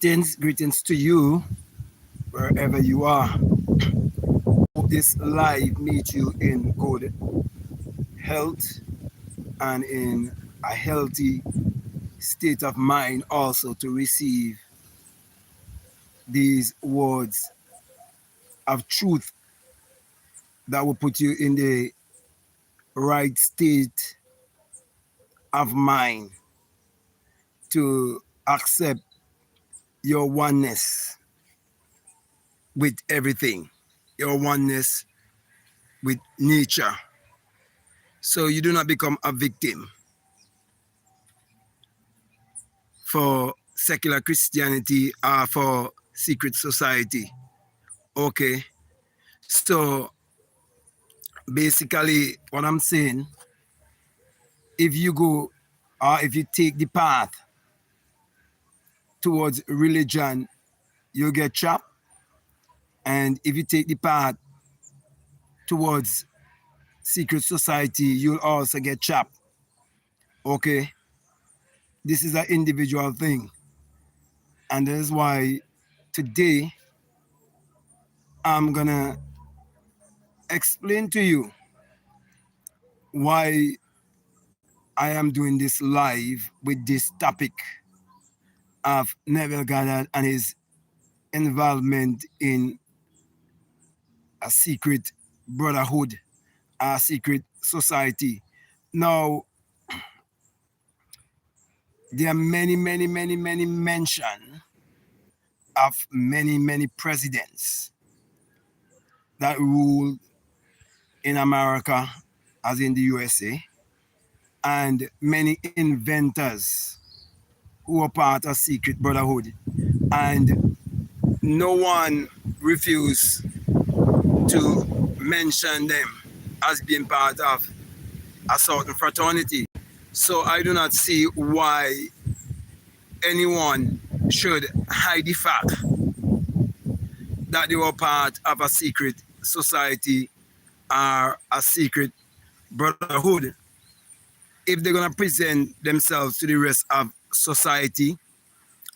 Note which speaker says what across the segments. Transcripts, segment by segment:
Speaker 1: Greetings to you, wherever you are. Hope this live meet you in good health and in a healthy state of mind also to receive these words of truth that will put you in the right state of mind to accept your oneness with everything, your oneness with nature, so you do not become a victim for secular Christianity or for secret society. Okay, so basically what I'm saying, if you go or if you take the path towards religion, you get trapped. And if you take the path towards secret society, you'll also get trapped. Okay, this is an individual thing. And that is why today I'm gonna explain to you why I am doing this live with this topic of Neville Goddard and his involvement in a secret brotherhood, a secret society. Now, there are many mention of many presidents that ruled in America, as in the USA, and many inventors who are part of secret brotherhood, and no one refused to mention them as being part of a certain fraternity. So I do not see why anyone should hide the fact that they were part of a secret society or a secret brotherhood. If they're going to present themselves to the rest of society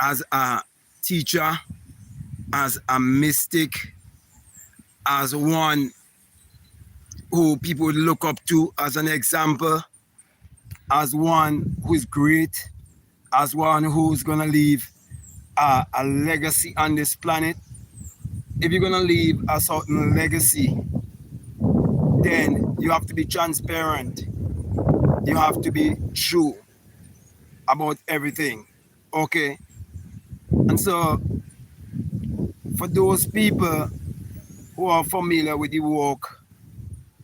Speaker 1: as a teacher, as a mystic, as one who people would look up to as an example, as one who is great, as one who's going to leave a legacy on this planet. If you're going to leave a certain legacy, then you have to be transparent. You have to be true about everything. Okay? And so, for those people who are familiar with the work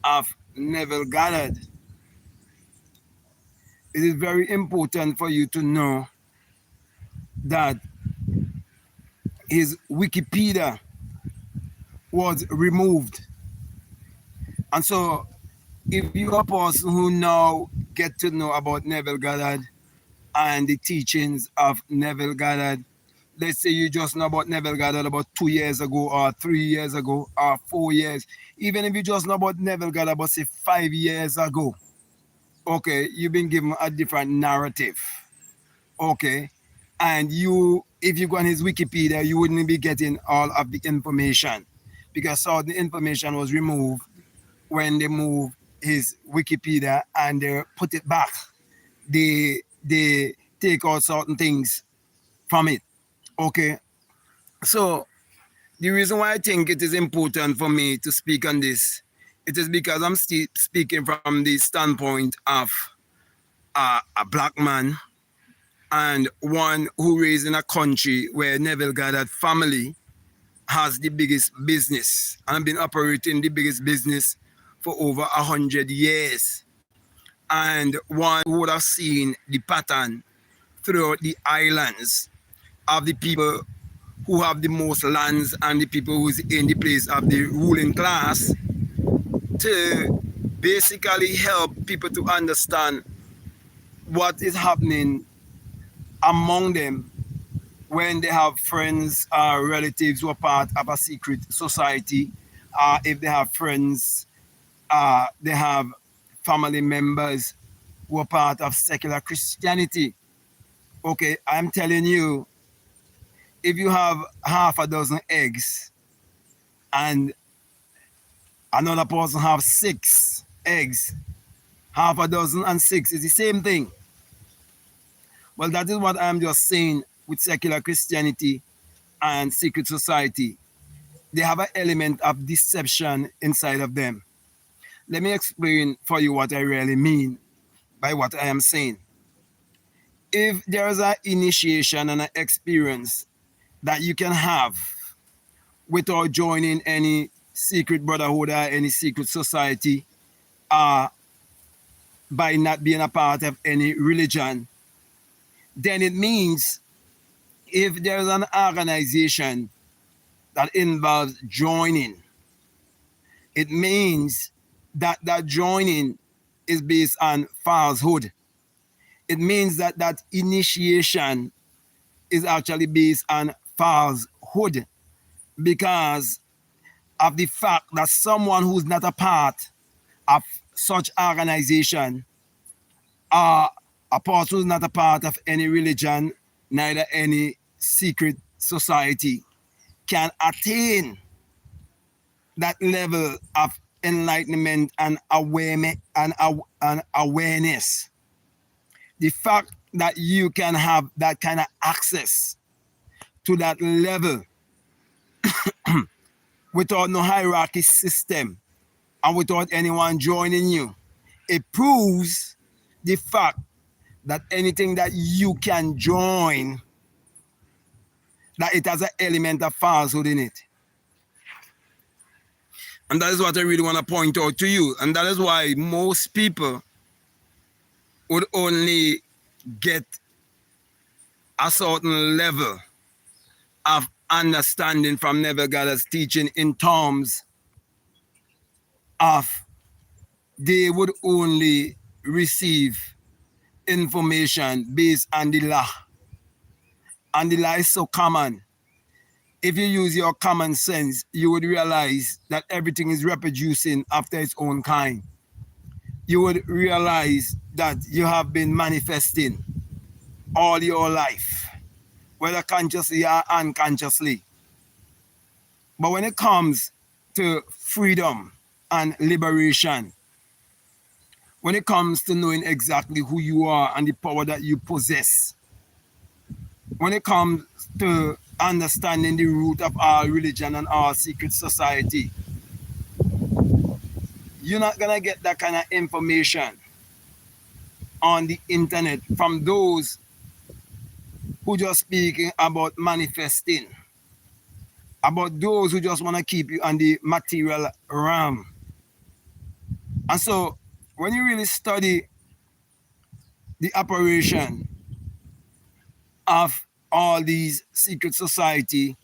Speaker 1: of Neville Goddard, it is very important for you to know that his Wikipedia was removed. And so, if you are a person who now get to know about Neville Goddard and the teachings of Neville Goddard, let's say you just know about Neville Goddard about 2 years ago or 3 years ago or 4 years, even if you just know about Neville Goddard about say 5 years ago, okay, you've been given a different narrative. Okay, and if you go on his Wikipedia, you wouldn't be getting all of the information, because all the information was removed when they moved his Wikipedia and they put it back. They take out certain things from it. Okay, so the reason why I think it is important for me to speak on this, it is because I'm still speaking from the standpoint of a black man and one who raised in a country where Neville Goddard family has the biggest business and been operating the biggest business for over 100 years. And one would have seen the pattern throughout the islands of the people who have the most lands and the people who's in the place of the ruling class, to basically help people to understand what is happening among them when they have friends or relatives who are part of a secret society. If they have friends, they have family members who are part of secular Christianity. Okay, I'm telling you, if you have half a dozen eggs and another person have 6 eggs, half a dozen and 6 is the same thing. Well, that is what I'm just saying with secular Christianity and secret society. They have an element of deception inside of them. Let me explain for you what I really mean by what I am saying. If there is an initiation and an experience that you can have without joining any secret brotherhood or any secret society, by not being a part of any religion, then it means if there's an organization that involves joining, it means that that joining is based on falsehood. It means that that initiation is actually based on falsehood because of the fact that someone who's not a part of such organization, a person who's not a part of any religion, neither any secret society, can attain that level of enlightenment and awareness. The fact that you can have that kind of access to that level without no hierarchy system and without anyone joining you, it proves the fact that anything that you can join, that it has an element of falsehood in it. And that is what I really want to point out to you. And that is why most people would only get a certain level of understanding from Neville Goddard's teaching in terms of they would only receive information based on the law. And the law is so common. If you use your common sense, you would realize that everything is reproducing after its own kind. You would realize that you have been manifesting all your life, whether consciously or unconsciously. But when it comes to freedom and liberation, when it comes to knowing exactly who you are and the power that you possess, when it comes to understanding the root of our religion and our secret society, you're not going to get that kind of information on the internet from those who just speaking about manifesting, about those who just want to keep you on the material realm. And so when you really study the operation of all these secret society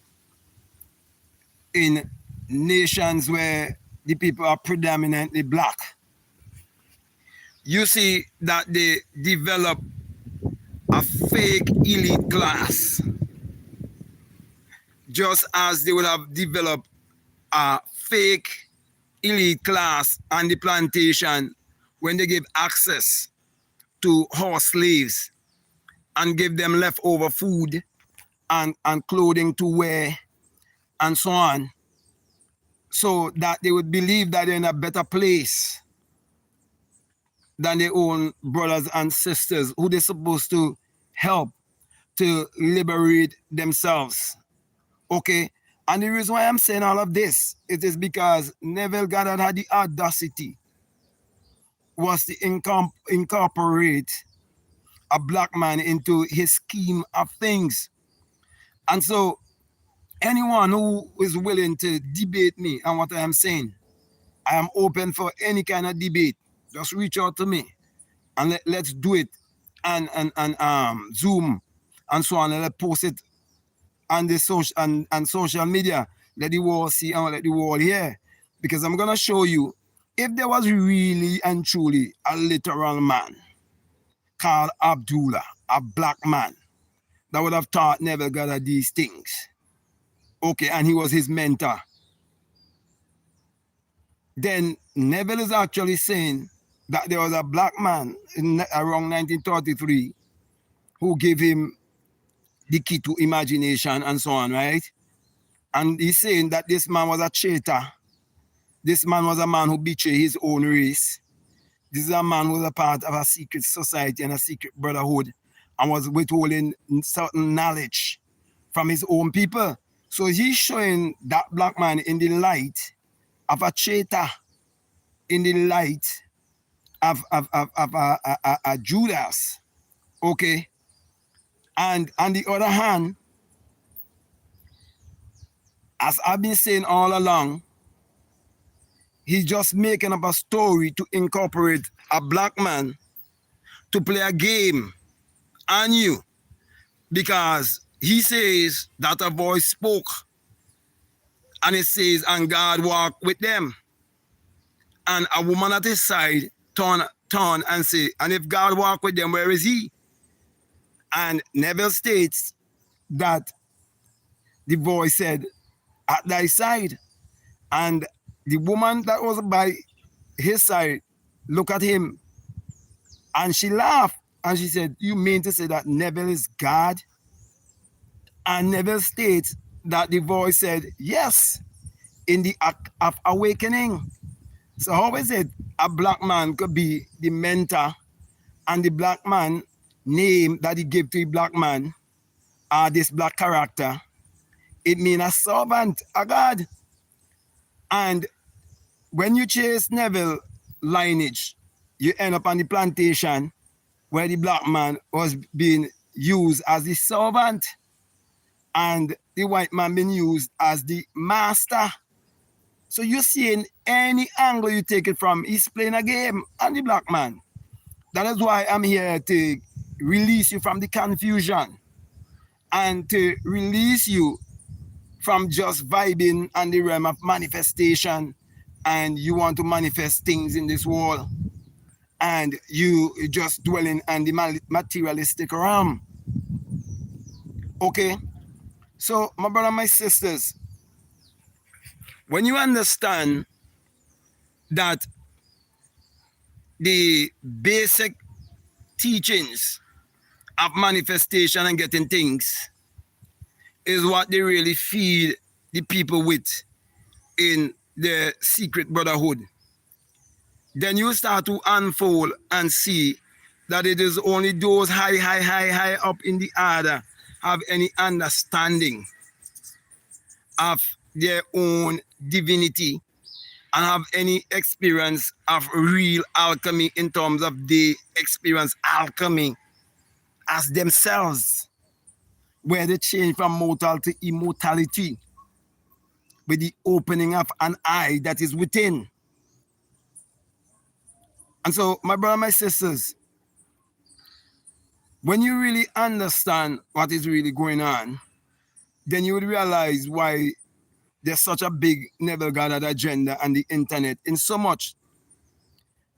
Speaker 1: in nations where the people are predominantly black, you see that they develop a fake elite class, just as they would have developed a fake elite class on the plantation when they gave access to horse slaves and give them leftover food and clothing to wear and so on, so that they would believe that they're in a better place than their own brothers and sisters who they're supposed to help to liberate themselves. Okay? And the reason why I'm saying all of this, it is because Neville Goddard had the audacity was to incorporate a black man into his scheme of things. And so anyone who is willing to debate me and what I am saying, I am open for any kind of debate. Just reach out to me and let's do it and Zoom and so on, and let's post it on the social media. Let the world see and let the world hear. Because I'm gonna show you, if there was really and truly a literal man called Abdullah, a black man, that would have taught Neville Goddard these things. Okay, and he was his mentor. Then Neville is actually saying that there was a black man in around 1933 who gave him the key to imagination and so on, right? And he's saying that this man was a traitor. This man was a man who betrayed his own race. This is a man who was a part of a secret society and a secret brotherhood and was withholding certain knowledge from his own people. So he's showing that black man in the light of a traitor, in the light of a Judas, okay? And on the other hand, as I've been saying all along, he's just making up a story to incorporate a black man to play a game on you, because he says that a voice spoke and it says, and God walked with them. And a woman at his side turn and say, and if God walked with them, where is he? And Neville states that the voice said, at thy side. And the woman that was by his side looked at him and she laughed and she said, you mean to say that Neville is God? And Neville states that the voice said, yes, in the act of awakening. So how is it a black man could be the mentor and the black man name that he gave to the black man, this black character, it means a servant, a God. And when you chase Neville lineage, you end up on the plantation where the black man was being used as the servant and the white man being used as the master. So you see in any angle you take it from, he's playing a game on the black man. That is why I'm here to release you from the confusion and to release you from just vibing on the realm of manifestation, and you want to manifest things in this world and you just dwelling on the materialistic realm. Okay, so my brother, my sisters, when you understand that the basic teachings of manifestation and getting things is what they really feed the people with in the secret brotherhood, then you start to unfold and see that it is only those high up in the order have any understanding of their own divinity and have any experience of real alchemy in terms of they experience alchemy as themselves, where they change from mortal to immortality with the opening of an eye that is within. And so, my brother, my sisters, when you really understand what is really going on, then you would realize why there's such a big Neville Goddard agenda on the internet, in so much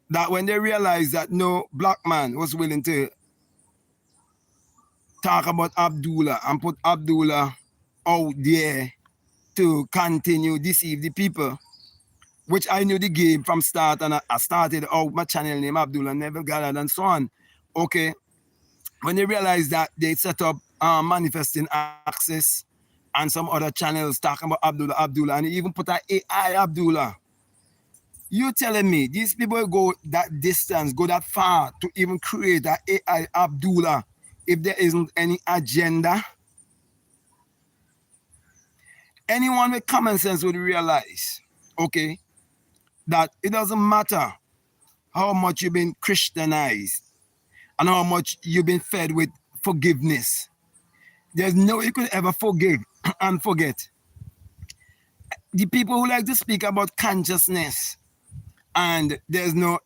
Speaker 1: that when they realized that no black man was willing to talk about Abdullah and put Abdullah out there to continue deceive the people, which I knew the game from start, and I started out my channel name Abdullah, Neville Goddard, and so on. Okay, when they realized that, they set up Manifesting Access and some other channels talking about Abdullah, and even put an AI Abdullah. You telling me these people go that distance, go that far to even create an AI Abdullah if there isn't any agenda? Anyone with common sense would realize, okay, that it doesn't matter how much you've been Christianized and how much you've been fed with forgiveness. There's no way you could ever forgive and forget. The people who like to speak about consciousness and there's no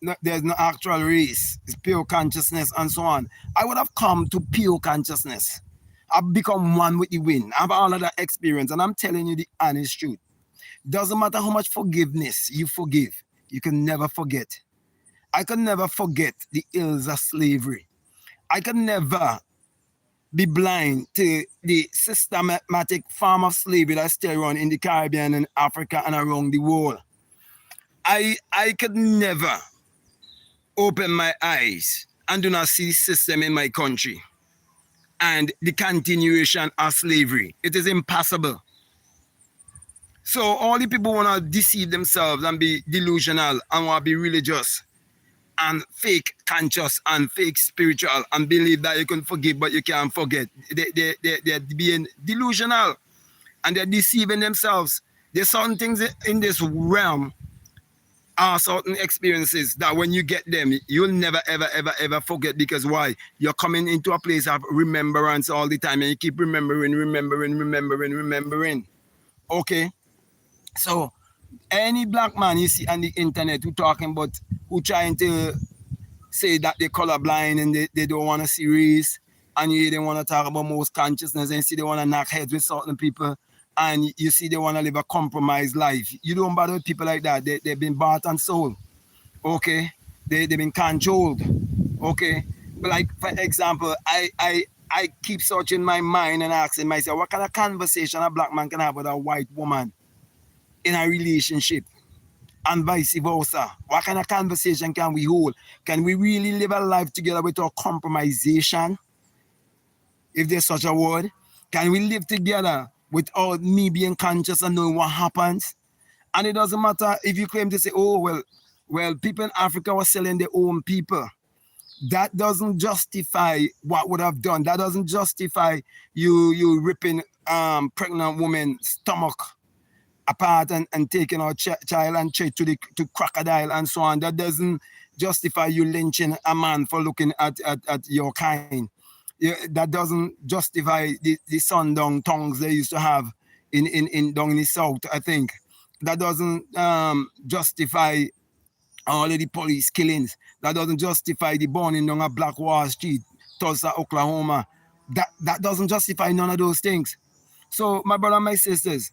Speaker 1: actual race, it's pure consciousness and so on. I would have come to pure consciousness. I've become one with the wind. I have all of that experience, and I'm telling you the honest truth. Doesn't matter how much forgiveness you forgive, you can never forget. I can never forget the ills of slavery. I can never be blind to the systematic form of slavery that's still around in the Caribbean and Africa and around the world. I could never open my eyes and do not see the system in my country. and the continuation of slavery. It is impossible. So all the people want to deceive themselves and be delusional and want to be religious and fake conscious and fake spiritual and believe that you can forgive but you can't forget. They're being delusional and they're deceiving themselves. There's certain things in this realm are certain experiences that when you get them, you'll never, ever, ever, ever forget. Because why? You're coming into a place of remembrance all the time and you keep remembering. Okay? So, any black man you see on the internet who talking about, who trying to say that they're colorblind and they don't want to see race, and you they want to talk about most consciousness, and you see they want to knock heads with certain people, and you see they want to live a compromised life. You don't bother with people like that. They've been bought and sold. Okay? They've been controlled. Okay? But like, for example, I keep searching my mind and asking myself, what kind of conversation a black man can have with a white woman in a relationship? And vice versa. What kind of conversation can we hold? Can we really live a life together without compromisation? If there's such a word. Can we live together without me being conscious and knowing what happens? And it doesn't matter if you claim to say, oh, well, people in Africa were selling their own people. That doesn't justify what would have done. That doesn't justify you ripping pregnant woman's stomach apart and taking our child and to crocodile and so on. That doesn't justify you lynching a man for looking at your kind. That doesn't justify the sundown tongues they used to have in down in the south, I think. That doesn't justify all of the police killings. That doesn't justify the burning down of Black Wall Street, Tulsa, Oklahoma. That doesn't justify none of those things. So, my brother and my sisters,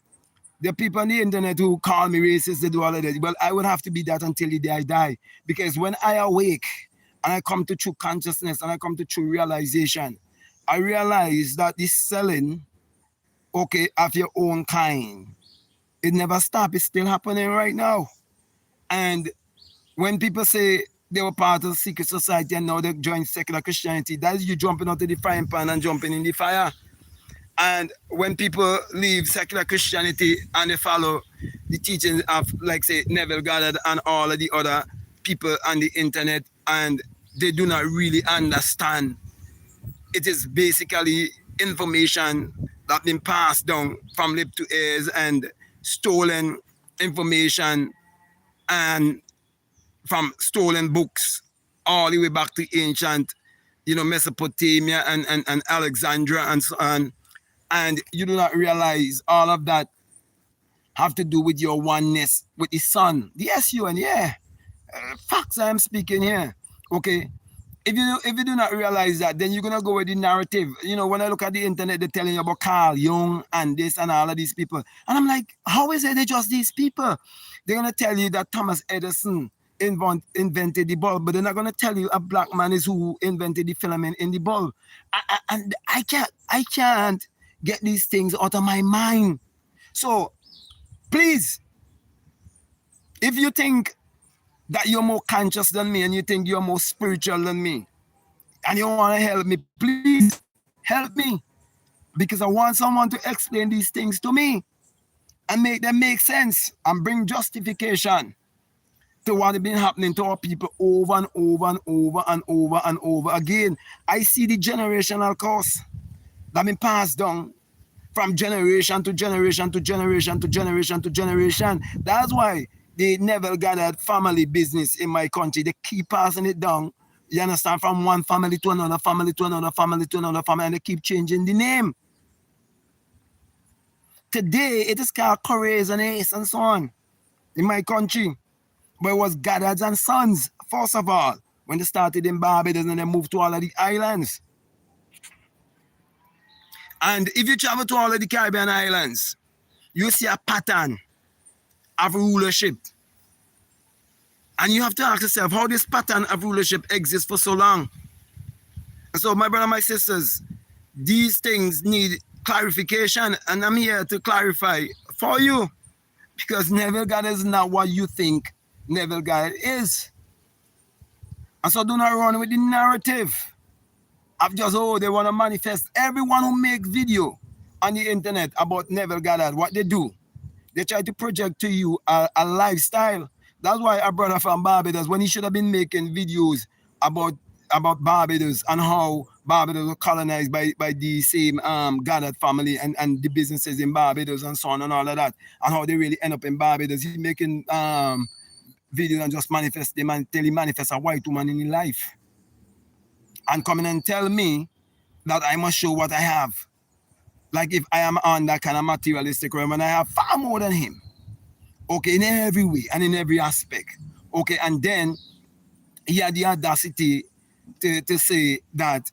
Speaker 1: the people on the internet who call me racist, they do all of that. Well, I would have to be that until the day I die. Because when I awake and I come to true consciousness and I come to true realization, I realize that this selling, okay, of your own kind, it never stopped. It's still happening right now. And when people say they were part of secret society and now they join secular Christianity, that is you jumping out of the frying pan and jumping in the fire. And when people leave secular Christianity and they follow the teachings of, like, say, Neville Goddard and all of the other people on the internet, and they do not really understand, it is basically information that's been passed down from lip to ears and stolen information and from stolen books all the way back to ancient, Mesopotamia and Alexandria and so on. And you do not realize all of that have to do with your oneness with the sun. The S-U-N, yeah. Facts I am speaking here. Okay. If you do not realize that, then you're going to go with the narrative. When I look at the internet, they're telling you about Carl Jung and this and all of these people. And I'm like, how is it they're just these people? They're going to tell you that Thomas Edison invented the bulb, but they're not going to tell you a black man is who invented the filament in the bulb. And I can't get these things out of my mind. So, please, if you think that you're more conscious than me and you think you're more spiritual than me and you want to help me, please help me. Because I want someone to explain these things to me and make them make sense and bring justification to what has been happening to our people over and over and over and over and over again. I see the generational curse that been passed down from generation to generation to generation to generation to generation. That's why the Neville Goddard family business in my country, they keep passing it down, you understand, from one family to another family to another family to another family, and they keep changing the name. Today, it is called Correas and Ace and so on in my country. But it was Goddards and Sons, first of all, when they started in Barbados and they moved to all of the islands. And if you travel to all of the Caribbean islands, you see a pattern of rulership. And you have to ask yourself how this pattern of rulership exists for so long. And so, my brother and my sisters, these things need clarification, and I'm here to clarify for you. Because Neville Goddard is not what you think Neville Goddard is. And so do not run with the narrative I've just, oh, they want to manifest. Everyone who make video on the internet about Neville Goddard, what they do, they try to project to you a lifestyle. That's why a brother from Barbados, when he should have been making videos about Barbados and how Barbados was colonized by the same Goddard family and the businesses in Barbados and so on and all of that, and how they really end up in Barbados. He's making videos and just manifest them until he manifests a white woman in his life. And come in and tell me that I must show what I have. Like if I am on that kind of materialistic realm and I have far more than him. Okay, in every way and in every aspect. Okay, and then he had the audacity to say that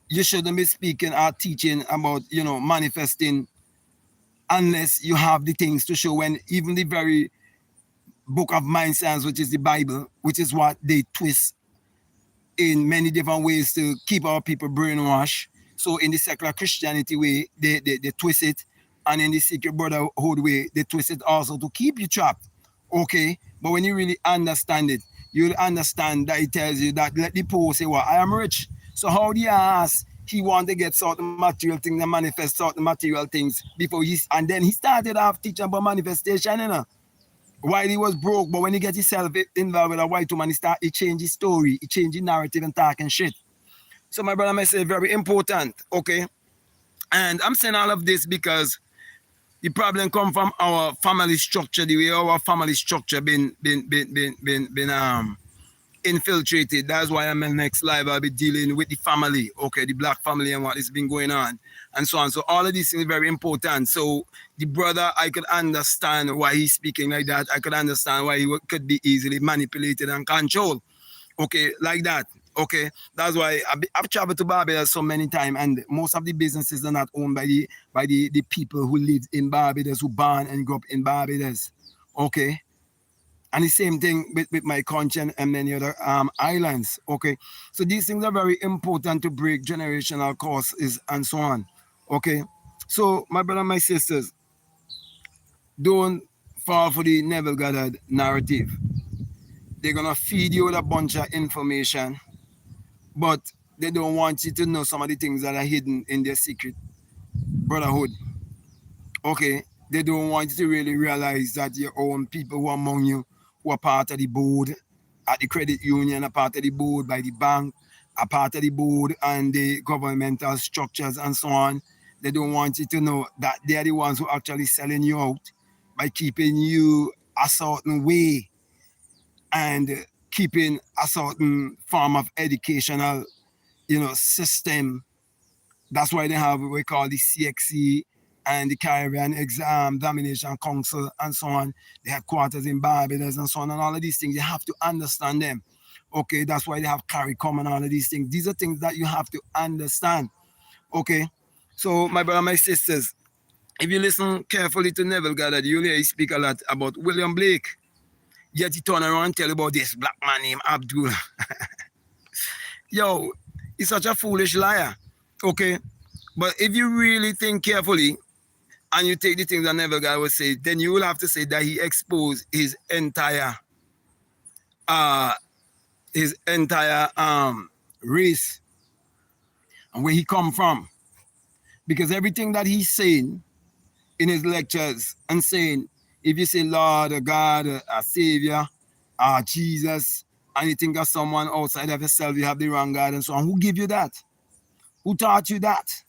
Speaker 1: you shouldn't be speaking or teaching about, manifesting unless you have the things to show, when even the very book of mind science, which is the Bible, which is what they twist in many different ways to keep our people brainwashed. So in the secular Christianity way, they twist it. And in the secret brotherhood way, they twist it also to keep you trapped. Okay? But when you really understand it, you'll understand that it tells you that let the poor say, well, I am rich. So how do you ask he want to get certain material things and manifest certain material things before and then he started off teaching about manifestation, while he was broke, but when he gets himself involved with a white woman, he changed his story, he changed his narrative and talking shit. So my brother, I say very important, okay? And I'm saying all of this because the problem come from our family structure, the way our family structure been infiltrated. That's why I'm in the next live. I'll be dealing with the family, okay, the black family and what has been going on and so on. So all of these things are very important. So the brother, I could understand why he's speaking like that. I could understand why he could be easily manipulated and controlled, okay, like that. Okay, that's why I've traveled to Barbados so many times, and most of the businesses are not owned by the people who live in Barbados, who born and grew up in Barbados. Okay, and the same thing with my country and many other islands. Okay, so these things are very important to break generational curses and so on. Okay, so my brother and my sisters, don't fall for the Neville Goddard narrative. They're gonna feed you with a bunch of information, but they don't want you to know some of the things that are hidden in their secret brotherhood. Okay, they don't want you to really realize that your own people who are among you, who are part of the board at the credit union, a part of the board by the bank, a part of the board and the governmental structures and so on, they don't want you to know that they are the ones who are actually selling you out by keeping you a certain way and keeping a certain form of educational, system. That's why they have what we call the CXC and the Caribbean Examination Council and so on. They have quarters in Barbados and so on, and all of these things. You have to understand them. Okay, that's why they have CARICOM and all of these things. These are things that you have to understand. Okay, so my brother, my sisters, if you listen carefully to Neville Goddard, you'll hear he speak a lot about William Blake. Yet he turn around and tell about this black man named Abdullah. Yo, he's such a foolish liar. Okay, but if you really think carefully and you take the things that Neville Goddard would say, then you will have to say that he exposed his entire race and where he come from. Because everything that he's saying in his lectures and saying, if you say Lord, or God, a Savior, Jesus, and you think of someone outside of yourself, you have the wrong God and so on, who give you that? Who taught you that?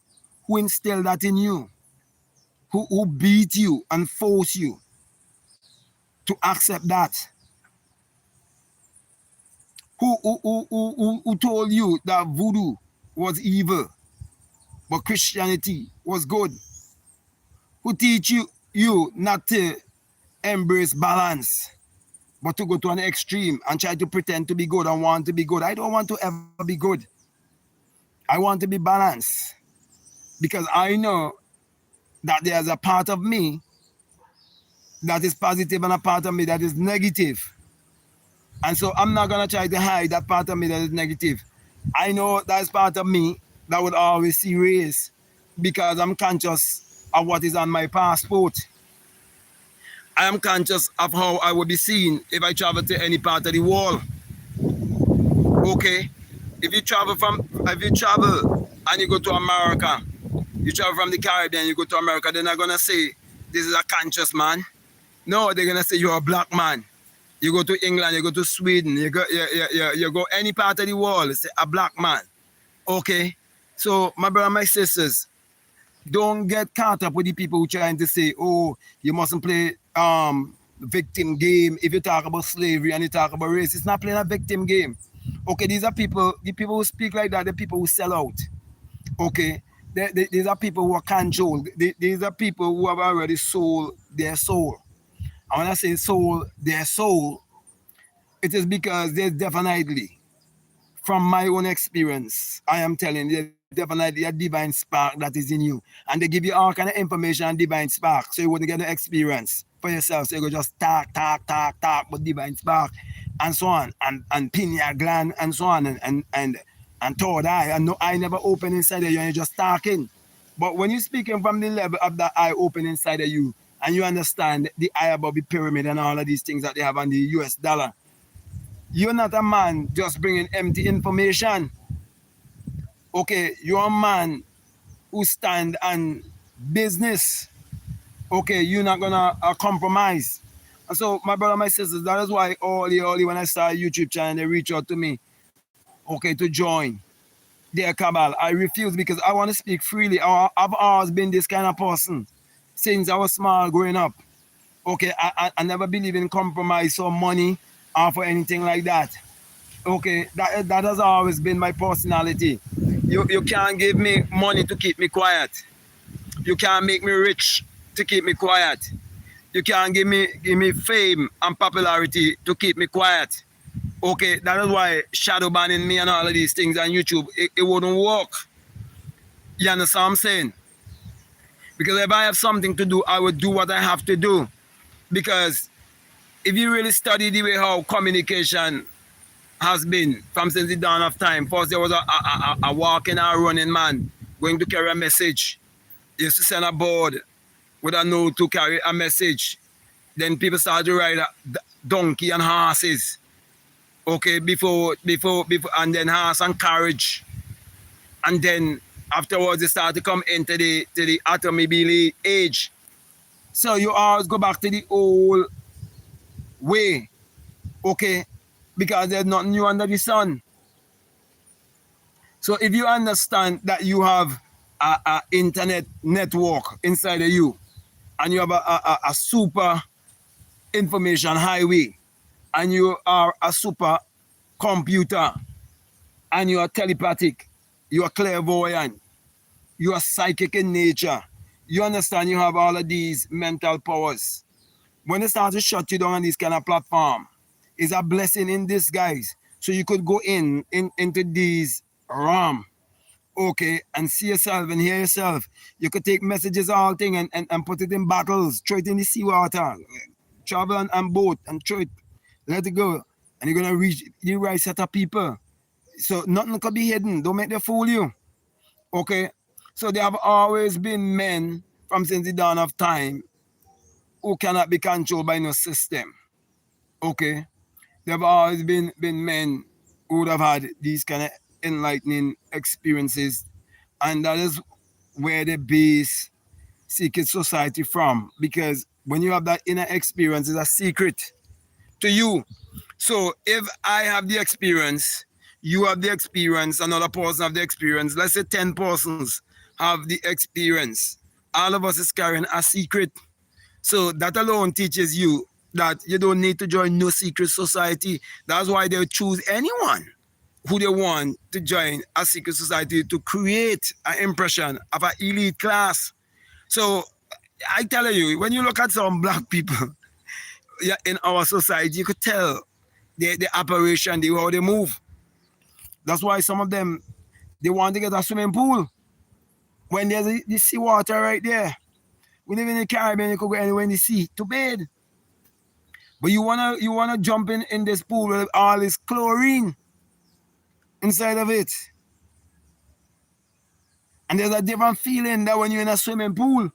Speaker 1: Who instilled that in you? Who beat you and forced you to accept that? Who told you that voodoo was evil, but Christianity was good? Who teach you not to embrace balance, but to go to an extreme and try to pretend to be good and want to be good? I don't want to ever be good. I want to be balanced because I know that there's a part of me that is positive and a part of me that is negative. And so I'm not going to try to hide that part of me that is negative. I know that's part of me that would always see race because I'm conscious of what is on my passport. I am conscious of how I will be seen if I travel to any part of the world. Okay? If you travel and you go to America, you travel from the Caribbean, you go to America, they're not gonna say this is a conscious man. No, they're gonna say you're a black man. You go to England, you go to Sweden, you go any part of the world, it's a black man. Okay? So, my brother, my sisters, don't get caught up with the people who trying to say, oh, you mustn't play victim game. If you talk about slavery and you talk about race, it's not playing a victim game. Okay, these are people, the people who speak like that, the people who sell out. Okay? These are people who are controlled. These are people who have already sold their soul. And when I say soul, their soul, it is because there's definitely, from my own experience, I am telling you, there's definitely a divine spark that is in you. And they give you all kind of information and divine spark, so you wouldn't get the experience for yourself. So you go just talk with divine spark and so on, and pineal gland and so on, and third eye. And no eye never open inside of you, and you're just talking. But when you're speaking from the level of that eye open inside of you, and you understand the eye above the pyramid and all of these things that they have on the US dollar, you're not a man just bringing empty information. Okay, you're a man who stand on business. Okay, you're not gonna compromise. And so, my brother, my sisters, that is why early when I started a YouTube channel, they reach out to me, okay, to join their cabal. I refuse because I want to speak freely. I've always been this kind of person since I was small growing up. Okay, I never believe in compromise or money or for anything like that. Okay, that has always been my personality. You can't give me money to keep me quiet. You can't make me rich to keep me quiet. You can't give me fame and popularity to keep me quiet. Okay, that is why shadow banning me and all of these things on YouTube, it wouldn't work. You understand what I'm saying? Because if I have something to do, I would do what I have to do. Because if you really study the way how communication has been from since the dawn of time, first there was a walking and running man going to carry a message. He used to send a board with a note to carry a message. Then people started to ride a donkey and horses. Okay, before, and then horse and carriage. And then afterwards they started to come into the automobile age. So you always go back to the old way, okay, because there's nothing new under the sun. So if you understand that you have a internet network inside of you, and you have a super information highway, and you are a super computer, and you are telepathic, you are clairvoyant, you are psychic in nature, you understand you have all of these mental powers. When they start to shut you down on this kind of platform, it's a blessing in disguise. So you could go into these realm, okay, and see yourself and hear yourself. You could take messages, all thing, and put it in bottles, throw it in the seawater, travel and boat, and throw it, let it go. And you're gonna reach the right set of people. So nothing could be hidden. Don't make them fool you. Okay? So there have always been men from since the dawn of time who cannot be controlled by no system. Okay? There have always been men who would have had these kind of enlightening experiences. And that is where they base secret society from. Because when you have that inner experience, it's a secret to you. So if I have the experience, you have the experience, another person have the experience, let's say 10 persons have the experience, all of us is carrying a secret. So that alone teaches you that you don't need to join no secret society. That's why they choose anyone who they want to join a secret society to create an impression of an elite class. So I tell you, when you look at some black people in our society, you could tell the operation, how they move. That's why some of them, they want to get a swimming pool. When there's the sea water right there. We live in the Caribbean, you could go anywhere in the sea to bathe. But you wanna jump in this pool with all this chlorine inside of it. And there's a different feeling that when you're in a swimming pool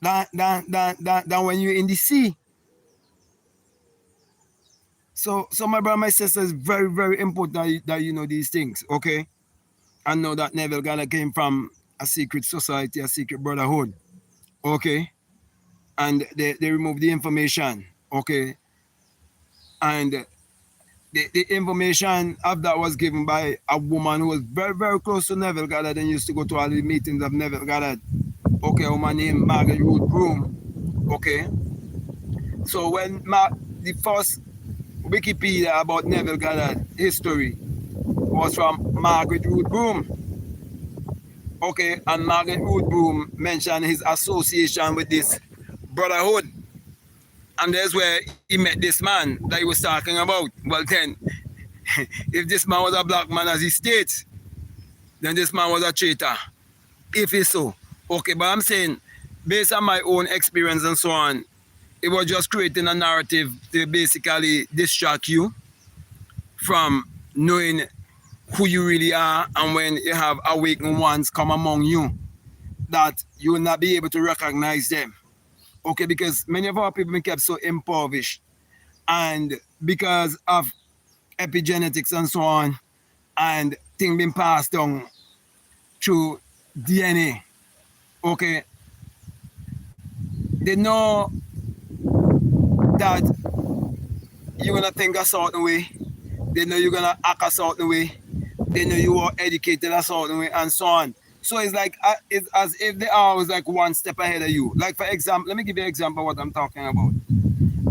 Speaker 1: than when you're in the sea. So my brother, my sister, is very, very important that you know these things, okay? And know that Neville Goddard came from a secret society, a secret brotherhood, okay? And they removed the information, okay? And the information of that was given by a woman who was very, very close to Neville Goddard and used to go to all the meetings of Neville Goddard, okay? A woman named Margaret Root Broom, okay? So when the first Wikipedia about Neville Goddard history was from Margaret Root Broom. Okay, and Margaret Root Broom mentioned his association with this brotherhood. And there's where he met this man that he was talking about. Well then, if this man was a black man as he states, then this man was a traitor. If it's so. Okay, but I'm saying, based on my own experience and so on, it was just creating a narrative to basically distract you from knowing who you really are, and when you have awakened ones come among you, that you will not be able to recognize them. Okay, because many of our people been kept so impoverished, and because of epigenetics and so on, and things being passed down through DNA. Okay, they know that you're gonna think a certain way. They know you're gonna act a certain way. They know you are educated a certain way, and so on. So it's like it's as if they are always like one step ahead of you. Like for example, let me give you an example of what I'm talking about.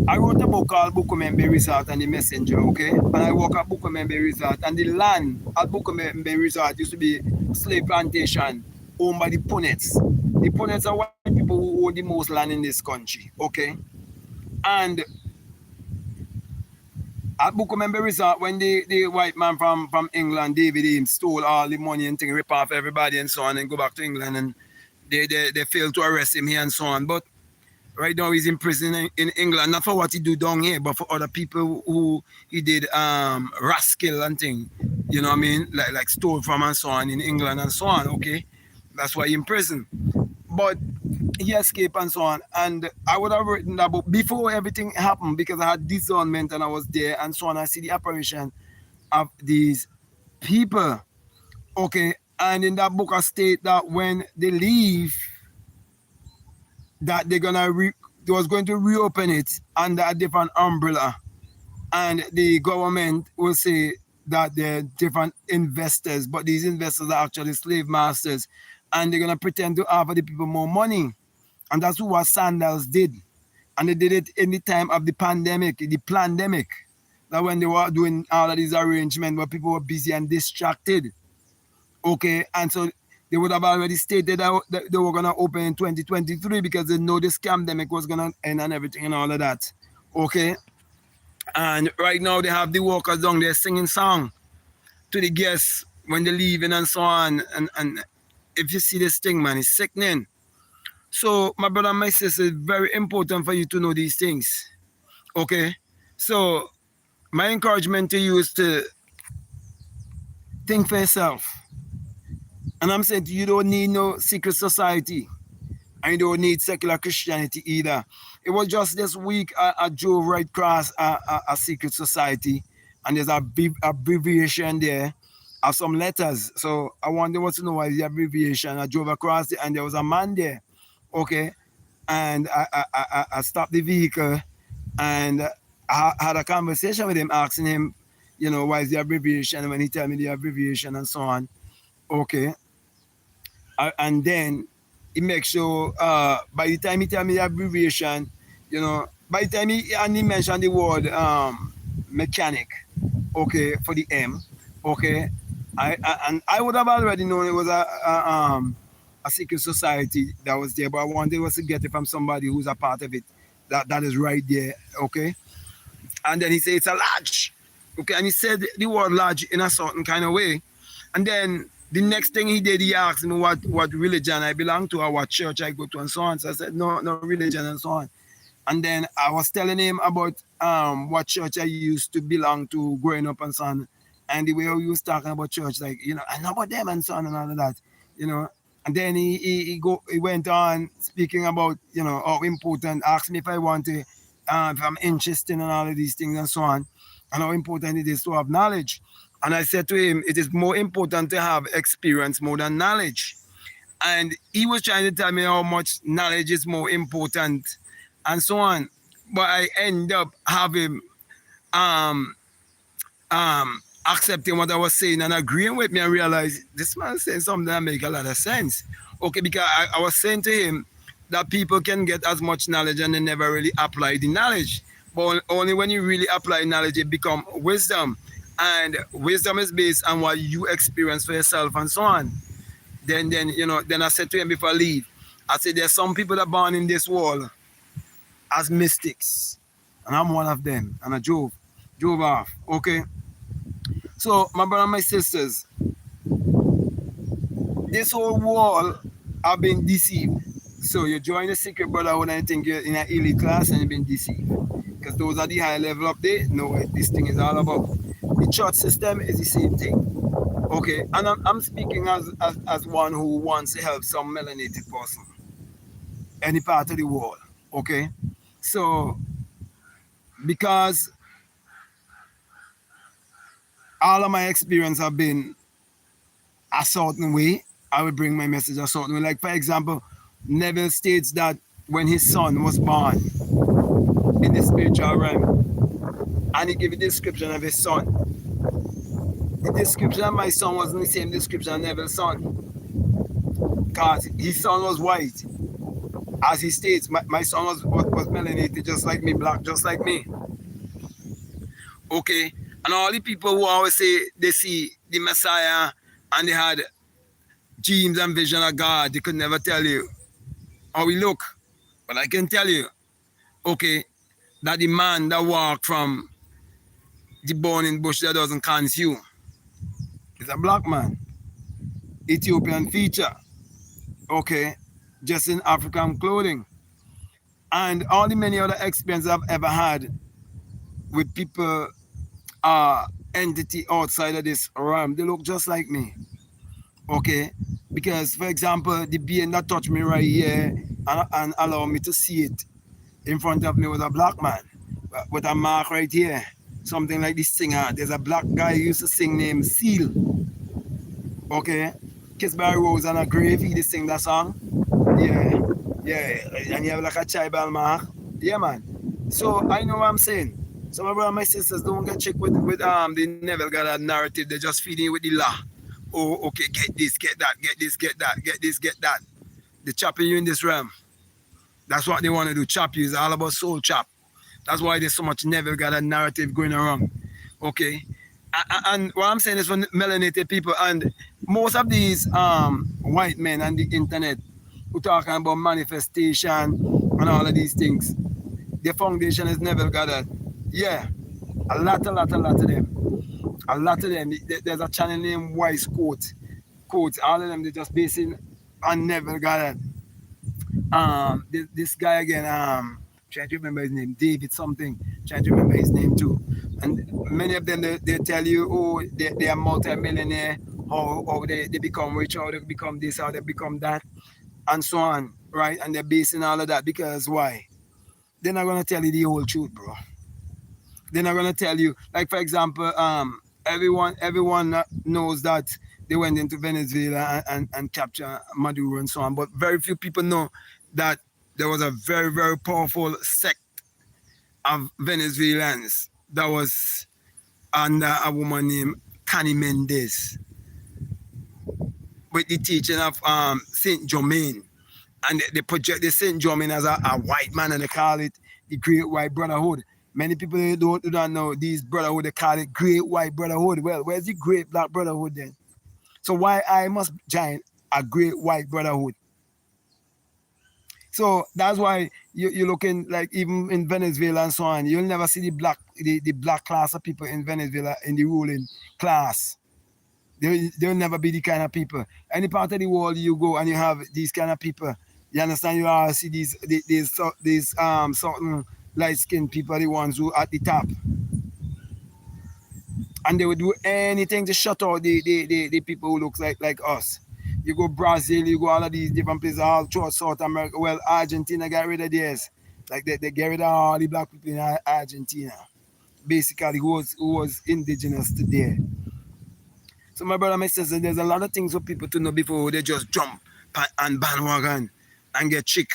Speaker 1: I wrote a book called Bukomembe Resort and the Messenger, okay? And I work at Bukomembe Resort, and the land at Bukomembe Resort used to be a slave plantation owned by the Punnets. The Punnets are white people who own the most land in this country, okay? And at Bukomembe Resort, when the white man from England, David Ames, stole all the money and thing, rip off everybody and so on, and go back to England, and they failed to arrest him here and so on. But right now he's in prison in England, not for what he do down here, but for other people who he did rascal and thing, you know what I mean? Like stole from and so on in England and so on, okay? That's why he's in prison. But he escaped and so on. And I would have written that book before everything happened, because I had discernment and I was there and so on. I see the apparition of these people. Okay. And in that book I state that when they leave, that they was going to reopen it under a different umbrella. And the government will say that they're different investors, but these investors are actually slave masters, and they're going to pretend to offer the people more money. And that's what Sandals did. And they did it in the time of the pandemic, that when they were doing all of these arrangements where people were busy and distracted. Okay, and so they would have already stated that they were going to open in 2023 because they know this scamdemic was going to end and everything and all of that. Okay, and right now they have the workers down there singing song to the guests when they're leaving and so on. And if you see this thing, man, it's sickening. So, my brother and my sister, it's very important for you to know these things. Okay? So, my encouragement to you is to think for yourself. And I'm saying to you, don't need no secret society. And you don't need secular Christianity either. It was just this week I drove right across a secret society, and there's a big abbreviation there of some letters. So I wanted to know why the abbreviation. I drove across it, and there was a man there. Okay, and I stopped the vehicle, and I had a conversation with him, asking him, you know, why is the abbreviation, and when he tell me the abbreviation and so on. Okay, and then he makes sure by the time he tell me the abbreviation, you know, by the time he mentioned the word mechanic, okay, for the M, okay, I would have already known it was a secret society that was there, but I wanted was to get it from somebody who's a part of it, that is right there, okay. And then he said it's a lodge, okay, and he said the word lodge in a certain kind of way, and then the next thing he did, he asked me what religion I belong to or what church I go to and so on. So I said, no religion and so on. And then I was telling him about what church I used to belong to growing up and so on. And the way he was talking about church, like, you know, I know about them and so on and all of that, you know. And then he went on speaking about, you know, how important, asked me if I want to, if I'm interested in all of these things and so on. and how important it is to have knowledge. And I said to him, it is more important to have experience more than knowledge. And he was trying to tell me how much knowledge is more important and so on. But I end up having um accepting what I was saying and agreeing with me and realize this man is saying something that make a lot of sense. Okay, because I was saying to him that people can get as much knowledge and they never really apply the knowledge. But only when you really apply knowledge, it become wisdom. And wisdom is based on what you experience for yourself and so on. Then I said to him before I leave, I said there's some people that are born in this world as mystics. And I'm one of them. And I drove off. Okay. So my brother and my sisters, this whole world have been deceived. So you join the secret brotherhood and you think you're in an elite class and you've been deceived. Because those are the high level up there. No, what this thing is all about. The church system is the same thing. Okay, and I'm speaking as one who wants to help some melanated person. Any part of the world. Okay? So because all of my experience have been a certain way, I will bring my message a certain way. Like for example, Neville states that when his son was born in the spiritual realm, and he gave a description of his son. The description of my son wasn't the same description of Neville's son. Because his son was white. As he states, my son was melanated just like me, black just like me. Okay? And all the people who always say they see the Messiah and they had dreams and vision of God, they could never tell you how we look. But I can tell you, okay, that the man that walked from the burning bush that doesn't consume is a black man. Ethiopian feature. Okay, just in African clothing. And all the many other experiences I've ever had with people entity outside of this realm, they look just like me. Okay, because for example, the being that touched me right here and allow me to see it in front of me was a black man with a mark right here, something like this singer. There's a black guy who used to sing named Seal. Okay, Kiss by a Rose and a Grave, he sing that song. Yeah, and you have like a tribal mark. Yeah, man. So I know what I'm saying. So my brother and my sisters don't get tricked with the Neville Goddard narrative. They're just feeding you with the law. Oh, okay, get this, get that, get this, get that, get this, get that. They're chopping you in this realm. That's what they want to do, chop you. It's all about soul chop. That's why there's so much Neville Goddard narrative going around. Okay? And what I'm saying is for melanated people, and most of these white men on the internet who talking about manifestation and all of these things, their foundation is Neville Goddard. Yeah, a lot of them. A lot of them. There's a channel named Wise Quotes. All of them, they're just basing on Neville Goddard. This guy again, trying to remember his name, David something, trying to remember his name too. And many of them, they tell you, oh, they are multi-millionaire, how they become rich, how they become this, how they become that, and so on, right? And they're basing all of that because why? They're not going to tell you the whole truth, bro. They're not going to tell you, like for example, everyone knows that they went into Venezuela and captured Maduro and so on, but very few people know that there was a very, very powerful sect of Venezuelans that was under a woman named Connie Mendez with the teaching of Saint Germain. And they project the Saint Germain as a white man and they call it the Great White Brotherhood. Many people don't know these brotherhood, they call it Great White Brotherhood. Well, where's the Great Black Brotherhood then? So why I must join a Great White Brotherhood? So that's why you're looking like even in Venezuela and so on, you'll never see the black class of people in Venezuela in the ruling class. They'll never be the kind of people. Any part of the world you go and you have these kind of people, you understand, you all see these certain light-skinned people are the ones who are at the top. And they would do anything to shut out the people who look like us. You go Brazil, you go all of these different places, all throughout South America. Well, Argentina got rid of theirs. Like they get rid of all the black people in Argentina. basically who was indigenous to there. So my brother, my sister, there's a lot of things for people to know before they just jump and bandwagon and get chick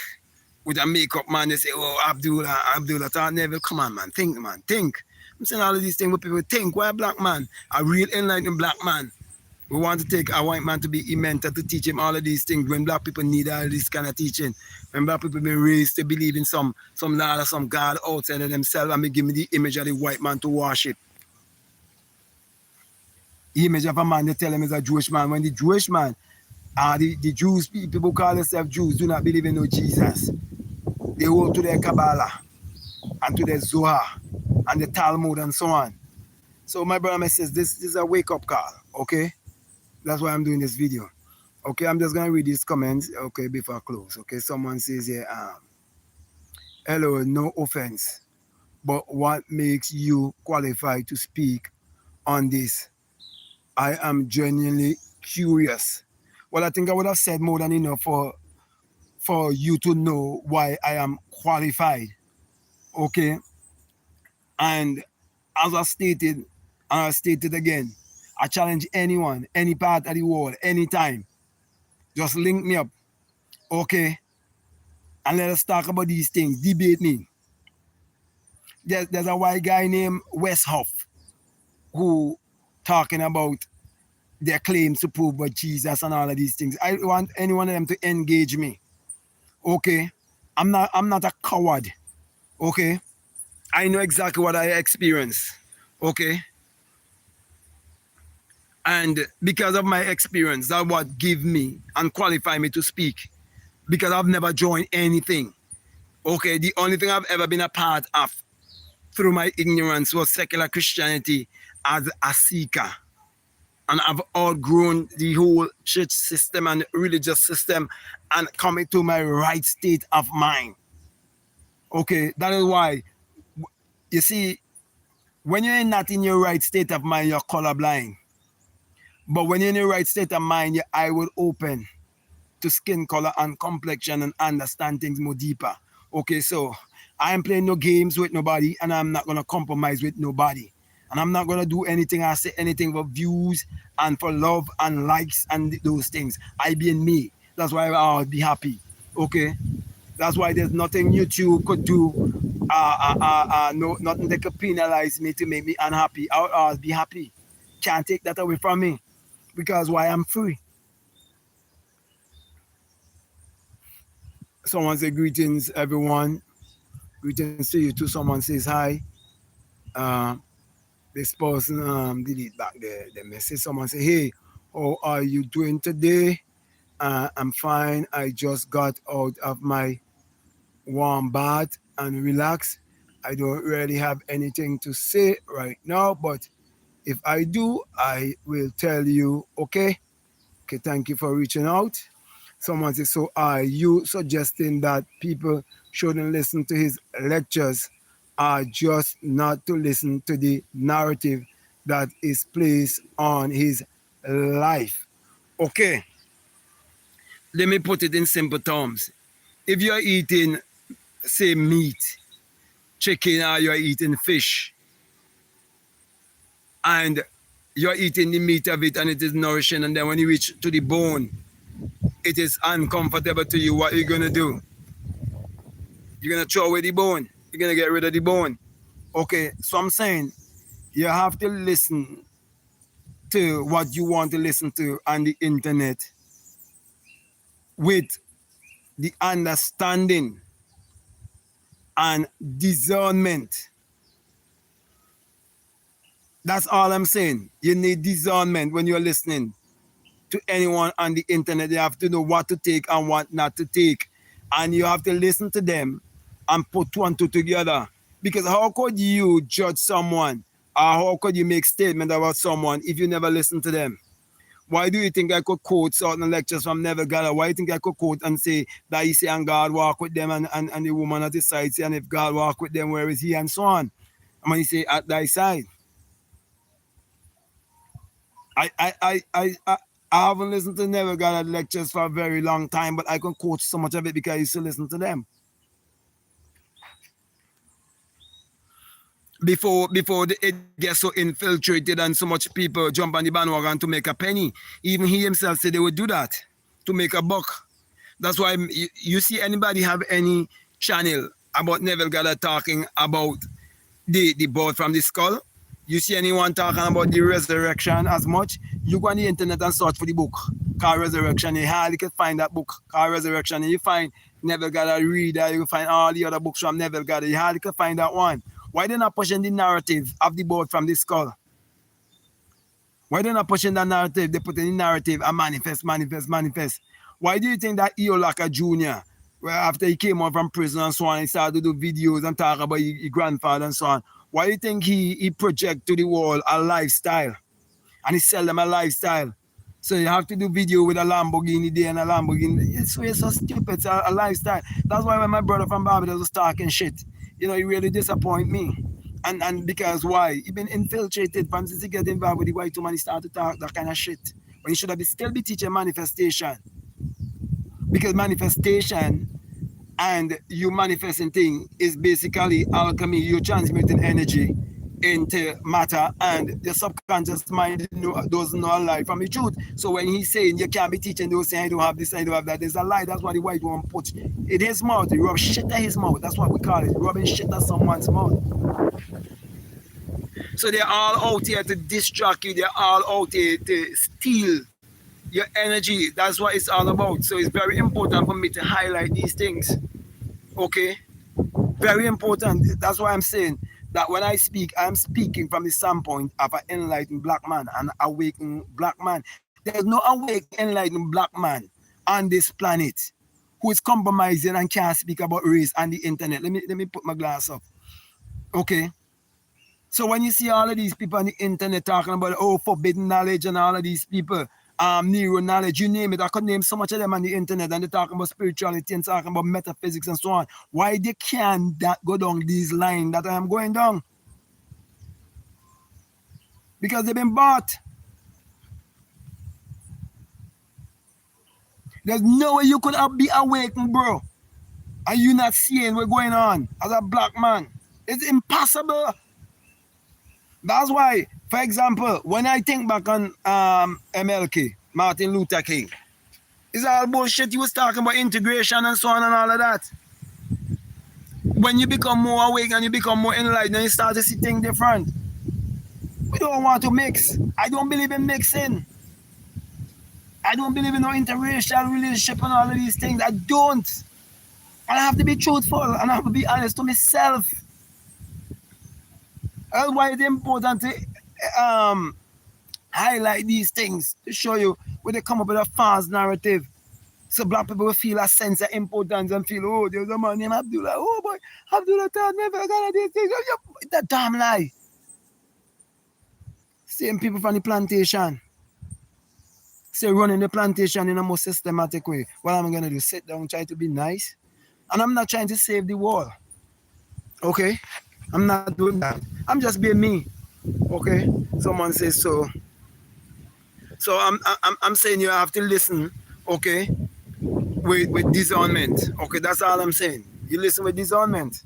Speaker 1: with a makeup man. They say, oh, Abdullah, Neville, come on, man, think. I'm saying all of these things where people think. Why a black man, a real enlightened black man, we want to take a white man to be a mentor to teach him all of these things when black people need all this kind of teaching. When black people been raised to believe in some Lord or some God outside of themselves and give me the image of the white man to worship. The image of a man, they tell him is a Jewish man. When the Jewish man, the Jews, people who call themselves Jews, do not believe in no Jesus. They hold to their Kabbalah and to their Zohar and the Talmud and so on. So my brother says, this is a wake-up call, okay? That's why I'm doing this video. Okay, I'm just going to read these comments, okay, before I close. Okay, someone says here, hello, no offense, but what makes you qualified to speak on this? I am genuinely curious. Well, I think I would have said more than enough for you to know why I am qualified. Okay? And as I stated, and I stated again, I challenge anyone, any part of the world, anytime. Just link me up. Okay? And let us talk about these things. Debate me. There's a white guy named Wes Huff who talking about their claims to prove about Jesus and all of these things. I want any one of them to engage me. Okay? I'm not a coward. Okay? I know exactly what I experienced. Okay? And because of my experience, that's what give me and qualify me to speak. Because I've never joined anything. Okay? The only thing I've ever been a part of through my ignorance was secular Christianity as a seeker. And I've outgrown the whole church system and religious system and coming to my right state of mind. Okay, that is why, you see, when you're not in your right state of mind, you're colorblind. But when you're in your right state of mind, your eye will open to skin color and complexion and understand things more deeper. Okay, so I am playing no games with nobody and I'm not going to compromise with nobody. And I'm not going to do anything or say anything for views and for love and likes and those things. I being me. That's why I'll be happy. Okay? That's why there's nothing YouTube could do. No, nothing that could penalize me to make me unhappy. I'll be happy. Can't take that away from me. Because why I'm free. Someone says greetings, everyone. Greetings to you too. Someone says hi. This person delete back the message. Someone say, hey, how are you doing today? I'm fine. I just got out of my warm bath and relax. I don't really have anything to say right now, but if I do, I will tell you, okay? Okay, thank you for reaching out. Someone says, so are you suggesting that people shouldn't listen to his lectures are just not to listen to the narrative that is placed on his life? Okay, let me put it in simple terms. If you're eating, say, meat, chicken, or you're eating fish, and you're eating the meat of it and it is nourishing, and then when you reach to the bone, it is uncomfortable to you, what are you going to do? You're going to throw away the bone. You're going to get rid of the bone. Okay, so I'm saying you have to listen to what you want to listen to on the internet with the understanding and discernment. That's all I'm saying. You need discernment when you're listening to anyone on the internet. You have to know what to take and what not to take. And you have to listen to them and put two and two together. Because how could you judge someone or how could you make statement about someone if you never listen to them? Why do you think I could quote certain lectures from Neville Goddard? Why do you think I could quote and say that he say, and God walk with them and the woman at his side say, and if God walk with them, where is he? And so on. And when he say, at thy side. I haven't listened to Neville Goddard lectures for a very long time, but I can quote so much of it because I used to listen to them. before it gets so infiltrated and so much people jump on the bandwagon to make a penny. Even he himself said they would do that to make a buck. That's why you see anybody have any channel about Neville Goddard talking about the bird from the skull. You see anyone talking about the resurrection as much, you go on the internet and search for the book called Resurrection. You hardly can find that book called Resurrection. And you find Neville Goddard reader, you find all the other books from Neville Goddard. You hardly can find that one. Why they not pushing the narrative of the bird from the skull? Why they not pushing that narrative? They put in the narrative and manifest. Why do you think that Eolaka Jr., well, after he came out from prison and so on, he started to do videos and talk about his grandfather and so on, why do you think he project to the world a lifestyle? And he sell them a lifestyle. So you have to do video with a Lamborghini there and a Lamborghini. It's so stupid. It's a lifestyle. That's why when my brother from Barbados was talking shit, you know, he really disappoint me. And because why? He been infiltrated from since he get involved with the white woman, he started to talk that kind of shit. But he should have still be teaching manifestation. Because manifestation and you manifesting thing is basically alchemy. You're transmuting energy into matter, and the subconscious mind doesn't know a lie from the truth. So when he's saying you can't be teaching those saying I don't have this, I don't have that, there's a lie. That's why the white one puts in his mouth. He rub shit at his mouth. That's what we call it. Rubbing shit at someone's mouth. So they're all out here to distract you. They're all out here to steal your energy. That's what it's all about. So it's very important for me to highlight these things. Okay? Very important. That's why I'm saying that when I speak, I'm speaking from the standpoint of an enlightened black man, an awakened black man. There's no awake, enlightened black man on this planet who is compromising and can't speak about race on the internet. Let me put my glass up. Okay? So when you see all of these people on the internet talking about forbidden knowledge and all of these people, neuro knowledge, you name it. I could name so much of them on the internet, and they're talking about spirituality and talking about metaphysics and so on. Why they can't go down these lines that I am going down? Because they've been bought. There's no way you could be awakened, bro, and you not seeing what's going on as a black man. It's impossible. That's why, for example, when I think back on MLK, Martin Luther King, it's all bullshit. He was talking about integration and so on and all of that. When you become more awake and you become more enlightened, you start to see things different. We don't want to mix. I don't believe in mixing. I don't believe in no interracial relationship and all of these things. I don't. And I have to be truthful and I have to be honest to myself. That's why it's important to highlight these things to show you when they come up with a false narrative. So black people will feel a sense of importance and feel, oh, there's a man named Abdullah. Oh boy, Abdullah thought never gonna do this. It's a damn lie. Same people from the plantation. Say running the plantation in a more systematic way. What am I gonna do? Sit down, try to be nice? And I'm not trying to save the world. Okay? I'm not doing that. I'm just being me. Okay? Someone says so. So I'm saying you have to listen, okay, with discernment. Okay, that's all I'm saying. You listen with discernment.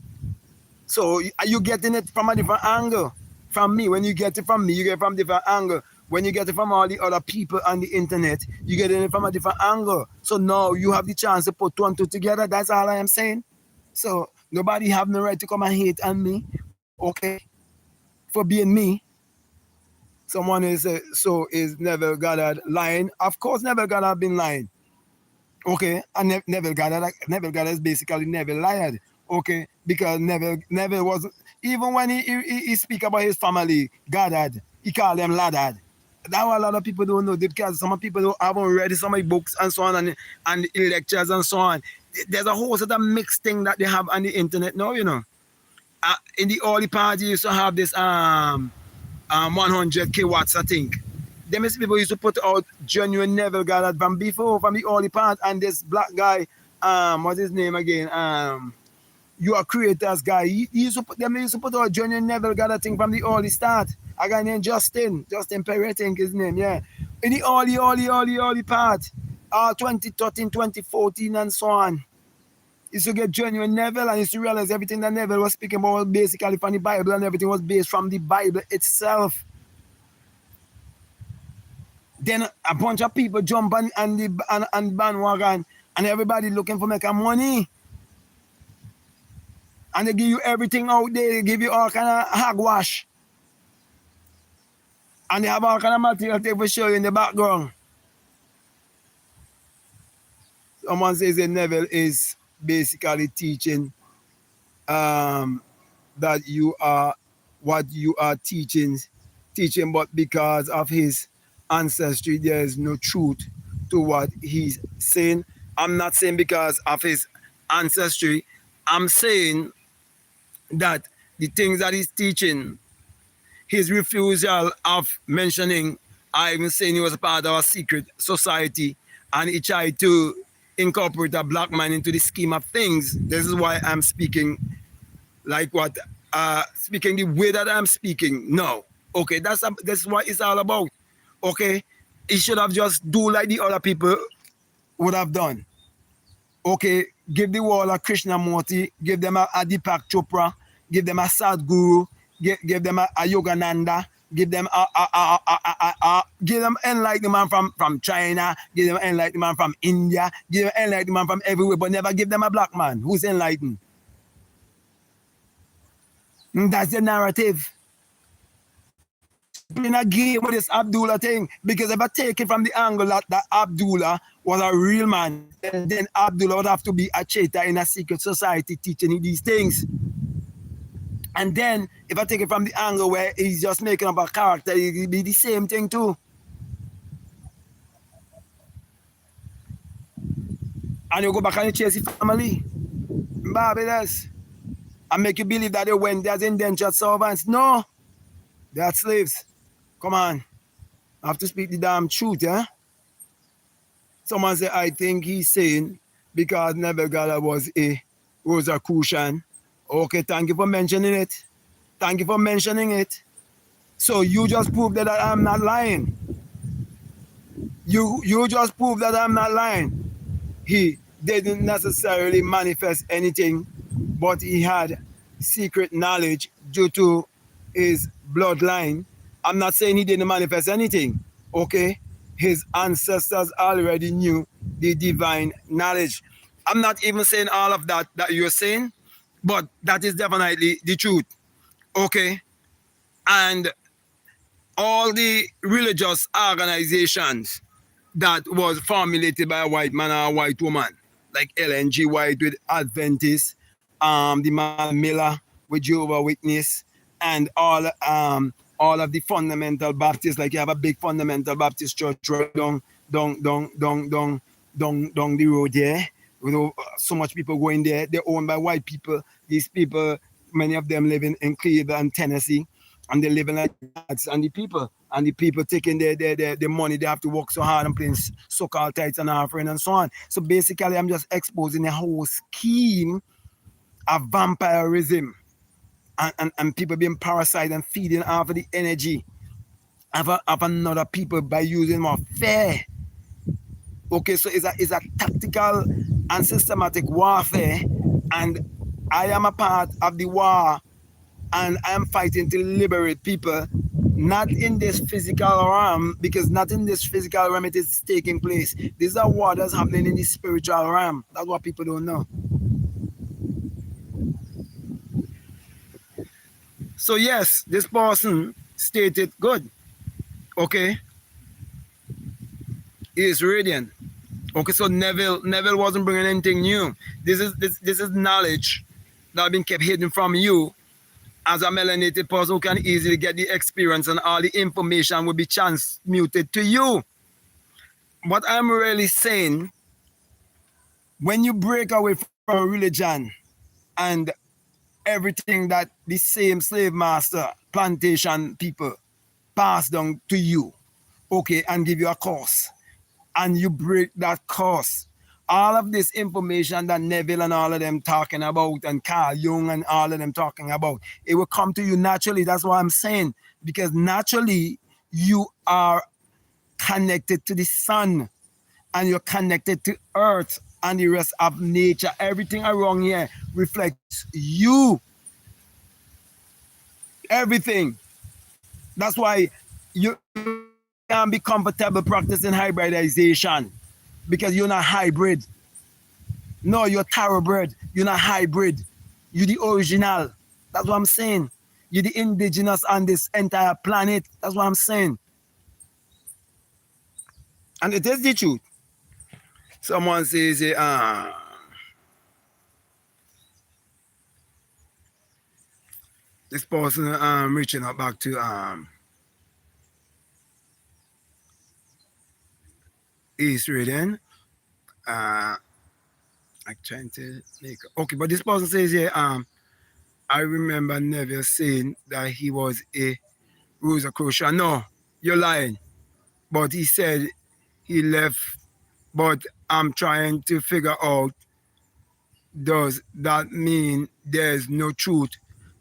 Speaker 1: So are you getting it from a different angle from me? When you get it from me, you get it from a different angle. When you get it from all the other people on the internet, you get it from a different angle. So now you have the chance to put two and two together. That's all I am saying. So nobody have no right to come and hate on me, okay, for being me. Someone is so is Neville Goddard lying? Of course, Neville Goddard been lying. Okay, and Neville Goddard is basically Neville lied. Okay, because Neville was, even when he speak about his family, Goddard, he called them Laddard. That's what a lot of people don't know, because some people haven't read some of the books and so on, and lectures and so on. There's a whole sort of mixed thing that they have on the internet now, you know. In the early part, you used to have this 100 kilowatts, I think. Them people used to put out genuine Neville Goddard from before, from the early part, and this black guy, what's his name again? You are creators guy. He used to put out genuine Neville Goddard thing from the early start. A guy named Justin Perry, I think his name, yeah. In the early part, 2013, 2014, and so on. Is to get genuine Neville and is to realize everything that Neville was speaking about was basically from the Bible, and everything was based from the Bible itself. Then a bunch of people jump on the bandwagon, and everybody looking for making money. And they give you everything out there. They give you all kind of hogwash. And they have all kind of material they will show you in the background. Someone says that Neville is basically teaching that you are what you are teaching, but because of his ancestry, there is no truth to what he's saying. I'm not saying because of his ancestry. I'm saying that the things that he's teaching, his refusal of mentioning, I even saying he was a part of a secret society, and he tried to incorporate a black man into the scheme of things. This is why I'm speaking like what, speaking the way that I'm speaking now. Okay, that's what it's all about. Okay, he should have just do like the other people would have done. Okay, give the world a Krishnamurti, give them a Deepak Chopra, give them a Sadhguru, give them a Yogananda, give them give them enlightenment from China, give them enlightenment from India, give them enlightenment from everywhere, but never give them a black man who's enlightened. And that's the narrative. In a game with this Abdullah thing, because if I take it from the angle that Abdullah was a real man, then Abdullah would have to be a traitor in a secret society teaching these things. And then if I take it from the angle where he's just making up a character, it will be the same thing too. And you go back and you chase the family. Barbados. And make you believe that they went there as indentured servants. No. They are slaves. Come on. I have to speak the damn truth, yeah? Someone say, I think he's saying because Neville Goddard was a Rosicrucian. Okay, thank you for mentioning it. Thank you for mentioning it. So you just proved that I'm not lying. You just proved that I'm not lying. He didn't necessarily manifest anything, but he had secret knowledge due to his bloodline. I'm not saying he didn't manifest anything, okay? His ancestors already knew the divine knowledge. I'm not even saying all of that you're saying, but that is definitely the truth, okay? And all the religious organizations that was formulated by a white man or a white woman, like Ellen G. White with Adventists, the man Miller with Jehovah's Witness, and all of the fundamental Baptists, like you have a big fundamental Baptist church right down the road there. You know, so much people going there. They're owned by white people. These people, many of them living in Cleveland, Tennessee, and they're living like that. And the people taking their money, they have to work so hard and paying so-called tithes and offering and so on. So basically, I'm just exposing a whole scheme of vampirism. And people being parasite and feeding off of the energy of another people by using more fear. Okay, so it's a tactical and systematic warfare, and I am a part of the war, and I am fighting to liberate people, not in this physical realm, because not in this physical realm it is taking place. This is a war that's happening in the spiritual realm. That's what people don't know. So yes, this person stated good. Okay. He is radiant. Okay, so Neville wasn't bringing anything new. This is knowledge that has been kept hidden from you as a melanated person who can easily get the experience, and all the information will be transmuted to you. What I'm really saying, when you break away from religion and everything that the same slave master, plantation people pass down to you, okay, and give you a course, and you break that course, all of this information that Neville and all of them talking about, and Carl Jung and all of them talking about, it will come to you naturally. That's what I'm saying, because naturally you are connected to the sun and you're connected to earth and the rest of nature. Everything around here reflects you. Everything. That's why you can be comfortable practicing hybridization because you're not hybrid. No, you're thoroughbred. You're not hybrid. You're the original. That's what I'm saying. You're the indigenous on this entire planet. That's what I'm saying. And it is the truth. Someone says, this person reaching out back to East Reading. I'm trying to make okay, but this person says here, I remember Neville saying that he was a Rosicrucian. No, you're lying. But he said he left. But I'm trying to figure out, does that mean there's no truth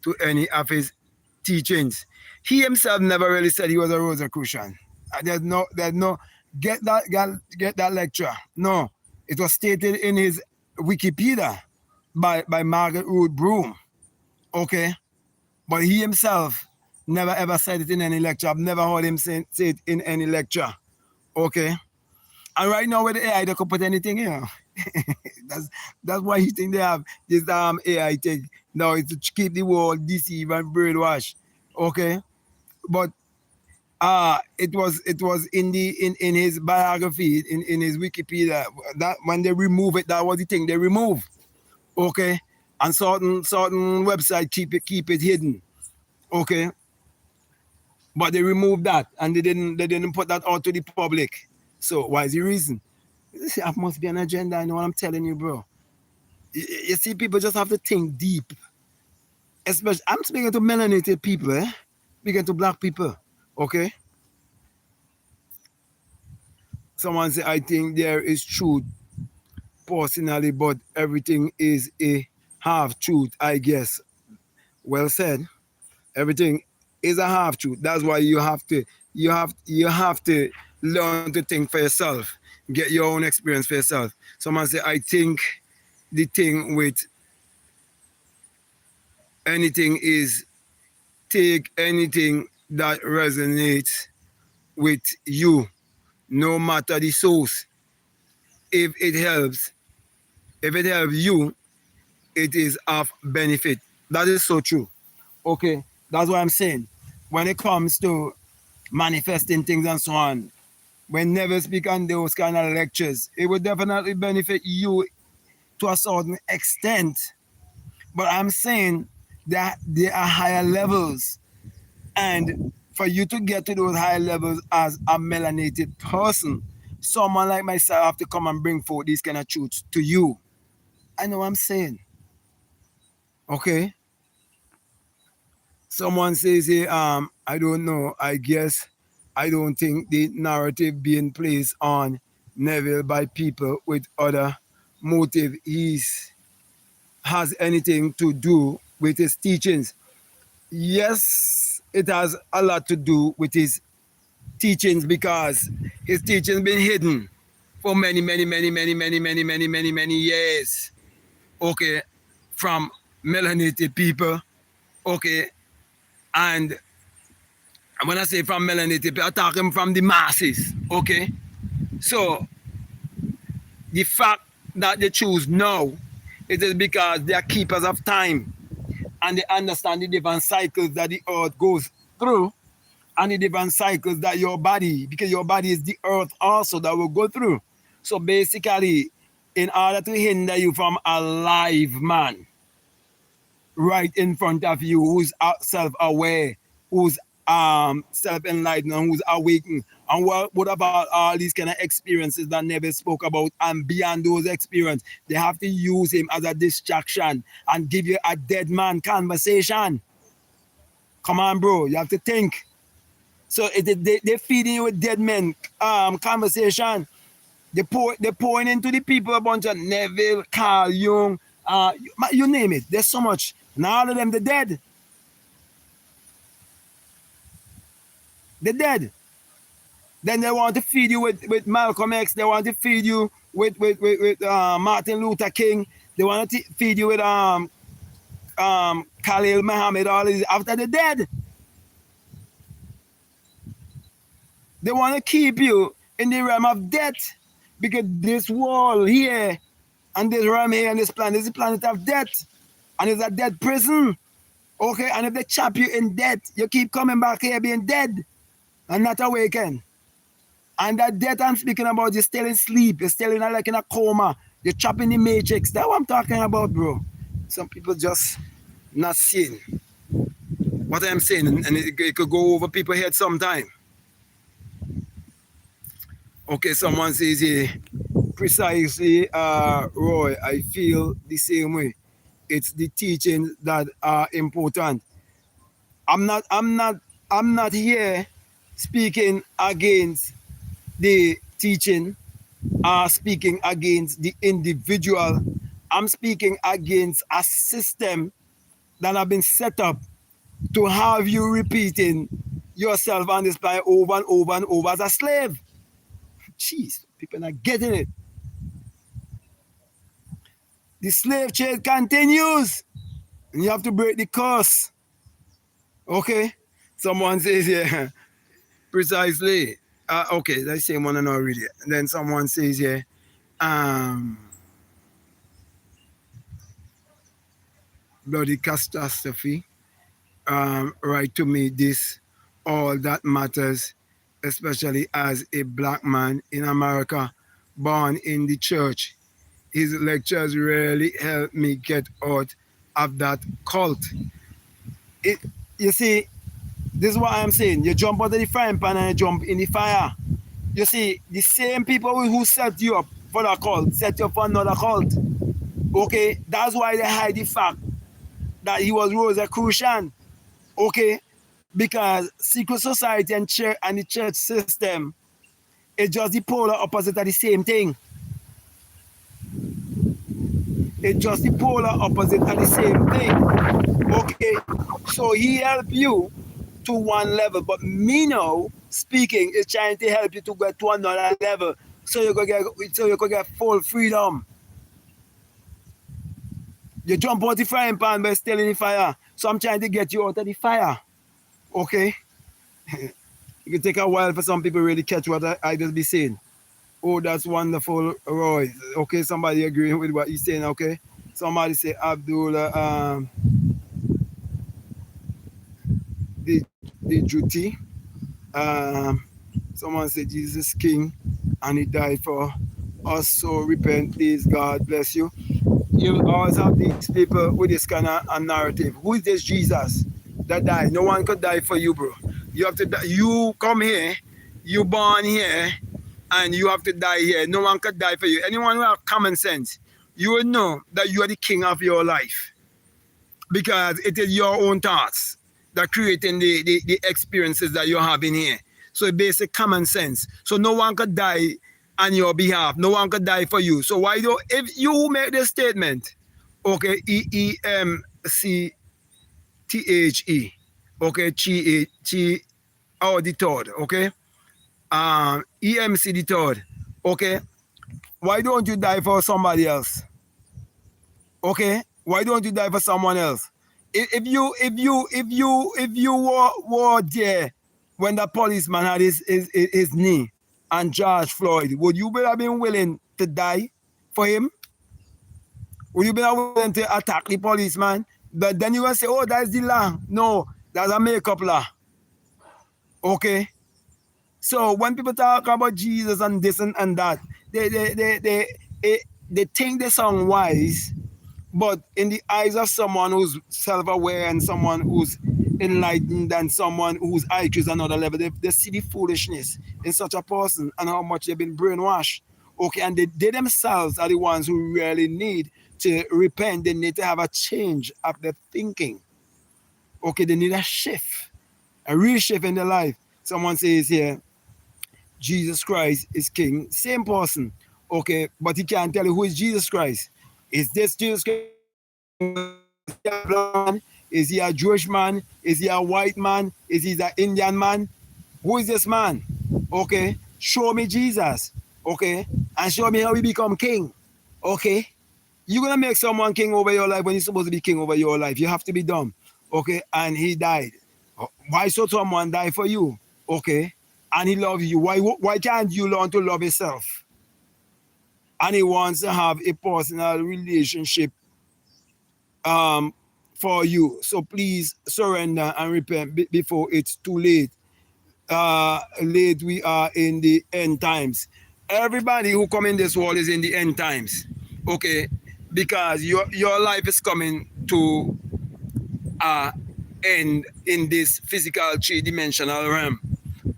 Speaker 1: to any of his teachings? He himself never really said he was a Rosicrucian. There's no get that lecture. No, it was stated in his Wikipedia by Margaret Root Broom. Okay, but he himself never ever said it in any lecture. I've never heard him say it in any lecture. Okay, and right now with the AI, they could put anything here. that's why you think they have this AI thing. Now it's to keep the world deceived and brainwash. Okay, but it was in his biography in his Wikipedia that when they remove it, that was the thing they remove. Okay, and certain website keep it hidden. Okay, but they removed that and they didn't put that out to the public. So why is the reason? There must be an agenda. I know what I'm telling you, bro. You see, people just have to think deep. Especially, I'm speaking to melanated people, speaking to black people. Okay. Someone say, I think there is truth personally, but everything is a half truth, I guess. Well said. Everything is a half truth. That's why you have to learn to think for yourself. Get your own experience for yourself. Someone say, I think the thing with anything is take anything that resonates with you, no matter the source. If it helps you, it is of benefit. That is so true. Okay, that's what I'm saying. When it comes to manifesting things and so on, when Neville speak on those kind of lectures, it would definitely benefit you to a certain extent. But I'm saying that there are higher levels. And for you to get to those higher levels as a melanated person, someone like myself have to come and bring forth these kind of truths to you. I know what I'm saying. Okay? Someone says here, I don't know. I guess I don't think the narrative being placed on Neville by people with other motive has anything to do with his teachings. Yes, it has a lot to do with his teachings because his teachings been hidden for many years. Okay, from melanated people. Okay, and when I say from melanated people, I'm talking from the masses. Okay, so the fact that they choose now, it is because they are keepers of time and they understand the different cycles that the earth goes through and the different cycles that your body, because your body is the earth also that will go through. So basically, in order to hinder you from a live man right in front of you who's self-aware, who's self-enlightened, and who's awakened, and what about all these kind of experiences that Neville spoke about, and beyond those experiences, they have to use him as a distraction and give you a dead man conversation. Come on, bro, you have to think. So they're feeding you with dead men conversation. They're pouring into the people a bunch of Neville, Carl Jung, you name it. There's so much. And all of them, they're dead. They're dead. Then they want to feed you with Malcolm X. They want to feed you with Martin Luther King. They want to feed you with Khalil Muhammad, all these after they're dead. They want to keep you in the realm of death because this wall here and this realm here and this planet is a planet of death and it's a dead prison. Okay, and if they chop you in death, you keep coming back here being dead and not awakened. And that death I'm speaking about, you're still in sleep, you're still in like in a coma, you're trapped in the matrix. That's what I'm talking about, bro. Some people just not seeing what I'm saying, and it could go over people's head sometime. Okay, someone says here, precisely, Roy, I feel the same way. It's the teachings that are important. I'm not here speaking against the teaching, speaking against the individual. I'm speaking against a system that have been set up to have you repeating yourself on this planet over and over and over as a slave. Jeez, people are not getting it. The slave trade continues, and you have to break the curse. Okay? Someone says, yeah, precisely. Okay, that's the same one I know already. And then someone says, yeah, bloody catastrophe. Right to me, this all that matters, especially as a black man in America, born in the church. His lectures really helped me get out of that cult. You see, this is what I'm saying. You jump out of the frying pan and you jump in the fire. You see, the same people who set you up for the cult set you up for another cult. Okay, that's why they hide the fact that he was Rosicrucian. Okay, because secret society and church and the church system is just the polar opposite of the same thing. It's just the polar opposite of the same thing. Okay, so he helped you to one level, but me now speaking is trying to help you to get to another level, so you could get full freedom. You jump out the frying pan but still in the fire. So I'm trying to get you out of the fire. Okay? It can take a while for some people really catch what I just be saying. Oh, that's wonderful, Roy. Okay, somebody agreeing with what he's saying, okay? Somebody say Abdullah, the duty. Someone said Jesus is King and he died for us, so repent, please, God bless you. You always have these people with this kind of narrative. Who is this Jesus that died? No one could die for you, bro. You have to die. You come here, you born here, and you have to die here. No one could die for you. Anyone who have common sense, you will know that you are the king of your life, because it is your own thoughts that creating the experiences that you're having here. So basic common sense. So no one could die on your behalf. No one could die for you. So why don't, if you make this statement, okay, EEMCTHE, okay, Chi, oh, the third, okay, EMC the third, okay, why don't you die for somebody else? Okay, why don't you die for someone else? If you were there when the policeman had his knee and George Floyd, would you have been willing to die for him? Would you be willing to attack the policeman? But then you will say, oh, that's the law. No, that's a makeup law. Okay? So when people talk about Jesus and this and that, they think they sound wise, but in the eyes of someone who's self-aware and someone who's enlightened and someone whose IQ is another level, they see the foolishness in such a person and how much they've been brainwashed. Okay, and they themselves are the ones who really need to repent. They need to have a change of their thinking. Okay, they need a shift, a real shift in their life. Someone says here, Jesus Christ is King. Same person. Okay, but he can't tell you who is Jesus Christ. Is this Jesus Christ? Is he a Jewish man? Is he a white man? Is he an Indian man? Who is this man? Okay, show me Jesus. okay, and show me how we become king, okay? You're gonna make someone king over your life when you're supposed to be king over your life. You have to be dumb, okay? And he died. Why should someone die for you, okay? And he loves you. Why can't you learn to love yourself? And he wants to have a personal relationship um, for you. So please surrender and repent before it's too late. Late we are in the end times. Everybody who come in this world is in the end times, okay? Because your life is coming to end in this physical three-dimensional realm.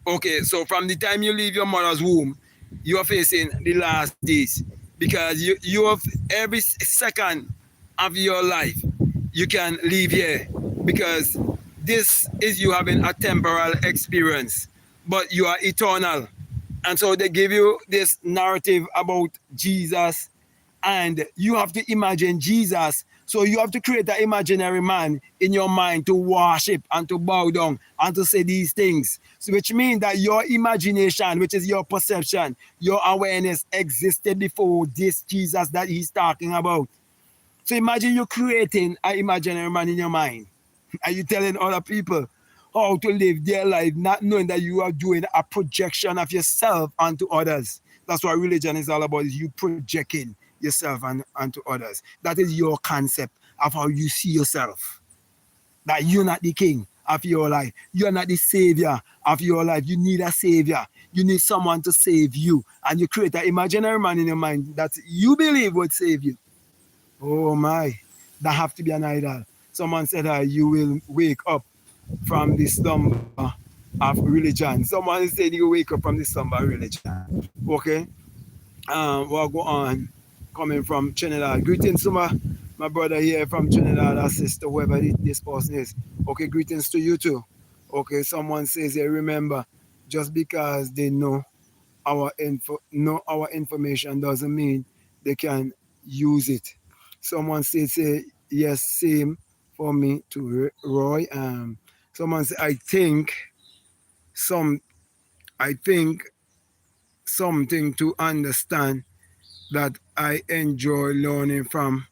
Speaker 1: Okay, so from the time you leave your mother's womb, you are facing the last days because you have every second of your life you can leave here because this is you having a temporal experience, but you are eternal. And so they give you this narrative about Jesus, and you have to imagine Jesus. So you have to create an imaginary man in your mind to worship and to bow down and to say these things. So which means that your imagination, which is your perception, your awareness existed before this Jesus that he's talking about. So imagine you creating an imaginary man in your mind. Are you telling other people how to live their life, not knowing that you are doing a projection of yourself onto others? That's what religion is all about, is you projecting yourself onto others. That is your concept of how you see yourself. That you're not the king of your life. You're not the savior of your life. You need a savior. You need someone to save you. And you create an imaginary man in your mind that you believe would save you. Oh my, that have to be an idol. Someone said you will wake up from the slumber of religion. Someone said you wake up from the slumber of religion. Okay? We'll go on. Coming from Trinidad. Greetings to my brother here from Trinidad, our sister, whoever this person is. Okay, greetings to you too. Okay, someone says they remember, just because they know our information doesn't mean they can use it. Someone says yes, same for me to Roy. Someone said some I think something to understand that I enjoy learning from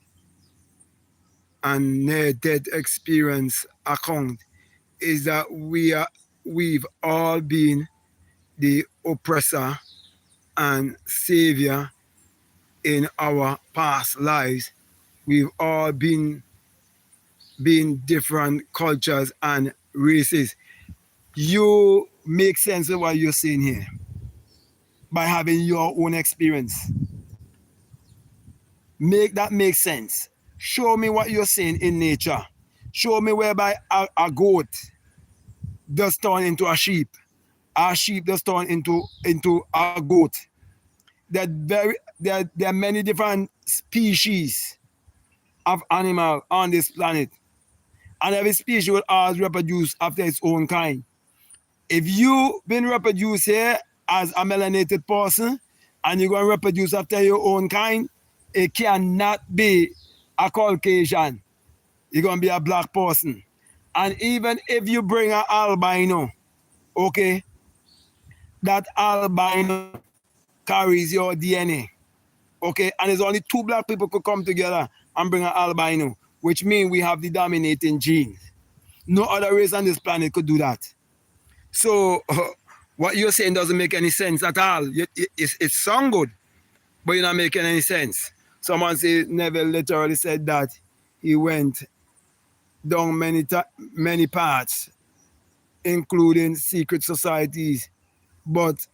Speaker 1: and near-death experience account is that we've all been the oppressor and savior in our past lives. We've all been different cultures and races. You make sense of what you're saying here by having your own experience. Make sense. Show me what you're saying in nature. Show me whereby a goat does turn into a sheep does turn into a goat. There are many different species of animal on this planet, and every species will always reproduce after its own kind. If you been reproduced here as a melanated person and you're going to reproduce after your own kind, it cannot be a Caucasian. You're going to be a black person. And even if you bring an albino, okay, that albino carries your DNA, okay? And there's only two black people could come together and bring an albino, which means we have the dominating gene. No other race on this planet could do that. So what you're saying doesn't make any sense at all. It sounds good, but you're not making any sense. Someone said Neville literally said that he went down many paths, including secret societies, but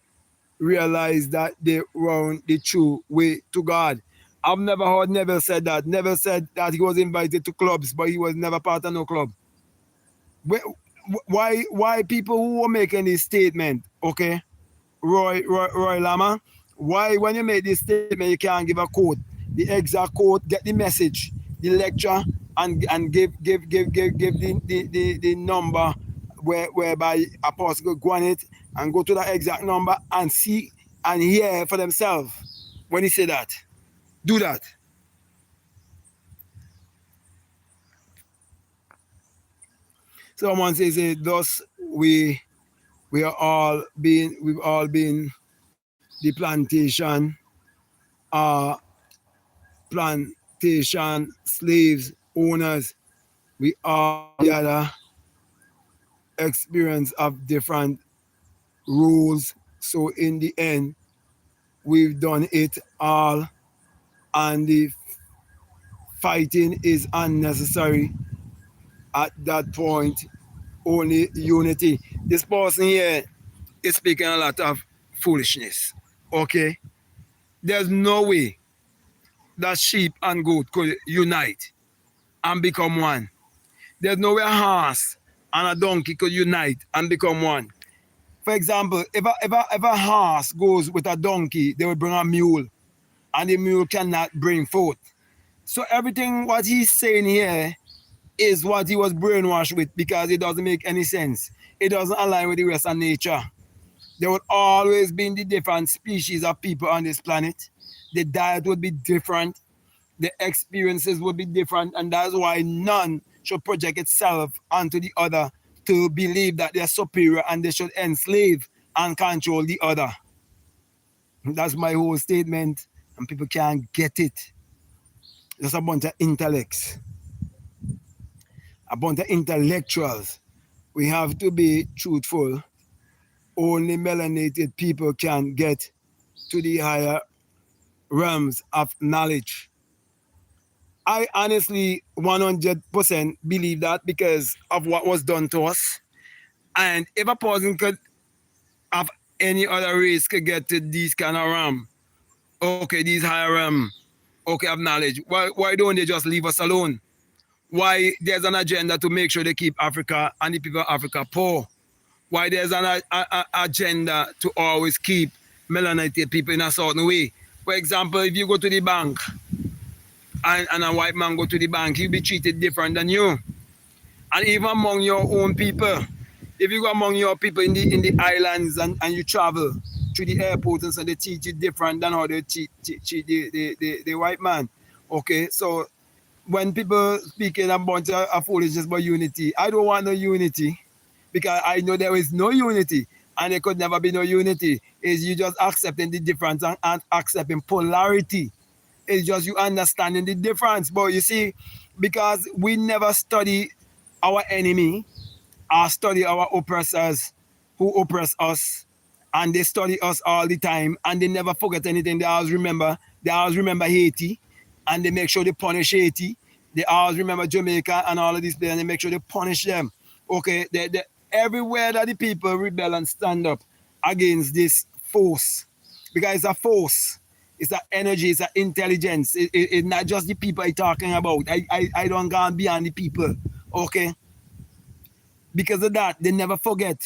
Speaker 1: realized that they weren't the true way to God. I've never heard Neville said that. Neville said that he was invited to clubs, but he was never part of no club. Why people who were making this statement, okay, Roy Lama, why when you make this statement you can't give a quote, the exact quote, get the message, the lecture, and give the number whereby a person could go on it and go to that exact number and see and hear for themselves when he say that. Do that. Someone says thus we've all been the the plantation slaves, owners, we all gather experience of different rules. So in the end, we've done it all, and the fighting is unnecessary at that point. Only unity. This person here is speaking a lot of foolishness. Okay? There's no way that sheep and goat could unite and become one. There's no way a horse and a donkey could unite and become one. For example, if a horse goes with a donkey, they will bring a mule, and the mule cannot bring forth. So everything what he's saying here is what he was brainwashed with, because it doesn't make any sense. It doesn't align with the rest of nature. There would always be the different species of people on this planet. The diet would be different. The experiences would be different. And that's why none should project itself onto the other to believe that they're superior and they should enslave and control the other. That's my whole statement. And people can't get it. Just a bunch of intellects. A bunch of intellectuals. We have to be truthful. Only melanated people can get to the higher realms of knowledge. I honestly 100% believe that because of what was done to us. And if a person could have any other race could get to these kind of realm, okay, these higher realm, okay, of knowledge, why don't they just leave us alone? Why there's an agenda to make sure they keep Africa and the people of Africa poor? Why there's an agenda to always keep melanated people in a certain way? For example, if you go to the bank and a white man go to the bank, he'll be treated different than you. And even among your own people, if you go among your people in the islands and you travel to the airport and so they treat you different than how they treat the white man. Okay, so when people speaking a bunch of foolishness about unity, I don't want no unity, because I know there is no unity and there could never be no unity. Is you just accepting the difference and accepting polarity. It's just you understanding the difference. But you see, because we never study our enemy or study our oppressors who oppress us, and they study us all the time and they never forget anything. They always remember Haiti, and they make sure they punish Haiti. They always remember Jamaica and all of these places, and they make sure they punish them. Okay, everywhere that the people rebel and stand up against this force, because it's a force, it's an energy, it's an intelligence. It's not just the people I'm talking about. I don't go beyond the people. Okay, because of that, they never forget.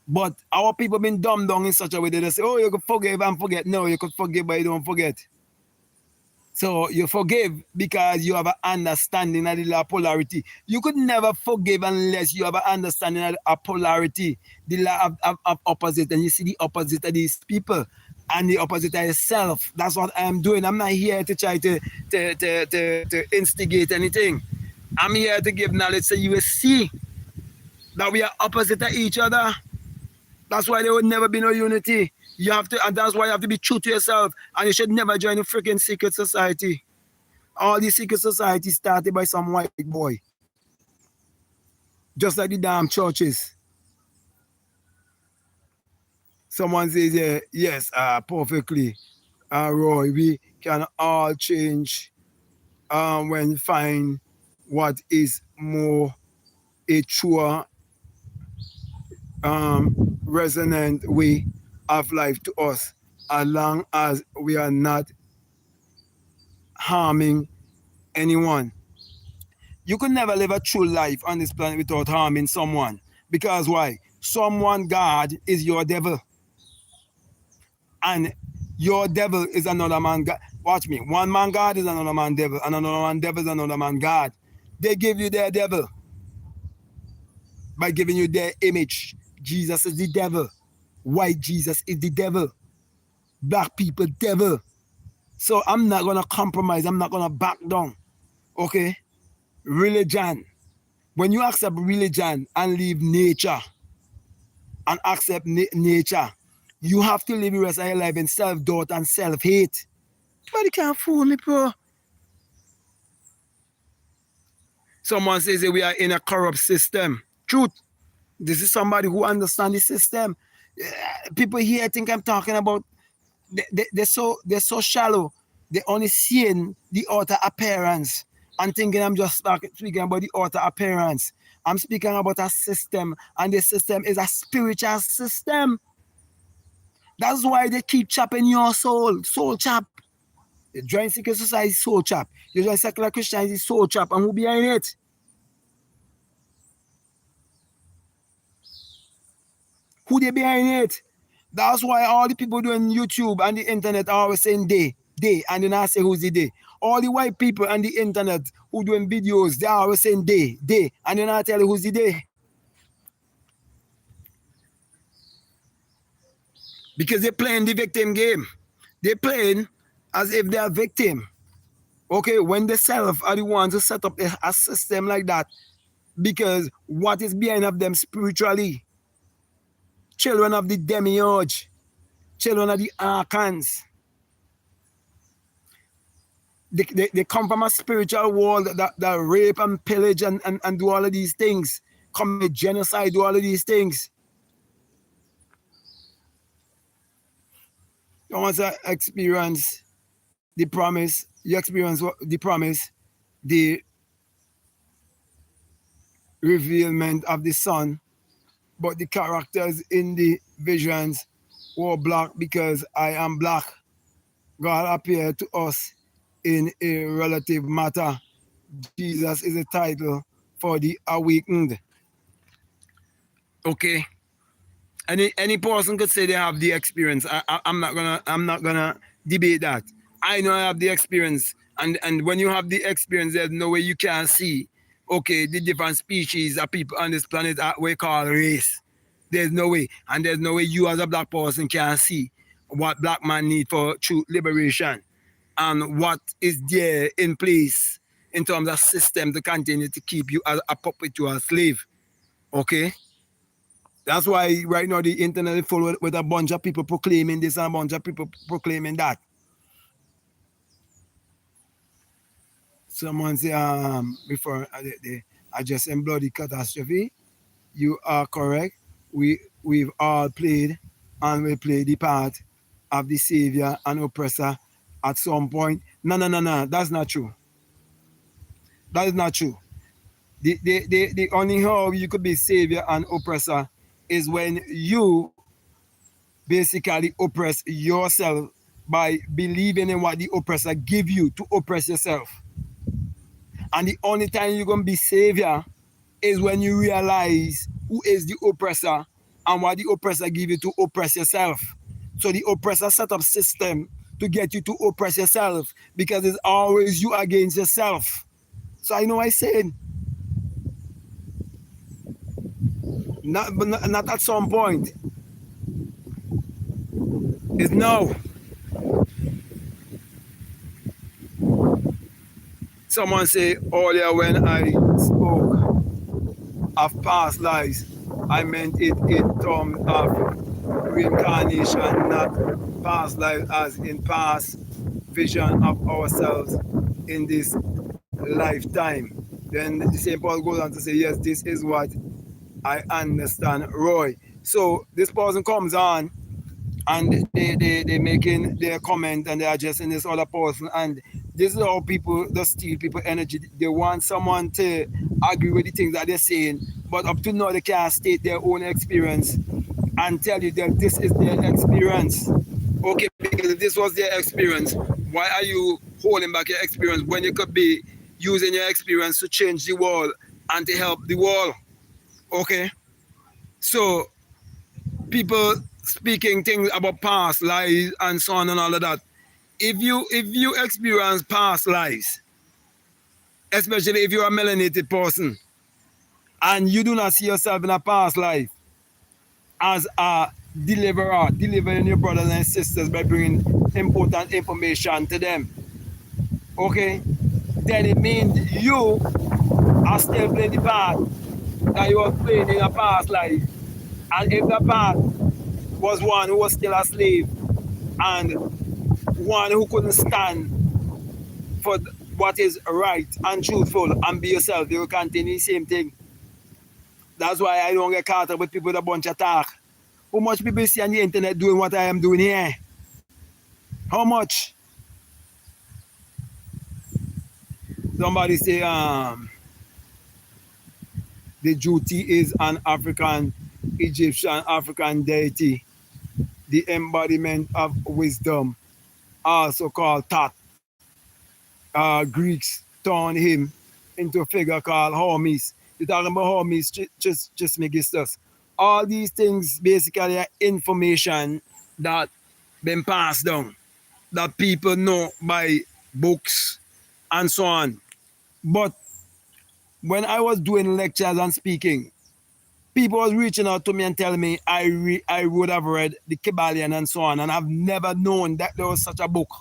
Speaker 1: But our people been dumbed down in such a way that they say, oh, you could forgive and forget. No, you could forgive, but you don't forget. So you forgive because you have an understanding of the law of polarity. You could never forgive unless you have an understanding of polarity, the law of opposite. And you see the opposite of these people and the opposite of yourself. That's what I'm doing. I'm not here to try to instigate anything. I'm here to give knowledge so you will see that we are opposite of each other. That's why there would never be no unity. You have to, and that's why you have to be true to yourself. And you should never join a freaking secret society. All these secret societies started by some white boy. Just like the damn churches. Someone says, yes, perfectly. Roy, we can all change when find what is more a truer resonant way of life to us, as long as we are not harming anyone. You could never live a true life on this planet without harming someone. Because why? Someone God is your devil. And your devil is another man God. Watch me. One man God is another man devil, and another man devil is another man God. They give you their devil by giving you their image. Jesus is the devil. White Jesus is the devil. Black people, devil. So I'm not going to compromise. I'm not going to back down. Okay? Religion. When you accept religion and leave nature and accept nature, you have to live the rest of your life in self-doubt and self-hate. But you can't fool me, bro. Someone says that we are in a corrupt system. Truth. This is somebody who understands the system. People here think I'm talking about, they're so shallow. They're only seeing the outer appearance and thinking I'm just speaking about the outer appearance. I'm speaking about a system, and the system is a spiritual system. That's why they keep chopping your soul chop. You join secret society, soul chop. You join secular Christianity, soul chop. And who behind it? Who they behind it? That's why all the people doing YouTube and the internet are always saying they, and then I say who's the they. All the white people on the internet who doing videos, they are always saying they, and then I tell you who's the they. Because they're playing the victim game. They're playing as if they're a victim. Okay, when they self are the ones who set up a system like that, because what is behind of them spiritually? Children of the demiurge, children of the archons. They come from a spiritual world that rape and pillage and do all of these things, commit genocide, do all of these things. You want to experience the promise, you experience the promise, the revealment of the Son, but the characters in the visions were black because I am black. God appeared to us in a relative matter. Jesus is a title for the awakened. Okay. Any person could say they have the experience. I'm not gonna debate that. I know I have the experience, and when you have the experience, there's no way you can see, okay, the different species of people on this planet that we call race. There's no way, and there's no way you as a black person can see what black man need for true liberation, and what is there in place in terms of system to continue to keep you as a puppet to a slave. Okay. That's why right now the internet is full with a bunch of people proclaiming this and a bunch of people proclaiming that. Someone say, before I just in bloody catastrophe. You are correct. We've all played and we play the part of the savior and oppressor at some point. No. That's not true. That is not true. The only how you could be savior and oppressor is when you basically oppress yourself by believing in what the oppressor give you to oppress yourself. And the only time you're going to be savior is when you realize who is the oppressor and what the oppressor give you to oppress yourself. So the oppressor set up system to get you to oppress yourself because it's always you against yourself. So I know what I said. Not at some point. It's no. Someone say earlier when I spoke of past lives, I meant it in terms of reincarnation, not past life as in past vision of ourselves in this lifetime. Then the St. Paul goes on to say, yes, this is what I understand, Roy. So this person comes on and they making their comment and they're addressing this other person, and this is how people just steal people energy. They want someone to agree with the things that they're saying, but up to now they can't state their own experience and tell you that this is their experience. Okay, because if this was their experience, why are you holding back your experience when you could be using your experience to change the world and to help the world? Okay, so people speaking things about past lives and so on and all of that. If you experience past lives, especially if you're a melanated person, and you do not see yourself in a past life as a deliverer, delivering your brothers and sisters by bringing important information to them, okay, then it means you are still playing the part that you were playing in a past life. And if the part was one who was still a slave and one who couldn't stand for what is right and truthful and be yourself. They will continue the same thing. That's why I don't get caught up with people with a bunch of talk. How much people see on the internet doing what I am doing here? How much? Somebody say the duty is an African, Egyptian, African deity, the embodiment of wisdom, also called Thoth. Greeks turned him into a figure called Hermes. You're talking about Hermes, just Megistus. All these things basically are information that been passed down, that people know by books and so on. But when I was doing lectures and speaking, people was reaching out to me and telling me I would have read the Kybalion and so on, and I've never known that there was such a book.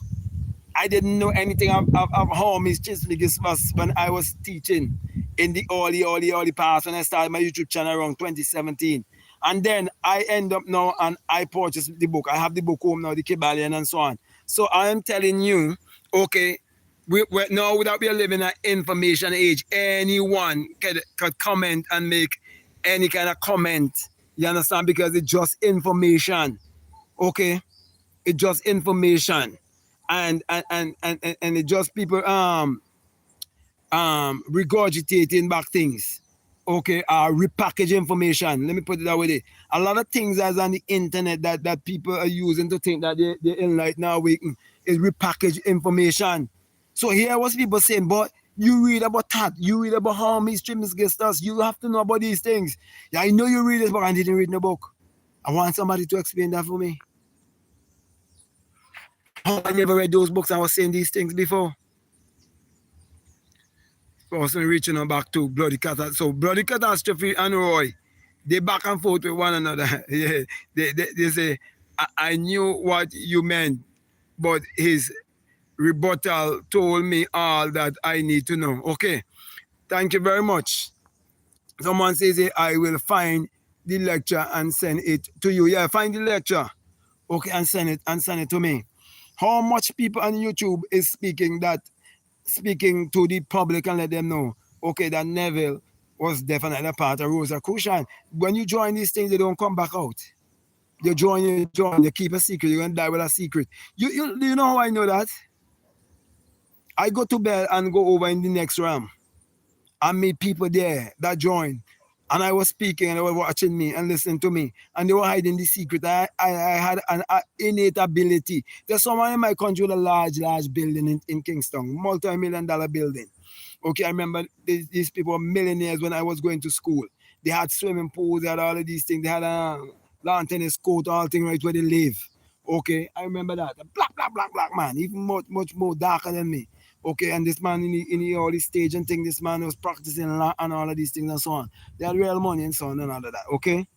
Speaker 1: I didn't know anything of Hermes Trismegistus when I was teaching in the early past when I started my YouTube channel around 2017. And then I end up now and I purchased the book. I have the book home now, the Kybalion and so on. So I am telling you, okay, we're now without we living in an information age, anyone could comment and make any kind of comment. You understand? Because it's just information. Okay? It's just information. And it just people regurgitating back things. Okay, repackage information. Let me put it that way. A lot of things that's on the internet that people are using to think that they're enlightened now is repackaged information. So here was people saying, but you read about that, you read about Hermes Trismegistus, you have to know about these things. Yeah, I know you read this book and didn't read the book. I want somebody to explain that for me. Oh, I never read those books. I was saying these things before. Also reaching on back to Bloody Catastrophe. So Bloody Catastrophe and Roy, they back and forth with one another. Yeah, they say, I knew what you meant, but his rebuttal told me all that I need to know. Okay, thank you very much. Someone says, I will find the lecture and send it to you. Yeah, find the lecture. Okay, and send it to me. How much people on YouTube is speaking to the public and let them know, okay, that Neville was definitely a part of Rosicrucian. When you join these things, they don't come back out. You join, you keep a secret, you're going to die with a secret. You know how I know that? I go to bed and go over in the next room and meet people there that join. And I was speaking and they were watching me and listening to me. And they were hiding the secret. I had an innate ability. There's someone in my country with a large building in Kingston, multi-million-dollar building. Okay, I remember these people were millionaires when I was going to school. They had swimming pools, they had all of these things. They had a lawn tennis court, all things right where they live. Okay, I remember that. A black man, even much more darker than me. Okay, and this man in the early stage and thing, this man was practicing law and all of these things and so on. They had real money and so on and all of that, okay?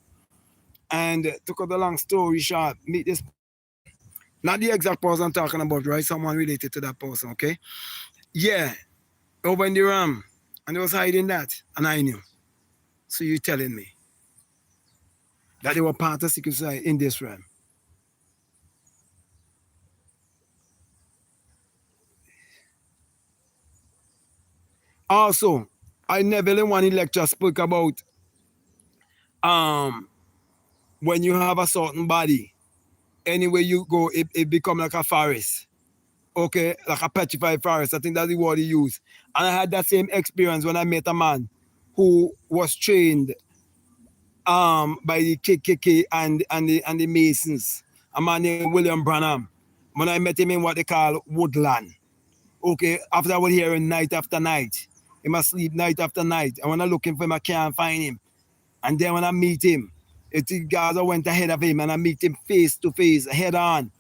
Speaker 1: And to cut the long story short, meet this, not the exact person I'm talking about, right? Someone related to that person, okay? Yeah, over in the RAM, and they was hiding that, and I knew. So you're telling me that they were part of secret society in this realm? Also, I never in one lecture spoke about when you have a certain body, anywhere you go, it become like a forest. Okay, like a petrified forest. I think that's the word he used. And I had that same experience when I met a man who was trained by the KKK and the Masons. A man named William Branham. When I met him in what they call Woodland. Okay, after I was hearing night after night. He must sleep night after night. And when I looking for him, I can't find him. And then when I meet him, it's the guys that went ahead of him and I meet him face to face, head on.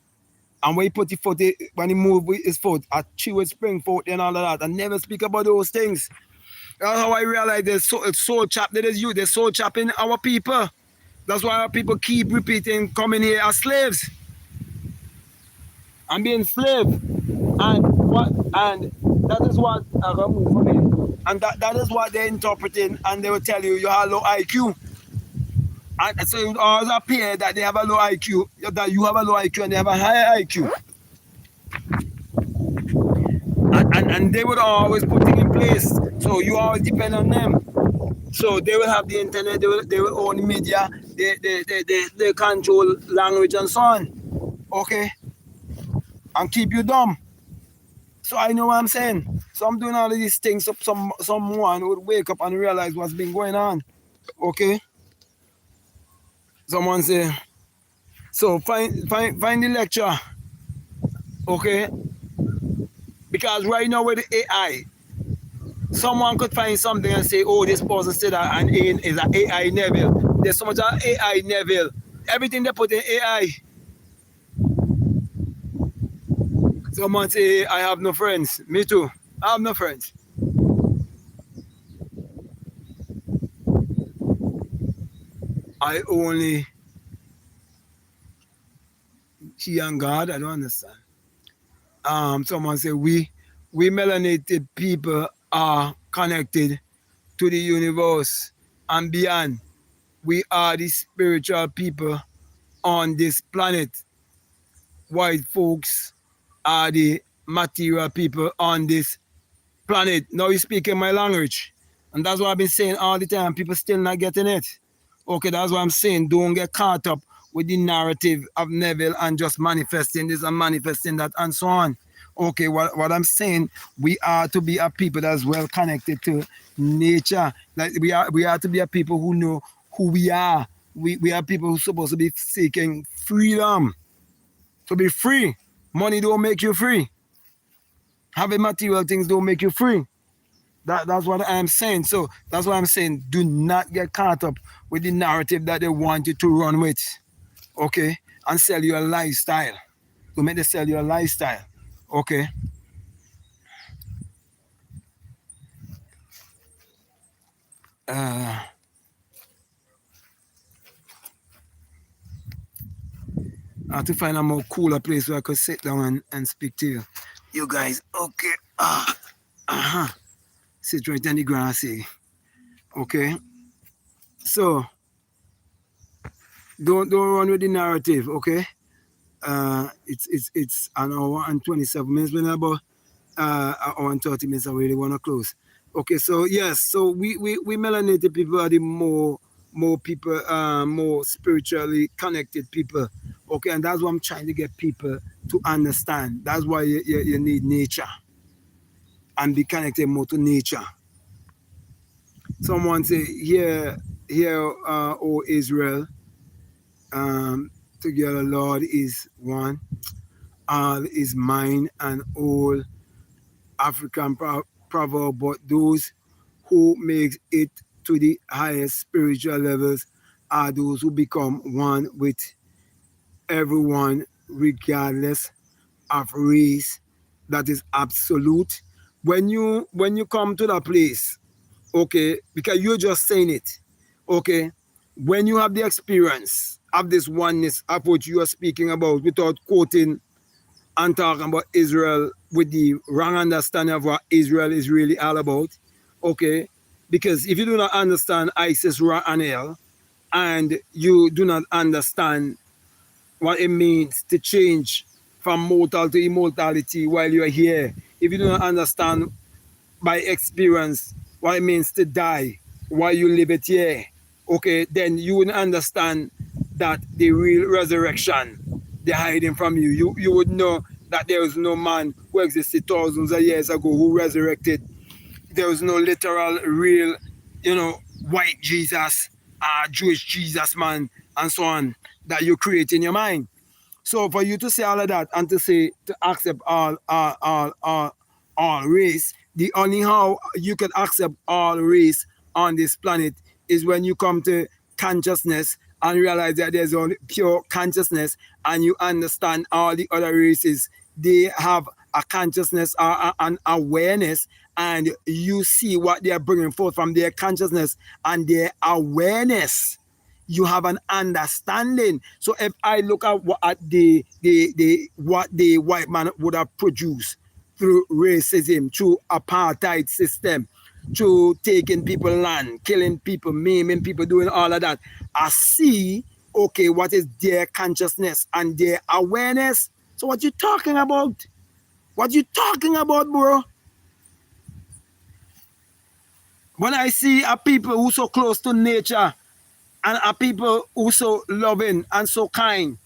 Speaker 1: And when he put his foot, when he moved with his foot, I chew his spring foot and all of that. I never speak about those things. That's how I realize there's soul chop. There's soul chopping our people. That's why our people keep repeating, coming here as slaves. And being slave. And that is what I remove from it. And that is what they're interpreting, and they will tell you you have low IQ. And so it would always appear that they have a low IQ, that you have a low IQ and they have a higher IQ. And they would always put things in place. So you always depend on them. So they will have the internet, they will own the media, they control language and so on. Okay? And keep you dumb. So I know what I'm saying. So I'm doing all of these things so someone would wake up and realize what's been going on. Okay? Someone say, so find the lecture. Okay? Because right now with the AI, someone could find something and say, oh, this person said that an A is an AI Neville. There's so much of AI Neville. Everything they put in AI. Someone say, I have no friends. Me too. I have no friends. I only she and God. I don't understand. Someone say we melanated people are connected to the universe and beyond. We are the spiritual people on this planet. White folks are the material people on this planet. Now you're speaking my language. And that's what I've been saying all the time. People still not getting it. Okay, that's what I'm saying. Don't get caught up with the narrative of Neville and just manifesting this and manifesting that and so on. Okay, what I'm saying, we are to be a people that's well connected to nature. Like we are to be a people who know who we are. We are people who are supposed to be seeking freedom. To be free. Money don't make you free. Having material things don't make you free. That's what I'm saying. So that's what I'm saying. Do not get caught up with the narrative that they want you to run with. Okay? And sell your lifestyle. To make them sell your lifestyle. Okay? I have to find a more cooler place where I could sit down and speak to you. You guys, okay. Sit right on the grass here. Okay? So don't run with the narrative, okay? It's an hour and 27 minutes, when about an hour and 30 minutes. I really want to close. Okay, so yes, so we melanated people are the more people, more spiritually connected people. Okay, and that's what I'm trying to get people to understand. That's why you need nature and be connected more to nature. Someone say, here, O Israel, together, Lord is one, all is mine, and all African proverb, but those who make it to the highest spiritual levels are those who become one with everyone, regardless of race. That is absolute. When you come to that place, okay, because you're just saying it, okay, when you have the experience of this oneness of what you are speaking about without quoting and talking about Israel with the wrong understanding of what Israel is really all about, okay, because if you do not understand Isis, Ra, and El, and you do not understand what it means to change from mortal to immortality while you're here, if you do not understand by experience what it means to die while you live it here, okay, then you wouldn't understand that the real resurrection, they're hiding from you. You would know that there was no man who existed thousands of years ago who resurrected. There was no literal, real, white Jesus, Jewish Jesus, man, and so on, that you create in your mind. So for you to say all of that and to say to accept all race, the only how you can accept all race on this planet is when you come to consciousness and realize that there's only pure consciousness, and you understand all the other races, they have a consciousness, an awareness, and you see what they are bringing forth from their consciousness and their awareness. You have an understanding. So if I look at what the white man would have produced through racism, through apartheid system, through taking people land, killing people, maiming people, doing all of that. I see, okay, what is their consciousness and their awareness. So what you talking about? What you talking about, bro? When I see a people who so close to nature and a people who so loving and so kind,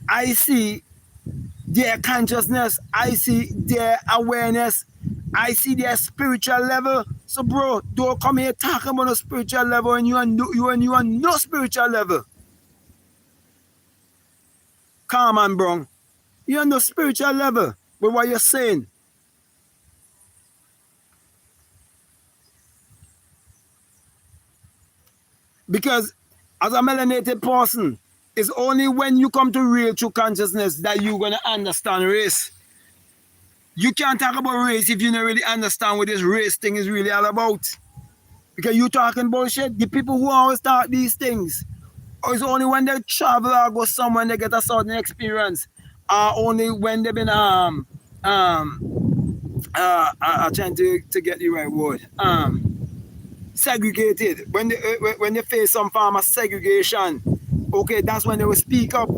Speaker 1: I see their consciousness, I see their awareness, I see their spiritual level. So, bro, don't come here talking about a spiritual level and you are no spiritual level. Come on, bro. You are no spiritual level with what you're saying. Because as a melanated person, it's only when you come to real true consciousness that you're going to understand race. You can't talk about race if you don't really understand what this race thing is really all about. Because you talking bullshit. The people who always talk these things, or it's only when they travel or go somewhere and they get a certain experience, or only when they've been I'm trying to get the right word. Segregated. When they face some form of segregation, okay, that's when they will speak up.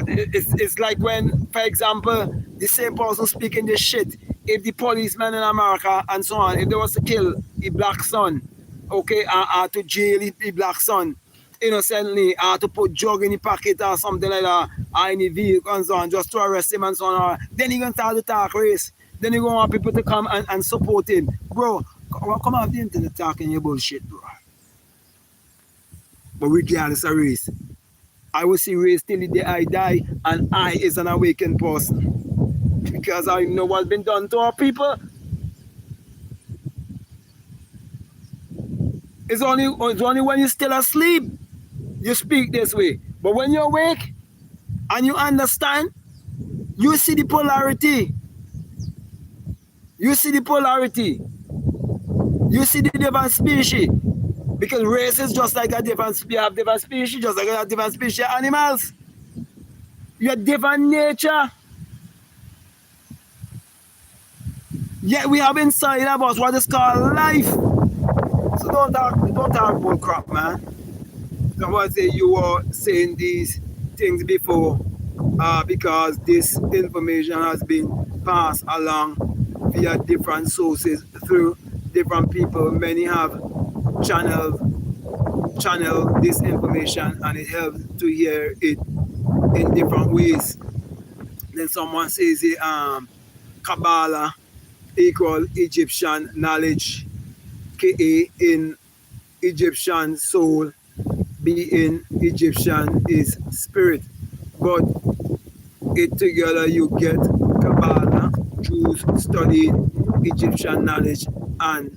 Speaker 1: It's like when, for example, the same person speaking this shit, if the policeman in America and so on, if they was to kill a black son, okay, or to jail the black son innocently, or to put drug in the pocket or something like that, or in the vehicle and so on, just to arrest him and so on, then he gonna start to talk race. Then he gonna want people to come and support him. Bro, come off the internet talking your bullshit, bro. But regardless of race, I will see race till the day I die, and I is an awakened person. Because I know what's been done to our people. It's only when you're still asleep, you speak this way. But when you're awake and you understand, you see the polarity. You see the polarity. You see the different species. Because race is just like a different species. You have different species, just like a different species of animals. You have different nature. Yet we have inside of us what is called life. So don't talk bull crap, man. Someone say you were saying these things before because this information has been passed along via different sources through different people. Many have channel this information and it helps to hear it in different ways. Then someone says Kabbalah equal Egyptian knowledge, Ka in Egyptian soul, B in Egyptian is spirit. But it together you get Kabbalah, Jews studying Egyptian knowledge and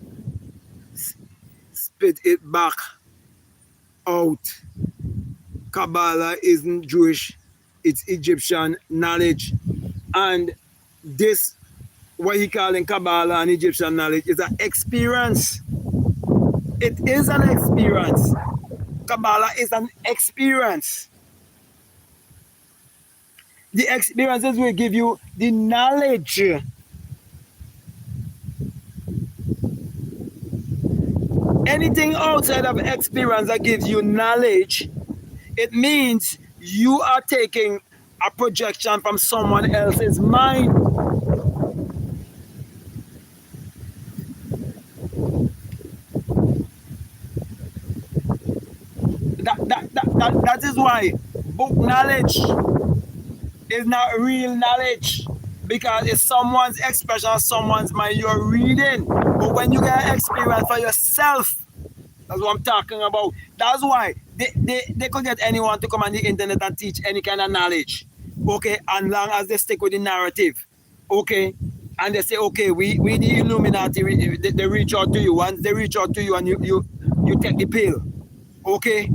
Speaker 1: spit it back out. Kabbalah isn't Jewish, it's Egyptian knowledge. And this, what he calling Kabbalah and Egyptian knowledge, is an experience. It is an experience. Kabbalah is an experience. The experiences will give you the knowledge. Anything outside of experience that gives you knowledge, it means you are taking a projection from someone else's mind. That is why book knowledge is not real knowledge, because it's someone's expression of someone's mind you're reading. But when you get an experience for yourself, that's what I'm talking about. That's why they could get anyone to come on the internet and teach any kind of knowledge, okay, as long as they stick with the narrative, okay, and they say, okay, we the Illuminati, they reach out to you. Once they reach out to you and you take the pill, okay,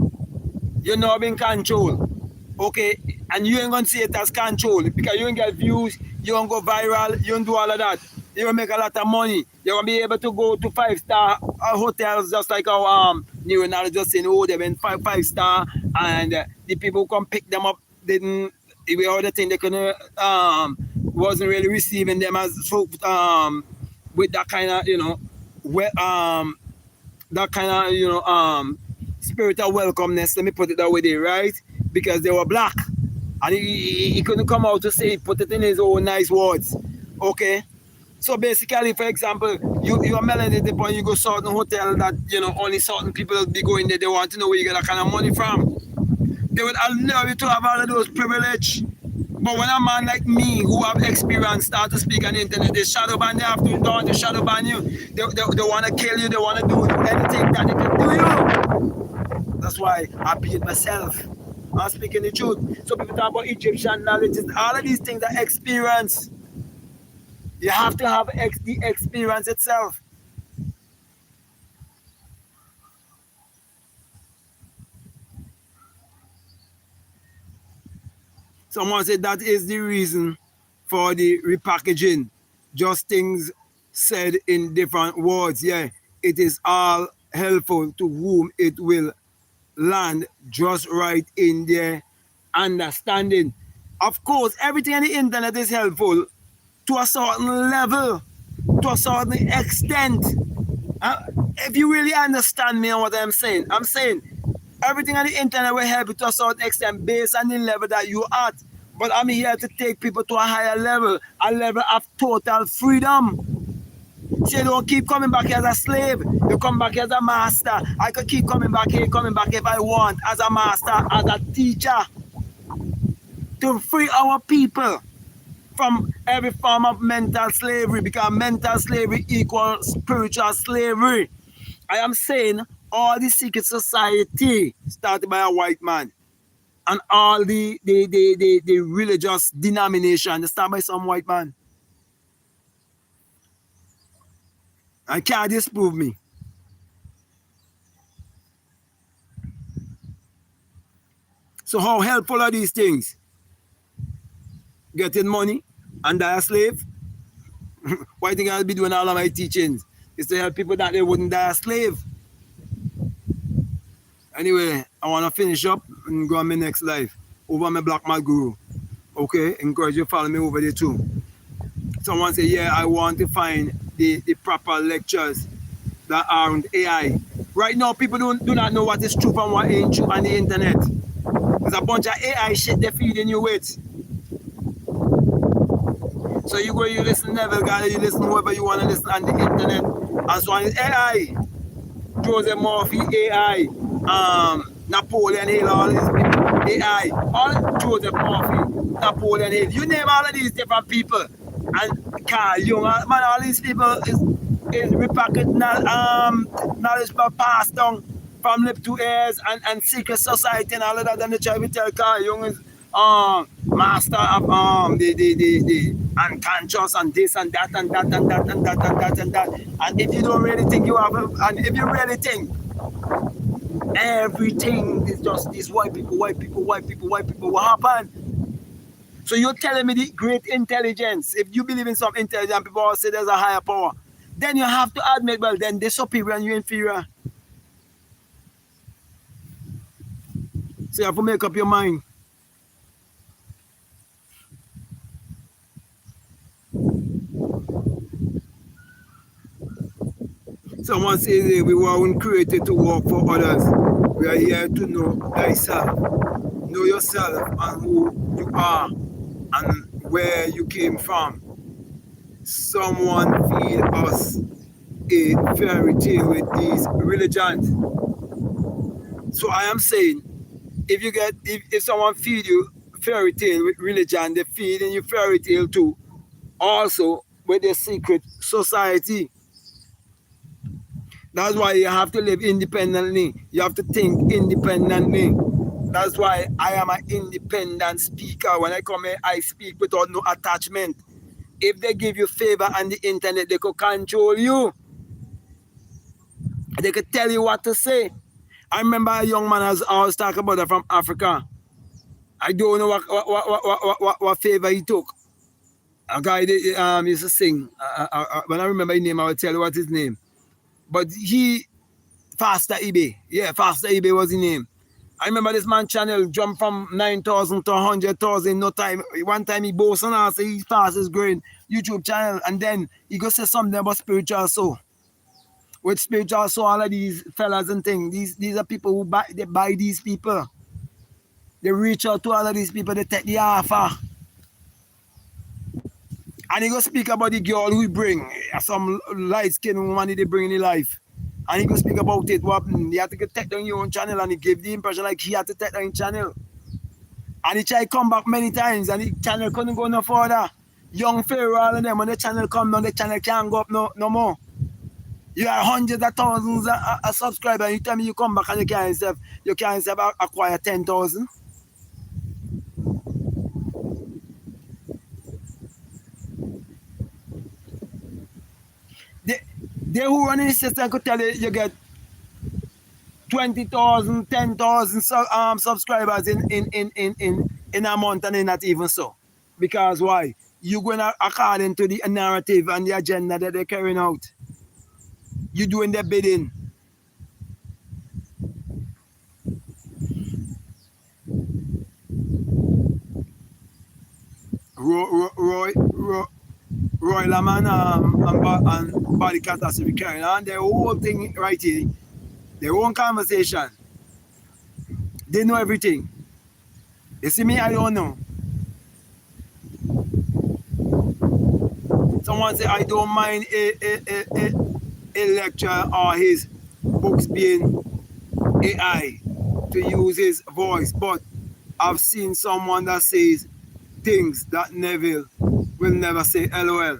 Speaker 1: you're not being controlled, okay, and you ain't gonna see it as control because you ain't get views, you don't go viral, you don't do all of that. You will make a lot of money. You're going to be able to go to 5-star hotels, just like our neural just saying, oh, they've been 5-star, and the people who come pick them up didn't, we all the thing they couldn't, wasn't really receiving them as with that kind of, that kind of, spirit of welcomeness, let me put it that way there, right? Because they were black. And he couldn't come out to say, put it in his own nice words. Okay? So basically, for example, you're melanated and you go certain hotel that, only certain people will be going there. They want to know where you get that kind of money from. They would allow you to have all of those privilege. But when a man like me, who have experience, start to speak on the internet, they shadow ban, they have to don't to shadow ban you. They want to kill you, they want to do anything that they can do you. That's why I beat myself. I'm speaking the truth. So people talk about Egyptian knowledge, all of these things are experience. You have to have the experience itself. Someone said that is the reason for the repackaging. Just things said in different words. Yeah, it is all helpful to whom it will land just right in their understanding. Of course, everything on the internet is helpful to a certain level, to a certain extent. If you really understand me and what I'm saying everything on the internet will help you to a certain extent based on the level that you are at. But I'm here to take people to a higher level, a level of total freedom. So you don't keep coming back as a slave. You come back as a master. I could keep coming back if I want, as a master, as a teacher, to free our people from every form of mental slavery, because mental slavery equals spiritual slavery. I am saying all the secret society started by a white man, and all the religious denomination started by some white man. I can't disprove me. So how helpful are these things? Getting money and die a slave? Why do you think I'll be doing all of my teachings? Is to help people that they wouldn't die a slave. Anyway, I want to finish up and go on my next life over my Black Man Guru. Okay, encourage you to follow me over there too. Someone say, yeah, I want to find the proper lectures that are on AI. Right now, people do not know what is true from what ain't true on the internet. There's a bunch of AI shit they're feeding you with. So you go, you listen to Neville Goddard, you listen to whoever you want to listen on the internet. And so on AI, Joseph Murphy, AI, Napoleon Hill, all these people, AI, all Joseph Murphy, Napoleon Hill, you name all of these different people. And Carl Jung, man, all these people is repackaged knowledge passed down from lip to ears and secret society and all of that. And they try to tell Carl Jung is master of the unconscious and this and that and that and that and that and that and that. And if you don't really think you have, and if you really think everything is just these white people, what happened? So you're telling me the great intelligence, if you believe in some intelligence, people all say there's a higher power, then you have to admit, well, then they're superior and you're inferior. So you have to make up your mind. Someone says we weren't created to work for others. We are here to know thyself. Know yourself and who you are and where you came from. Someone feed us a fairy tale with these religions. So I am saying, if someone feed you fairy tale with religion, they feed in you fairy tale too. Also with the secret society. That's why you have to live independently. You have to think independently. That's why I am an independent speaker. When I come here, I speak without no attachment. If they give you favor on the internet, they could control you. They could tell you what to say. I remember a young man I was talking about that from Africa. I don't know what favor he took. A guy used to sing. When I remember his name, I will tell you what his name. But he, Faster eBay. Yeah, Faster eBay was his name. I remember this man channel jumped from 9,000 to 100,000 in no time. One time he boasts on us, he's fastest growing YouTube channel, and then he go say something about spiritual soul. with spiritual soul, all of these fellas and things. These are people who buy these people. They reach out to all of these people, they take the offer. And he go speak about the girl who he bring, some light-skinned woman they bring in his life. And he go speak about it, what happened. He had to take down your own channel, and he gave the impression like he had to take down his channel. And he tried to come back many times, and the channel couldn't go no further. Young Pharaoh, all of them, when the channel come down, the channel can't go up no more. You have hundreds of thousands of subscribers, and you tell me you come back and you can't acquire 10,000. They who run in the system could tell you get 20,000, 10,000 subscribers in a month, and it's not even so. Because why? You're going according to the narrative and the agenda that they're carrying out. You're doing their bidding. Roy Laman and Body Catastrophe carrying on their whole thing right here. Their own conversation. They know everything. You see me, I don't know. Someone say I don't mind a lecture or his books being AI to use his voice, but I've seen someone that says things that Neville will never say. LOL.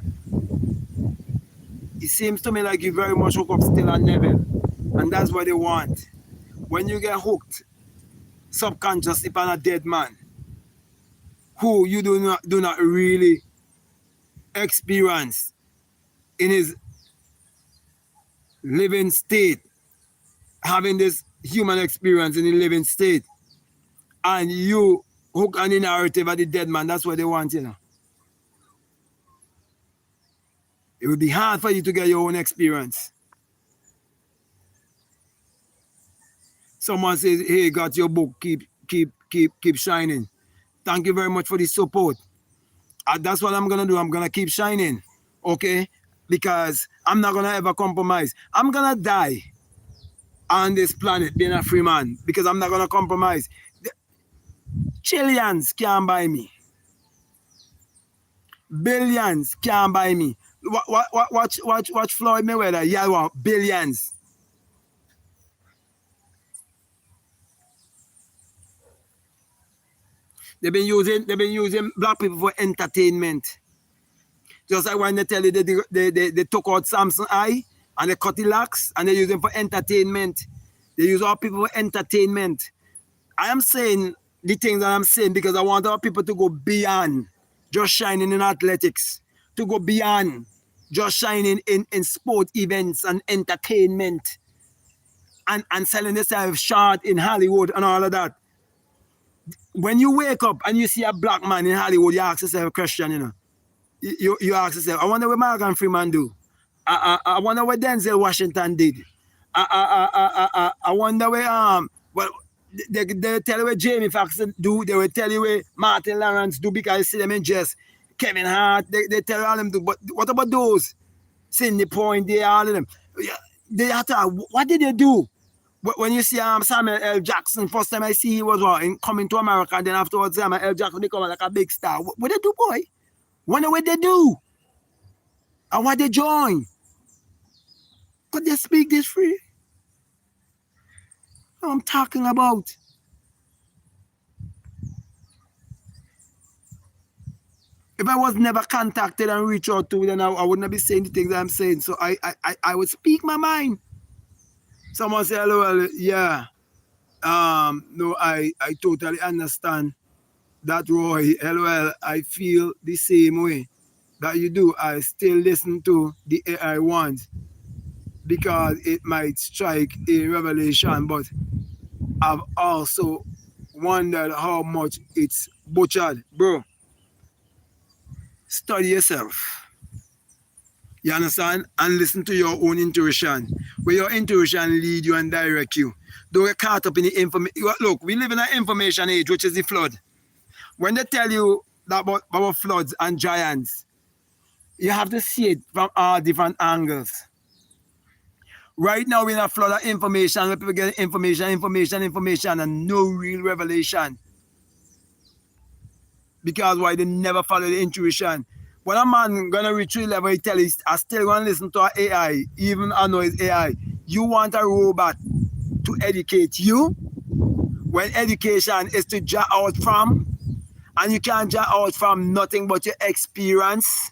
Speaker 1: It seems to me like you very much hook up still on Neville, and that's what they want. When you get hooked subconsciously on a dead man who you do not really experience in his living state, having this human experience in the living state, and you hook on the narrative of the dead man, that's what they want, you know. It would be hard for you to get your own experience. Someone says, hey, got your book, keep shining. Thank you very much for the support. That's what I'm gonna do. I'm gonna keep shining, okay? Because I'm not gonna ever compromise. I'm gonna die on this planet being a free man because I'm not gonna compromise. Trillions can't buy me. Billions can't buy me. Watch Floyd Mayweather. Yeah, well, billions. They've been using black people for entertainment. Just like when they tell you they took out Samsung eye and they cut the locks and they use them for entertainment. They use all people for entertainment. I am saying the things that I'm saying because I want our people to go beyond just shining in athletics, to go beyond just shining in sport events and entertainment and selling themselves short in Hollywood and all of that. When you wake up and you see a black man in Hollywood, you ask yourself a question, you know. You ask yourself, I wonder what Morgan Freeman do. I wonder what Denzel Washington did. I wonder where well they tell you what Jamie Foxx do. They will tell you what Martin Lawrence do because you see them in just Kevin Hart. They tell you all them do. But what about those? Sidney Poitier, all of them. They have to. What did they do? When you see Samuel L. Jackson, first time I see he was coming to America, and then afterwards Samuel L. Jackson become like a big star. What they do, boy? Wonder what they do and what they join. Could they speak this free? I'm talking about. If I was never contacted and reached out to, then I wouldn't be saying the things that I'm saying. So I would speak my mind. Someone say, hello, yeah. No, I totally understand that, Roy. LOL, I feel the same way that you do. I still listen to the AI ones because it might strike a revelation, but I've also wondered how much it's butchered. Bro, study yourself. You understand? And listen to your own intuition. Where your intuition lead you and direct you. Don't get caught up in the information. Look, we live in an information age, which is the flood. When they tell you that about floods and giants, you have to see it from all different angles. Right now, we're in a flood of information, where people get information, and no real revelation. Because why? They never follow the intuition. When a man gonna reach a level, he tell you, I still gonna listen to an AI, even I know it's AI. You want a robot to educate you, when education is to draw out from, and you can't draw out from nothing but your experience.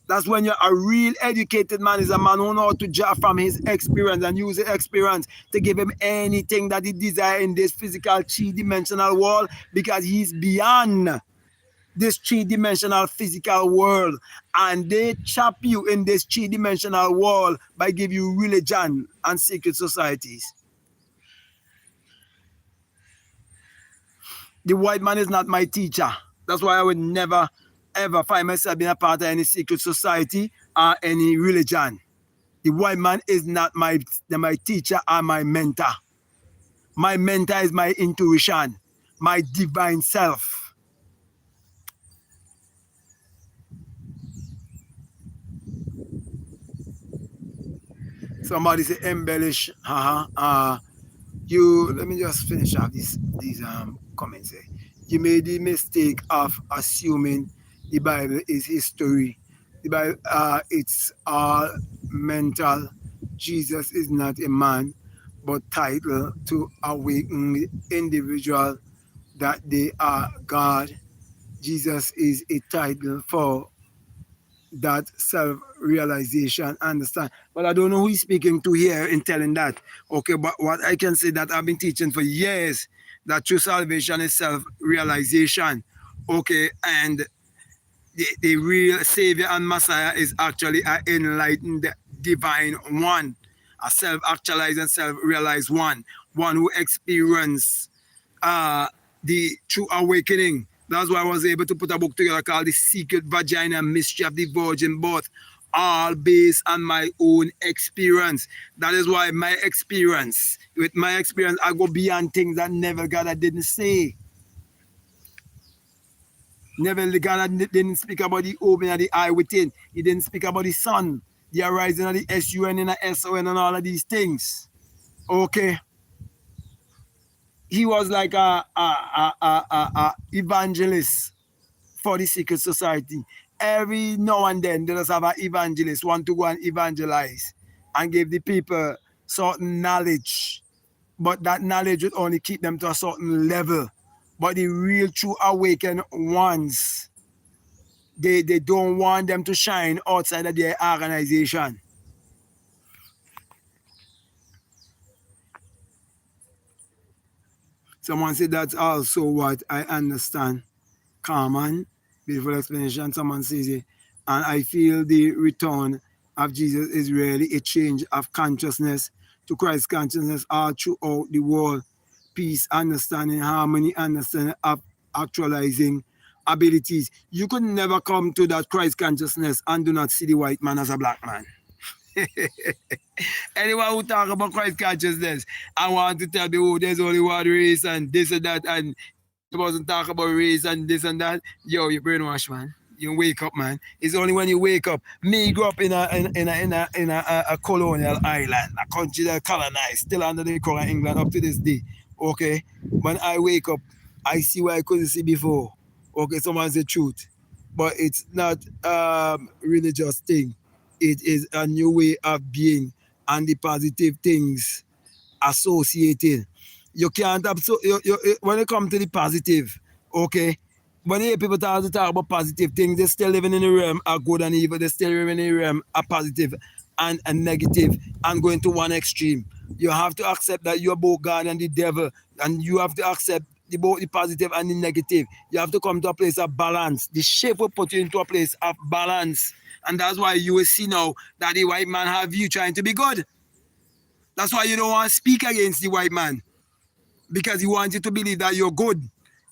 Speaker 1: That's when you're a real educated man, is a man who knows how to draw from his experience and use his experience to give him anything that he desires in this physical three-dimensional world, because he's beyond this three-dimensional physical world, and they chop you in this three-dimensional world by giving you religion and secret societies. The white man is not my teacher. That's why I would never ever find myself being a part of any secret society or any religion. The white man is not my teacher or my mentor. My mentor is my intuition, my divine self. Somebody say embellish. You, let me just finish off these comments here. You made the mistake of assuming the Bible is history. The Bible, it's all mental. Jesus is not a man, but title to awaken the individual that they are God. Jesus is a title for that self-realization, understand. But I don't know who he's speaking to here in telling that. Okay, but what I can say, that I've been teaching for years, that true salvation is self-realization. Okay, and the real Savior and Messiah is actually an enlightened divine one, a self-actualized and self-realized one who experienced the true awakening. That's why I was able to put a book together called The Secret Vagina Mystery of the Virgin Birth, all based on my own experience. That is why with my experience, I go beyond things that Neville Goddard didn't say. Neville Goddard didn't speak about the opening of the eye within. He didn't speak about the sun, the arising of the SUN and the SON and all of these things. Okay. He was like a evangelist for the secret society. Every now and then, they just have an evangelist want to go and evangelize and give the people certain knowledge. But that knowledge would only keep them to a certain level. But the real true awakened ones, they don't want them to shine outside of their organization. Someone said that's also what I understand. Common, beautiful explanation. Someone says it. And I feel the return of Jesus is really a change of consciousness to Christ consciousness all throughout the world. Peace, understanding, harmony, understanding of actualizing abilities. You could never come to that Christ consciousness and do not see the white man as a black man. Anyone who talk about Christ consciousness, I want to tell you, oh, there's only one race and this and that, and you wasn't talk about race and this and that. Yo, you brainwash, man. You wake up, man. It's only when you wake up. Me grew up in a colonial island, a country that colonized, still under the crown of England up to this day. Okay, when I wake up, I see what I couldn't see before. Okay, someone's the truth, but it's not religious thing. It is a new way of being and the positive things associated. You can't when it comes to the positive, okay. When you hear people talk about positive things, they're still living in the realm of good and evil. They're still living in the realm of positive and negative and going to one extreme. You have to accept that you're both God and the devil, and you have to accept both the positive and the negative. You have to come to a place of balance. The shape will put you into a place of balance. And that's why you will see now that the white man have you trying to be good. That's why you don't want to speak against the white man, because he wants you to believe that you're good.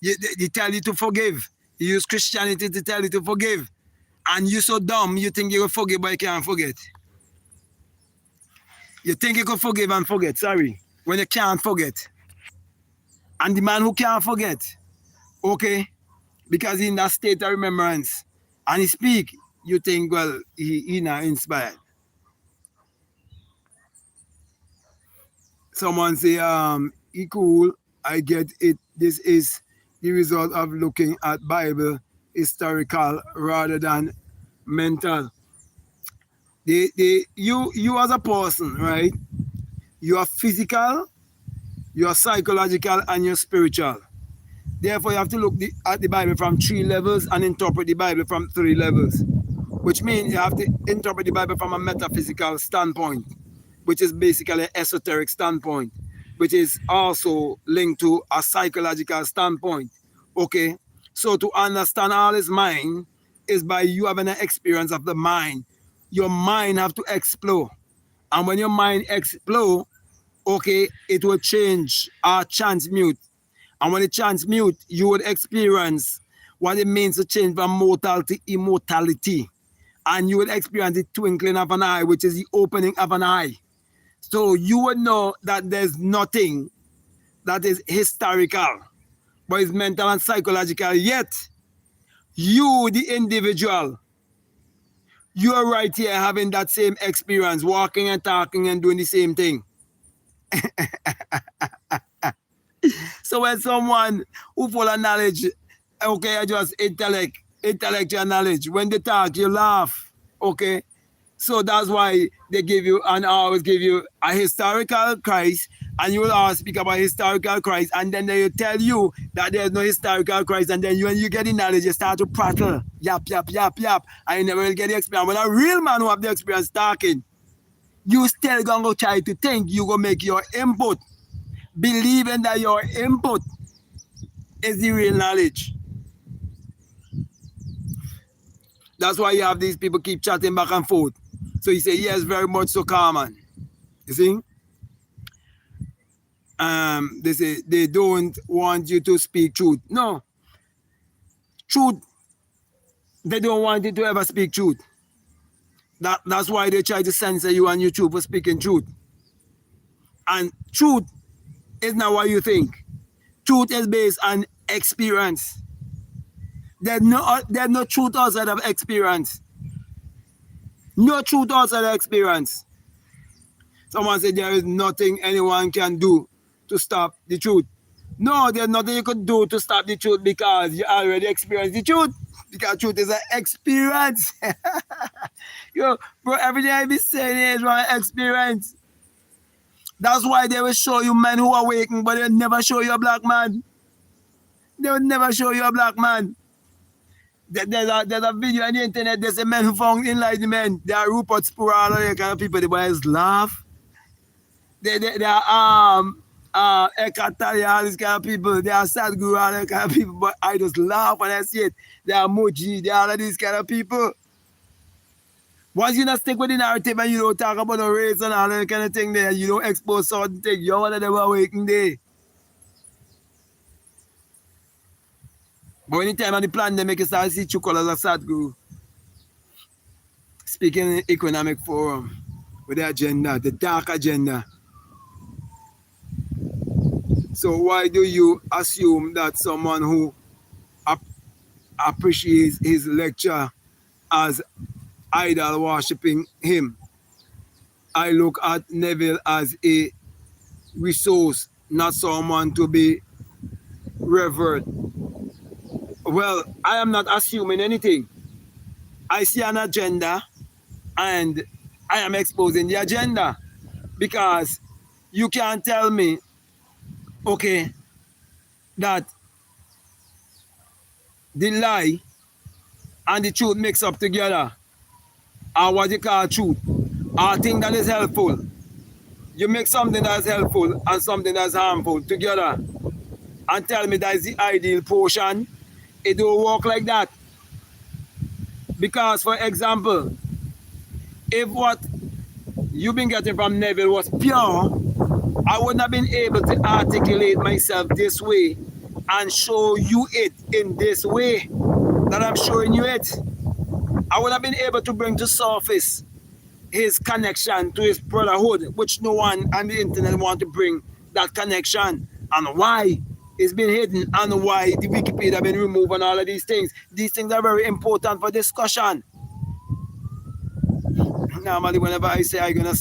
Speaker 1: He tell you to forgive. He use Christianity to tell you to forgive. And you're so dumb, you think you will forgive, but you can't forget. You think you can forgive and forget, sorry, when you can't forget. And the man who can't forget, okay, because he's in that state of remembrance, and he speak, you think, well, he not inspired. Someone say, he cool, I get it. This is the result of looking at Bible historical rather than mental. You as a person, right? You are physical, you are psychological, and you're spiritual. Therefore, you have to look at the Bible from 3 levels and interpret the Bible from 3 levels, which means you have to interpret the Bible from a metaphysical standpoint, which is basically an esoteric standpoint, which is also linked to a psychological standpoint. Okay, so to understand all this mind is by you having an experience of the mind. Your mind have to explore, and when your mind explore, okay, it will change or transmute. And when it transmute, you would experience what it means to change from mortal to immortality. And you would experience the twinkling of an eye, which is the opening of an eye. So you would know that there's nothing that is historical, but it's mental and psychological. Yet, you, the individual, you are right here having that same experience, walking and talking and doing the same thing. So when someone who full of knowledge, okay, just intellectual knowledge, when they talk, you laugh, okay? So that's why they give you and always give you a historical Christ, and you will always speak about historical Christ, and then they will tell you that there's no historical Christ, and then when you get the knowledge, you start to prattle, yap, yap, yap, yap, and you never will get the experience. When a real man who have the experience talking, you still gonna go try to think, you gonna make your input, believing that your input is the real knowledge. That's why you have these people keep chatting back and forth. So you say, yes, very much so, Carmen. You see? They say they don't want you to speak truth. No. Truth, they don't want you to ever speak truth. That's why they try to censor you on YouTube for speaking truth. And truth is not what you think. Truth is based on experience. There's no truth outside of experience. No truth outside of experience. Someone said there is nothing anyone can do to stop the truth. No, there's nothing you could do to stop the truth because you already experienced the truth. Because truth is an experience. Yo, bro, everything I be saying is my experience. That's why they will show you men who are waking, but they'll never show you a black man. They will never show you a black man. There's a video on the internet, there's a man who found enlightenment. There are Rupert Spur, all of kind of people, the boys laugh. They are Eckhart Tolle, all these kind of people. They are Sadhguru, all these kind of people, but I just laugh when I see it. They are Moji, they are all of these kind of people. Once you not stick with the narrative and you don't talk about the race and all that kind of thing there, you don't expose certain things, you're one of them awakening there. But anytime on the plan, they make you start to see true colors of Sadhguru. Speaking in the economic forum with the agenda, the dark agenda. So why do you assume that someone who appreciates his lecture as idol worshipping him? I look at Neville as a resource, not someone to be revered. Well, I am not assuming anything. I see an agenda and I am exposing the agenda because you can't tell me, okay, that the lie and the truth mix up together, or what you call truth, or a thing that is helpful. You make something that is helpful and something that is harmful together and tell me that is the ideal portion. It don't work like that. Because, for example, if what you've been getting from Neville was pure, I wouldn't have been able to articulate myself this way and show you it in this way that I'm showing you it. I would have been able to bring to surface his connection to his brotherhood, which no one on the internet want to bring that connection, and why it's been hidden and why the Wikipedia been removed and all of these things. These things are very important for discussion. Normally, whenever I say I'm gonna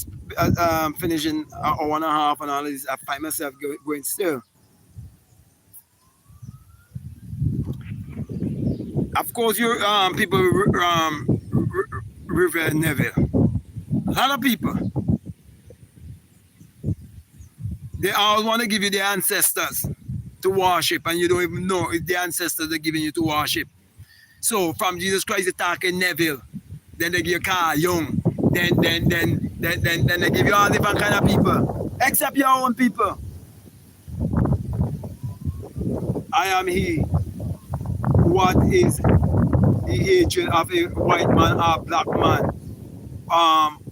Speaker 1: finishing an hour and a half and all this. I find myself going still. Of course, you people revere Neville. A lot of people. They always want to give you their ancestors to worship, and you don't even know if the ancestors are giving you to worship. So from Jesus Christ, they talk in Neville. Then they give you Carl Young. Then they give you all different kind of people, except your own people. I am he. What is the hatred of a white man or black man?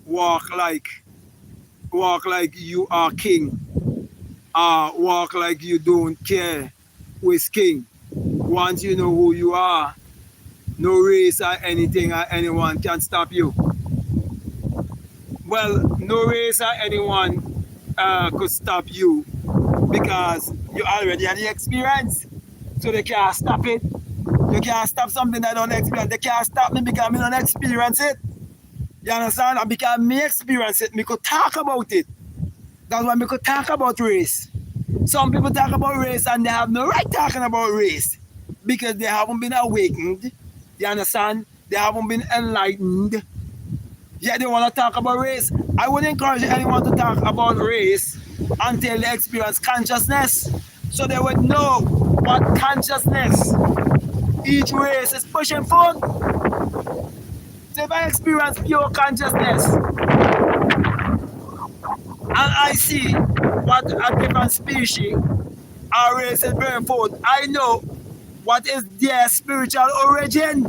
Speaker 1: Walk like you are king. Walk like you don't care who is king. Once you know who you are, no race or anything or anyone can stop you. Well, no race or anyone could stop you because you already had the experience. So they can't stop it. You can't stop something I don't experience. They can't stop me because I don't experience it. You understand? And because me experience it, me could talk about it. That's why we could talk about race. Some people talk about race and they have no right talking about race because they haven't been awakened. You understand? They haven't been enlightened. Yeah, they want to talk about race. I would encourage anyone to talk about race until they experience consciousness, so they would know what consciousness each race is pushing for. So if I experience pure consciousness and I see what a different species or race is bringing forth, I know what is their spiritual origin.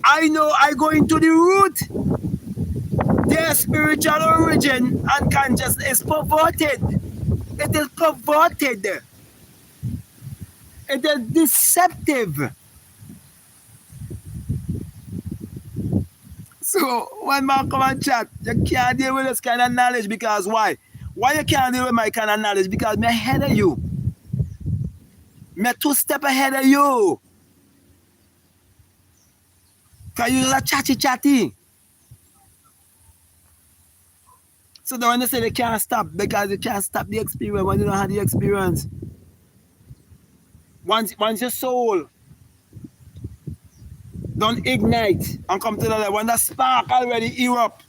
Speaker 1: I know I go into the root. Their spiritual origin and consciousness is perverted. It is perverted. It is deceptive. So when man come and chat, you can't deal with this kind of knowledge because why? Why you can't deal with my kind of knowledge? Because me ahead of you. Me 2 steps ahead of you. Because you're a chatty. So when they say they can't stop, because you can't stop the experience when you don't have the experience. Once your soul don't ignite and come to the level, when the spark already erupt,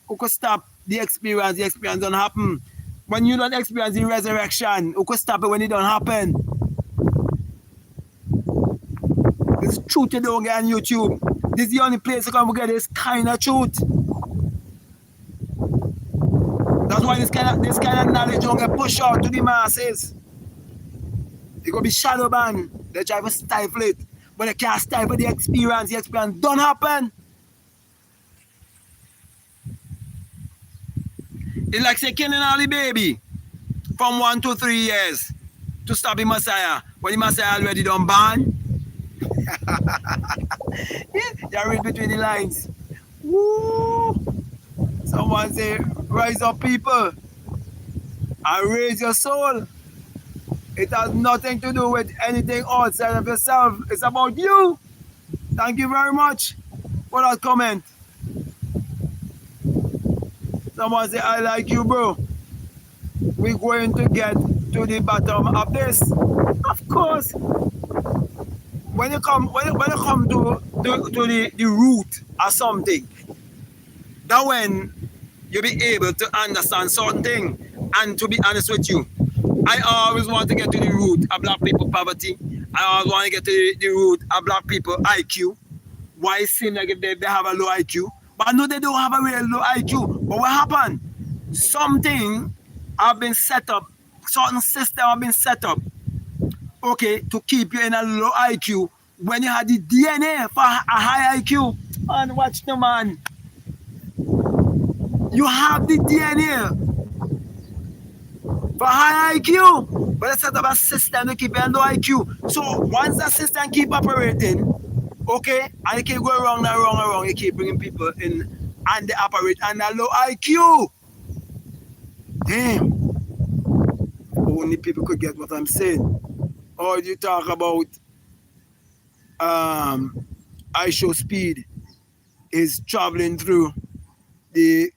Speaker 1: who could stop the experience? The experience don't happen. When you don't experience the resurrection, who could stop it when it don't happen? This truth you don't get on YouTube. This is the only place you can get this kind of truth. That's why this kind of knowledge don't get pushed out to the masses. It could be shadow banned. They try to stifle it, but they can't stifle the experience. The experience don't happen. It's like say killing all the baby from 1 to 3 years to stop the Messiah. When the Messiah already done born. You read between the lines. Woo! Someone say, rise up people and raise your soul. It has nothing to do with anything outside of yourself. It's about you. Thank you very much for that comment. Someone say, I like you, bro. We're going to get to the bottom of this. Of course. When you come to the root of something, that when you'll be able to understand something. And to be honest with you, I always want to get to the root of black people poverty. I always want to get to the root of black people IQ. Why it seems like if they have a low IQ? But I know they don't have a real low IQ. But what happened? Something have been set up, certain system have been set up, okay, to keep you in a low IQ when you had the DNA for a high IQ. Man, watch the man. You have the DNA for high IQ, but they set up a system to keep you in low IQ. So once that system keep operating, okay, and it keep going wrong, you keep bringing people in and they operate on a low IQ. Damn. Only people could get what I'm saying. Or you talk about I show speed is traveling through the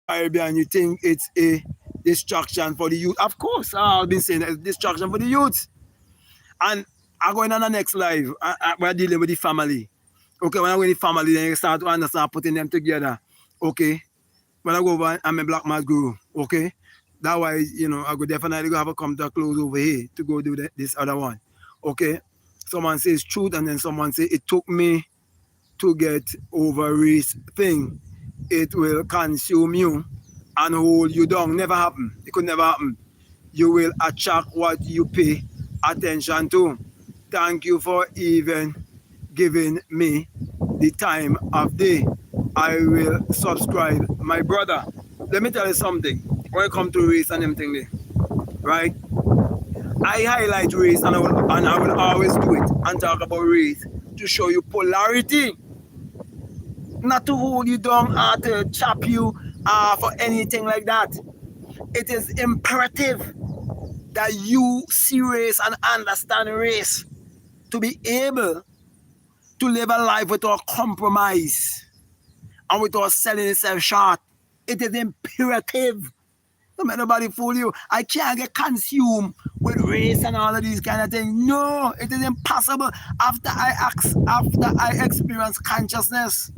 Speaker 1: Caribbean, you think it's a distraction for the youth. Of course, I've been saying that it's distraction for the youth. And I'm going on the next live. We're dealing with the family. Okay, when I go in the family, then you start to understand putting them together. Okay, when I go over, I'm a black man's guru. Okay, that why, you know, I go definitely go have a come to a close over here to go do this other one. Okay, someone says truth, and then someone say it took me to get over race thing. It will consume you and hold you down. Never happen. It could never happen. You will attract what you pay attention to. Thank you for even giving me the time of day. I will subscribe, my brother. Let me tell you something. When it comes to race and everything there, right? I highlight race, and I will always do it and talk about race to show you polarity. Not to hold you down or to chop you for anything like that. It is imperative that you see race and understand race to be able to live a life without compromise and without selling itself short. It is imperative. Don't let nobody fool you. I can't get consumed with race and all of these kind of things. No, it is impossible. After I experience consciousness,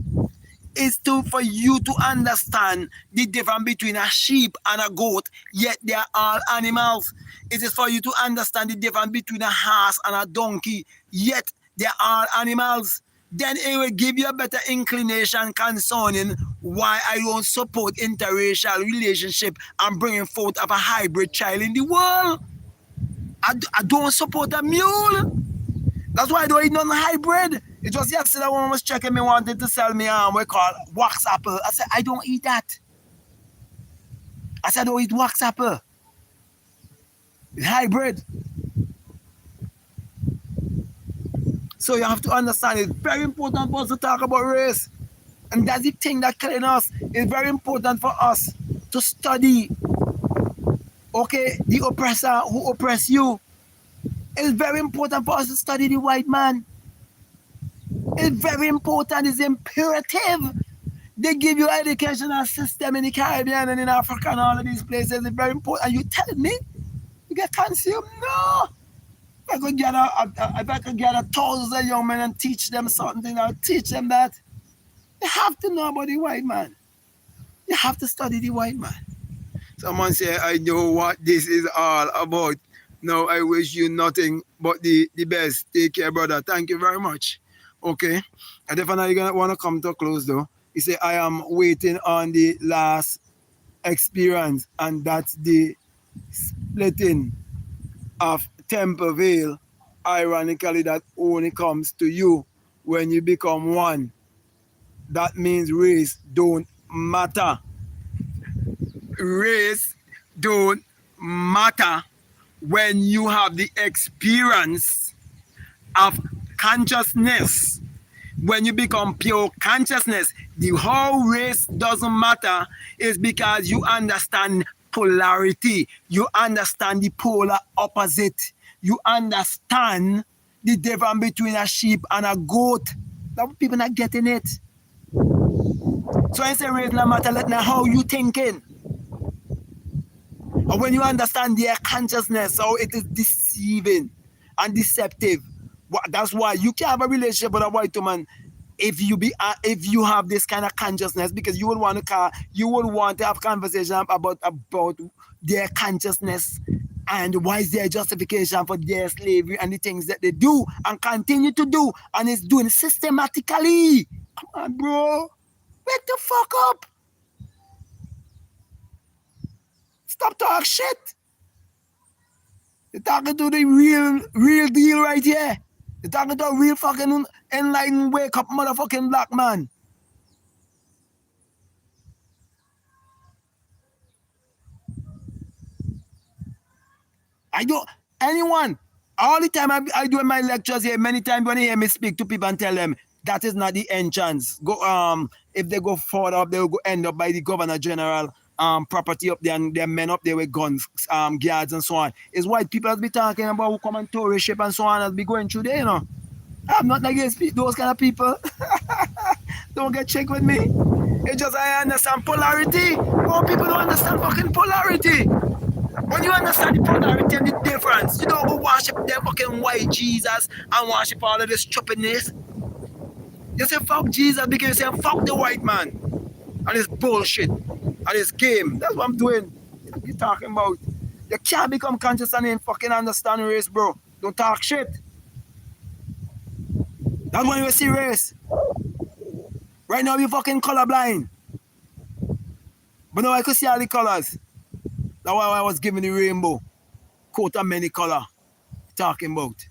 Speaker 1: is for you to understand the difference between a sheep and a goat, yet they are all animals. It is for you to understand the difference between a horse and a donkey, yet they are all animals. Then it will give you a better inclination concerning why I don't support interracial relationship and bringing forth of a hybrid child in the world. I don't support a mule. That's why I don't eat none hybrid. It was yesterday when I was checking me, wanted to sell me we call wax apple. I said, I don't eat that. I said, I don't eat wax apple. It's hybrid. So you have to understand, it's very important for us to talk about race. And that's the thing that killing us. It's very important for us to study, okay, the oppressor who oppress you. It's very important for us to study the white man. It's very important. It's imperative. They give you an educational system in the Caribbean and in Africa and all of these places. It's very important. And you telling me you get consumed? No. If I could get 1,000 young men and teach them something, I'll teach them that. You have to know about the white man. You have to study the white man. Someone say, I know what this is all about. No, I wish you nothing but the best. Take care, brother. Thank you very much. Okay. I definitely gonna want to come to a close though. He said, I am waiting on the last experience, and that's the splitting of Temple Vale. Ironically, that only comes to you when you become one. That means race don't matter. Race don't matter when you have the experience of consciousness. When you become pure consciousness, the whole race doesn't matter is because you understand polarity. You understand the polar opposite. You understand the difference between a sheep and a goat. That people not getting it. So I say race no matter let now how you thinking. And when you understand their consciousness, how it is deceiving and deceptive. That's why you can't have a relationship with a white woman if you have this kind of consciousness, because you would want to have conversation about their consciousness and why is their justification for their slavery and the things that they do and continue to do, and it's doing systematically. Come on, bro. Wake the fuck up. Stop talking shit. You're talking to the real deal right here. You're talking to a real fucking enlightened, wake up motherfucking black man. Anyone, all the time I do in my lectures here, many times when you hear me speak to people and tell them that is not the entrance. If they go further up, they will end up by the Governor General property up there, and their men up there with guns, guards and so on. It's white people that be talking about who come and tourist and so on as be going through there, you know. I'm not against those kind of people. Don't get checked with me. It's just I understand polarity. More people don't understand fucking polarity. When you understand the polarity and the difference, you don't go worship their fucking white Jesus and worship all of this stupidness. You say fuck Jesus because you say fuck the white man and his bullshit and his game. That's what I'm doing. What you talking about? You can't become conscious and ain't fucking understand race, bro. Don't talk shit. That's when you see race. Right now you fucking colorblind. But now I could see all the colors. That's why I was giving the rainbow. Coat of many color. Talking about.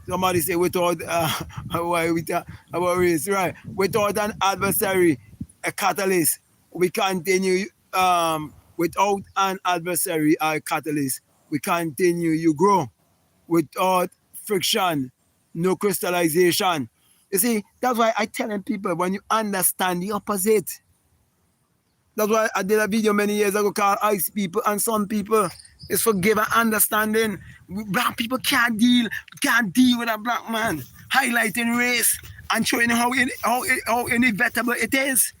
Speaker 1: Somebody say without about race, right? Without an adversary, a catalyst, we continue. Without an adversary or a catalyst, we continue. You grow. Without friction, no crystallization. You see, that's why I telling people when you understand the opposite. That's why I did a video many years ago called Ice People and Sun People. It's forgive and understanding. Black people can't deal with a black man. Highlighting race and showing how inevitable it is.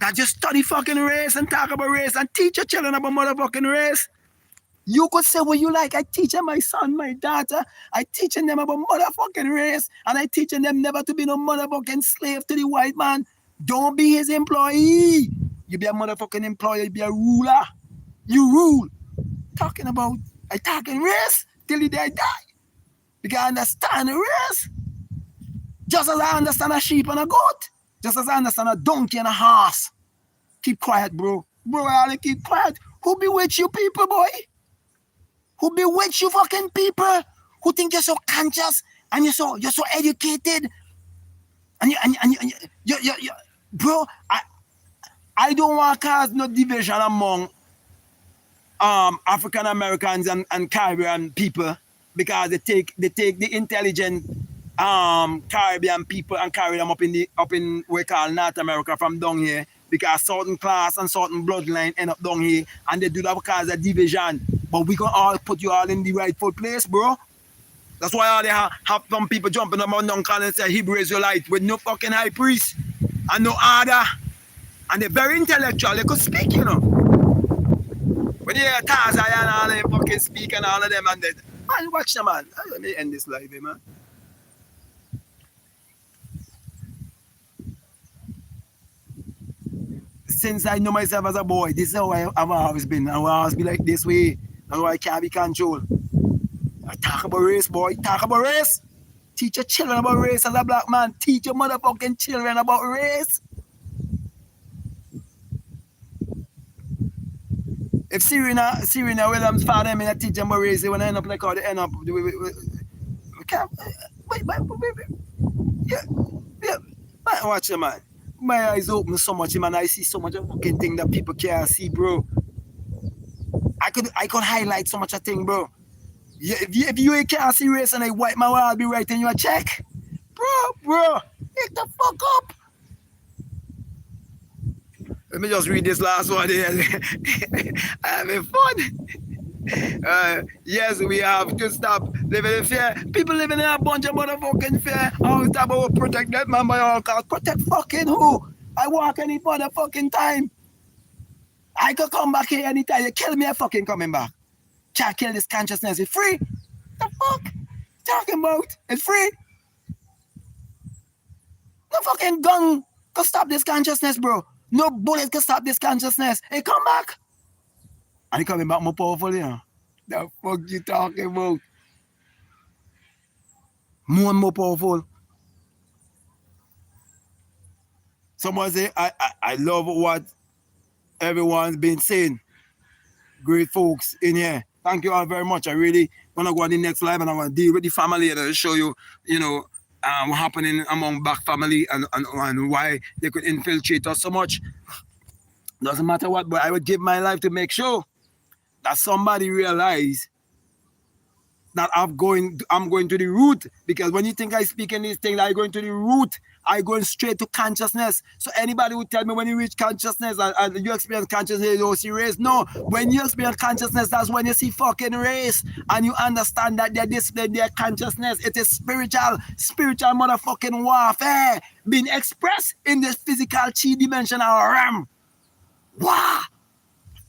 Speaker 1: That just study fucking race and talk about race and teach your children about motherfucking race. You could say what you like. I teach my son, my daughter. I teaching them about motherfucking race. And I teaching them never to be no motherfucking slave to the white man. Don't be his employee. You be a motherfucking employer. You be a ruler. You rule. Talking about, I talking race till the day I die. Because I understand race. Just as I understand a sheep and a goat. Just as I understand a donkey and a horse. Keep quiet, bro. Bro, I keep quiet. Who bewitch you people, boy? Who bewitch you fucking people? Who think you're so conscious and you're so educated? And you bro, I don't want to cause no division among African Americans and Caribbean people because they take the intelligent Caribbean people and carry them up in what we call North America from down here because certain class and certain bloodline end up down here and they do that because of division. But we can all put you all in the rightful place, bro. That's why all they have some people jumping up and down and say Hebrew Israelite with no fucking high priest and no order. And they're very intellectual. They could speak, you know. When you hear Tarzan and all them fucking speak and all of them and that. Man, watch them, man. Let me end this live, man. Since I know myself as a boy, this is how I've always been. I will always be like this way. That's why I can't be controlled. I talk about race, boy. Talk about race. Teach your children about race as a black man. Teach your motherfucking children about race. If Serena Williams' father and I teach them about race, they will end up like how they end up. We can't. Wait. Yeah. Man, watch it, man. My eyes open so much, man. I see so much of fucking thing that people can't see, bro. I could highlight so much of thing, bro. Yeah, if you can't see race and I white man, I'll be writing you a check. Bro, pick the fuck up. Let me just read this last one here. I'm having fun. Yes, we have to stop living in fear. People living in a bunch of motherfucking fear. Always talk about protect that man by all costs. Protect fucking who? I walk any motherfucking time. I could come back here anytime. You kill me, I'm fucking coming back. Can't kill this consciousness. It's free. The fuck? Talking about? It's free. No fucking gun can stop this consciousness, bro. No bullet can stop this consciousness. Hey, come back. And he coming back more powerful, you know. The fuck you talking about? More and more powerful. Someone say, I love what everyone's been saying. Great folks in here. Thank you all very much. I really want to go on the next live and I want to deal with the family and I'll show you, what happening among black family and why they could infiltrate us so much. Doesn't matter what, but I would give my life to make sure that somebody realize That I'm going to the root, because when you think I speak in these things, I'm going to the root. I'm going straight to consciousness. So anybody who tell me when you reach consciousness and you experience consciousness, you don't see race. No, when you experience consciousness, that's when you see fucking race, and you understand that they're displaying their consciousness. It is spiritual motherfucking warfare being expressed in this physical three-dimensional realm. Wow,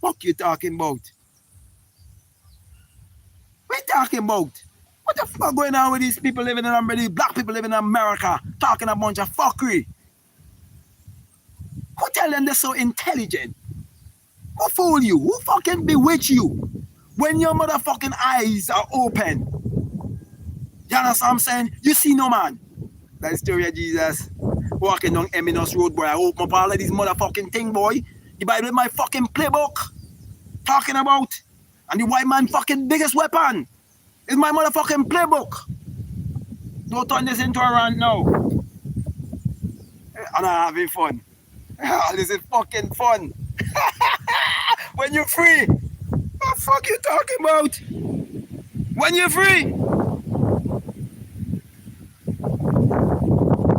Speaker 1: fuck you talking about? What you talking about? What the fuck going on with these people living in America, these black people living in America, talking a bunch of fuckery? Who tell them they're so intelligent? Who fool you? Who fucking bewitch you? When your motherfucking eyes are open. You understand what I'm saying? You see no man. That's the story of Jesus. Walking down Eminence Road, boy. I open up all of these motherfucking thing, boy. The Bible is my fucking playbook. Talking about. And the white man fucking biggest weapon is my motherfucking playbook. Don't turn this into a rant now. I'm not having fun. This is fucking fun. When you're free. What the fuck you talking about? When you're free.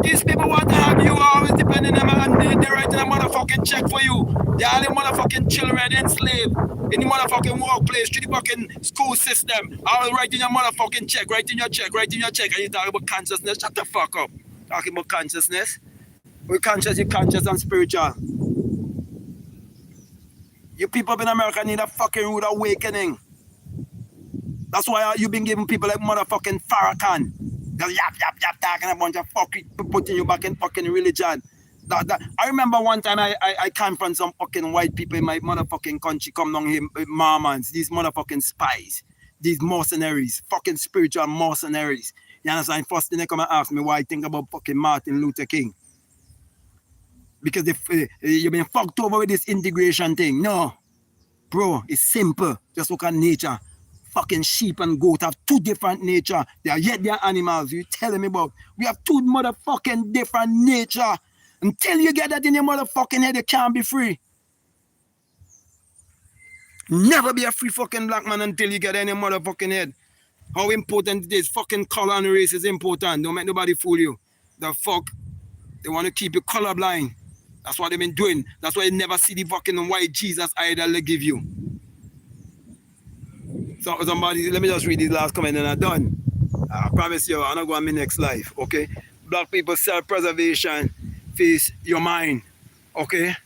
Speaker 1: These people want to have you always depending on them, and they're writing a motherfucking check for you. They're all the motherfucking children enslaved in the motherfucking workplace, through the fucking school system. Always writing your motherfucking check, writing your check, and you talk about consciousness. Shut the fuck up. Talking about consciousness. We're conscious, you're conscious and spiritual. You people up in America need a fucking rude awakening. That's why you've been giving people like motherfucking Farrakhan. Just yap, talking a bunch of fucking putting you back in fucking religion. I remember one time I confront some fucking white people in my motherfucking country, come down here, Mormons, these motherfucking spies, these mercenaries, fucking spiritual mercenaries. You understand? First thing they come and ask me why I think about fucking Martin Luther King. Because you've been fucked over with this integration thing. No, bro, it's simple. Just look at nature. Fucking sheep and goat have two different nature. They are animals. You telling me about? We have two motherfucking different nature. Until you get that in your motherfucking head, you can't be free. Never be a free fucking black man until you get in your motherfucking head. How important it is. Fucking color and race is important. Don't make nobody fool you. The fuck? They want to keep you colorblind. That's what they've been doing. That's why you never see the fucking white Jesus idol they give you. So somebody, let me just read this last comment and I'm done. I promise you, I'm not going to my next life, okay? Black people self-preservation face your mind, okay?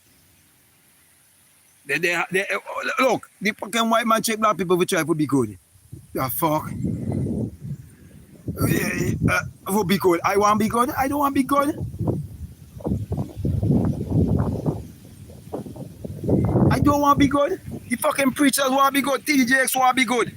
Speaker 1: Look, the fucking white man check black people will try to be good. The fuck? Who be good? I want to be good? I don't want to be good? I don't want to be good? The fucking preachers want to be good. TDJX want to be good.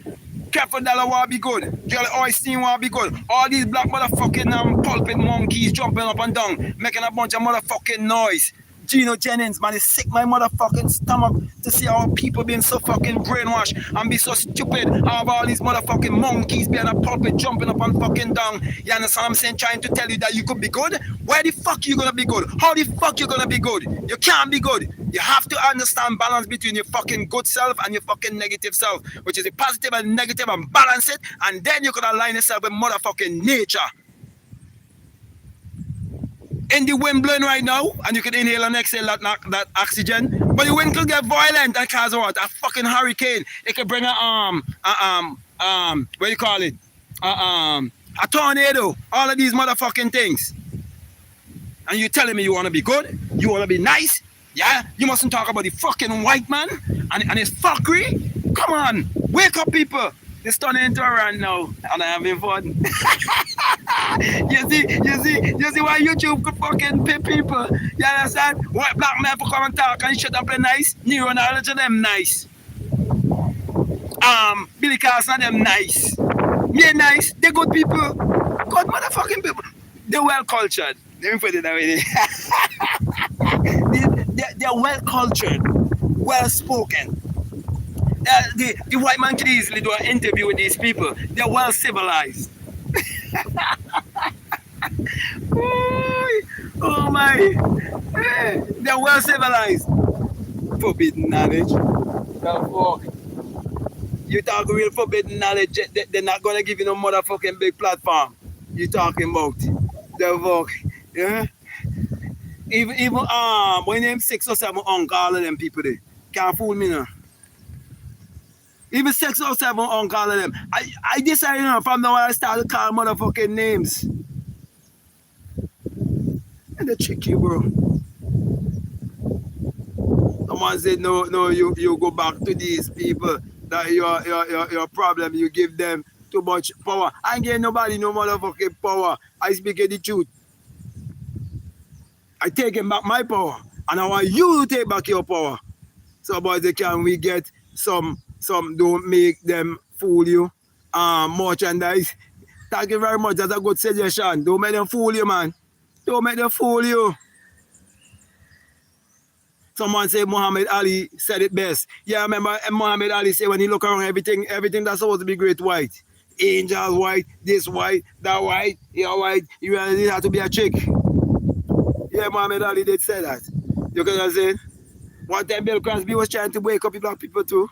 Speaker 1: Careful Dollar want to be good. Joel Oystein want to be good. All these black motherfucking pulpit monkeys jumping up and down, making a bunch of motherfucking noise. Gino Jennings, man, it's sick my motherfucking stomach to see how people being so fucking brainwashed and be so stupid. How all these motherfucking monkeys being a pulpit jumping up and fucking down. You understand what I'm saying? Trying to tell you that you could be good. Where the fuck you gonna be good? How the fuck you gonna be good? You can't be good. You have to understand balance between your fucking good self and your fucking negative self, which is a positive and negative, and balance it, and then you can align yourself with motherfucking nature. In the wind blowing right now, and you can inhale and exhale that oxygen, but the wind could get violent and cause what? A fucking hurricane. It could bring what do you call it? A tornado. All of these motherfucking things. And you telling me you want to be good? You want to be nice? Yeah? You mustn't talk about the fucking white man and his fuckery? Come on, wake up, people. It's turning into a rant now, and I'm having fun. You see why YouTube could fucking pay people? You understand? White black men for come and talk and shut up and nice. Nero and all of them nice. Billy Carson them nice. They're nice. They're good people. Good motherfucking people. They're well cultured. Let me put it that way. They're well cultured, well spoken. The white man can easily do an interview with these people. They're well civilized. Oh my. They're well civilized. Forbidden knowledge. The fuck. You talk real forbidden knowledge, they're not gonna give you no motherfucking big platform. You talking about the fuck, yeah? Even when them 6 or 7 uncle, all of them people there can't fool me now. Even 6 or 7 uncle, all of them. I decided, you know, from now on I started calling motherfucking names. And they trick you, bro. Someone said, no, you go back to these people that your problem, you give them too much power. I ain't getting nobody no motherfucking power. I speak the truth. I taking back my power. And I want you to take back your power. So boys, can we get some don't make them fool you. Merchandise. Thank you very much. That's a good suggestion. Don't make them fool you, man. Don't make them fool you. Someone say Muhammad Ali said it best. Yeah, I remember Muhammad Ali said when he look around everything that's supposed to be great white. Angels white, this white, that white, you're white, you really have to be a chick. Yeah, Muhammad Ali did say that. You know what I'm saying? One time Bill Crosby was trying to wake up the black people too.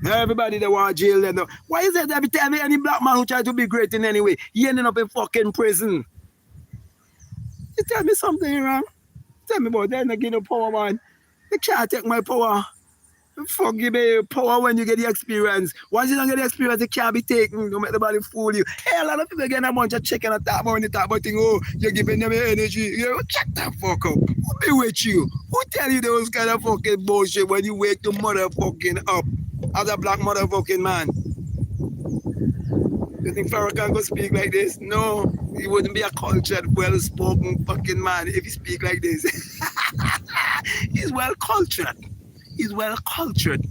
Speaker 1: Everybody they want jail them. Why is it every time any black man who try to be great in any way, he ending up in fucking prison? You tell me something wrong. Tell me about that, give no power, man. They can't take my power. Fuck give me power when you get the experience. Once you don't get the experience, it can't be taken. Don't make nobody fool you. Hey, a lot of people get a bunch of chicken and talk about when they talk about things. Oh, you're giving them energy. You know, check that fuck up. Who be with you? Who tell you those kind of fucking bullshit when you wake the motherfucking up as a black motherfucking man? You think Farrakhan could speak like this? No, he wouldn't be a cultured, well-spoken fucking man if he speak like this. He's well-cultured. He's well-cultured.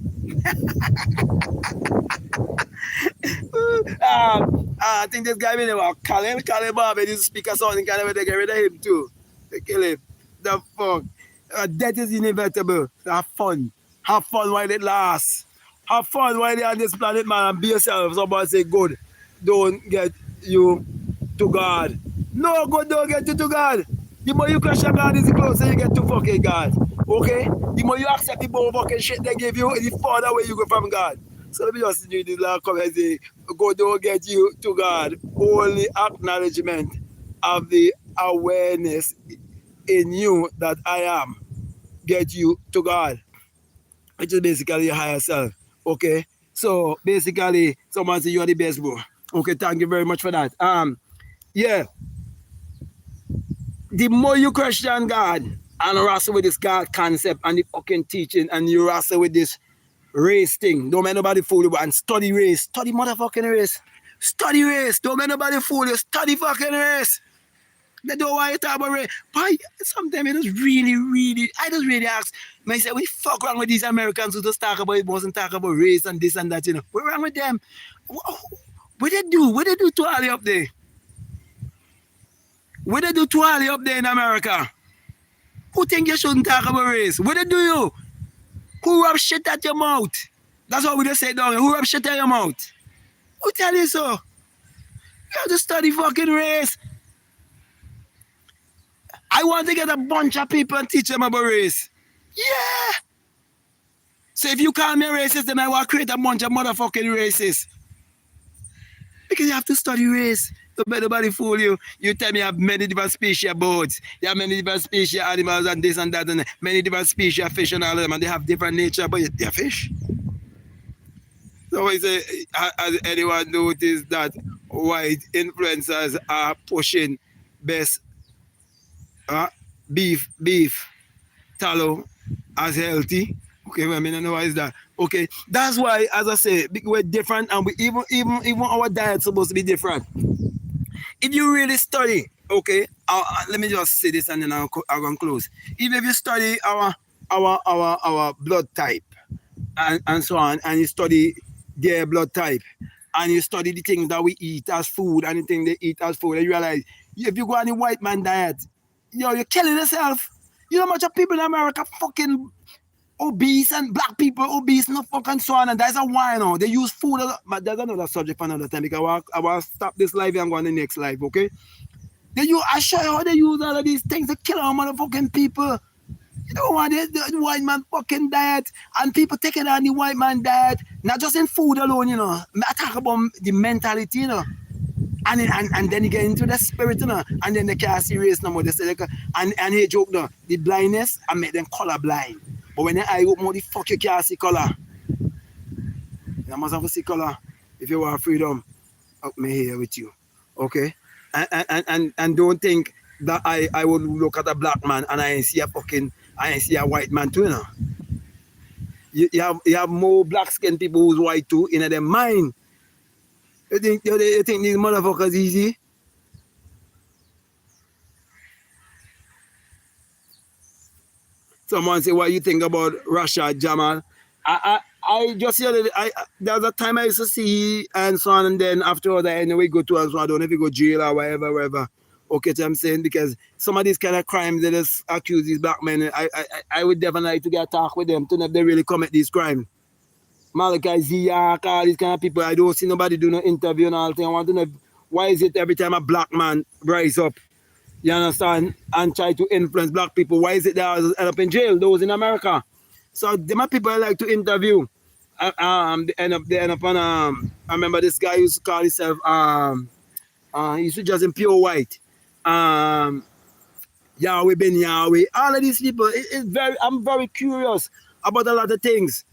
Speaker 1: I think this guy named Khalil Barber used to speak a song and kind of they get rid of him too. They kill him. The fuck. Death is inevitable. Have fun. Have fun while it lasts. Have fun while you're on this planet, man, and be yourself. Somebody say good. Don't get you to God. No, God don't get you to God. The more you question God, is the closer you get to fucking God. Okay? The more you accept the more fucking shit they give you, the farther away you go from God. So let me just do this last comment and say, God don't get you to God. Only acknowledgement of the awareness in you that I am get you to God. Which is basically your higher self. Okay? So basically, someone say you are the best, bro. Okay, thank you very much for that. Yeah. The more you question God and wrestle with this God concept and the fucking teaching and you wrestle with this race thing, don't make nobody fool you and study race. Study motherfucking race. Study race. Don't make nobody fool you. Study fucking race. They don't want you to talk about race. But sometimes I just really ask myself, what the fuck wrong with these Americans who just talk about it, wasn't talk about race and this and that, you know? What's wrong with them? What they do? What they do to all up there? What they do to all up there in America? Who think you shouldn't talk about race? What they do you? Who rub shit at your mouth? That's what we just say down here. Who rub shit at your mouth? Who tell you so? You have to study fucking race. I want to get a bunch of people and teach them about race. Yeah. So if you call me a racist, then I want to create a bunch of motherfucking racists. Because you have to study race. Don't let nobody fool you. You tell me you have many different species of birds. You have many different species of animals and this and that and many different species of fish and all of them and they have different nature, but they're fish. So I say, has anyone noticed that white influencers are pushing best beef tallow as healthy? Okay, well, I mean, I know why is that. Okay, that's why, as I say, we're different and we even our diet's supposed to be different. If you really study, okay, let me just say this and then I'll go close. Even if you study our blood type and so on, and you study their blood type, and you study the things that we eat as food and the things they eat as food, and you realize if you go on a white man diet, you're killing yourself. You know how much of people in America fucking obese and black people obese, no fucking so on, and that's a why now. They use food, but there's another subject for another time because I want to stop this live and go on the next live, okay? I show you how they use all of these things to kill our motherfucking people. You don't want the white man fucking diet, and people taking on the white man diet, not just in food alone, you know. I talk about the mentality, you know. And then you get into the spirit, you know, and then they can't see race no more. They say, like, and he joke, no, the blindness, I make them color blind. But when the eye open, what the fuck you can't see color? You must have to see color if you want freedom. Up me here with you, okay? And don't think that I would look at a black man and I ain't see a white man too, you know. You have more black skinned people who's white too in their mind. You think these motherfuckers easy? Someone say, what you think about Russia, Jamal? I just hear there's a time I used to see and so on, and then afterwards I anyway go to and so I don't know if you go jail or whatever. Okay, so I'm saying, because some of these kind of crimes they just accuse these black men, I would definitely like to get a talk with them to know if they really commit these crimes. Malachi Ziyak, all these kind of people, I don't see nobody do no interview and all thing. I want to know why is it every time a black man rise up, you understand, and try to influence black people, why is it they end up in jail, those in America? So them people I like to interview. They end up on I remember this guy used to call himself he used to just in pure white. Yahweh Ben Yahweh. All of these people, I'm very curious about a lot of things.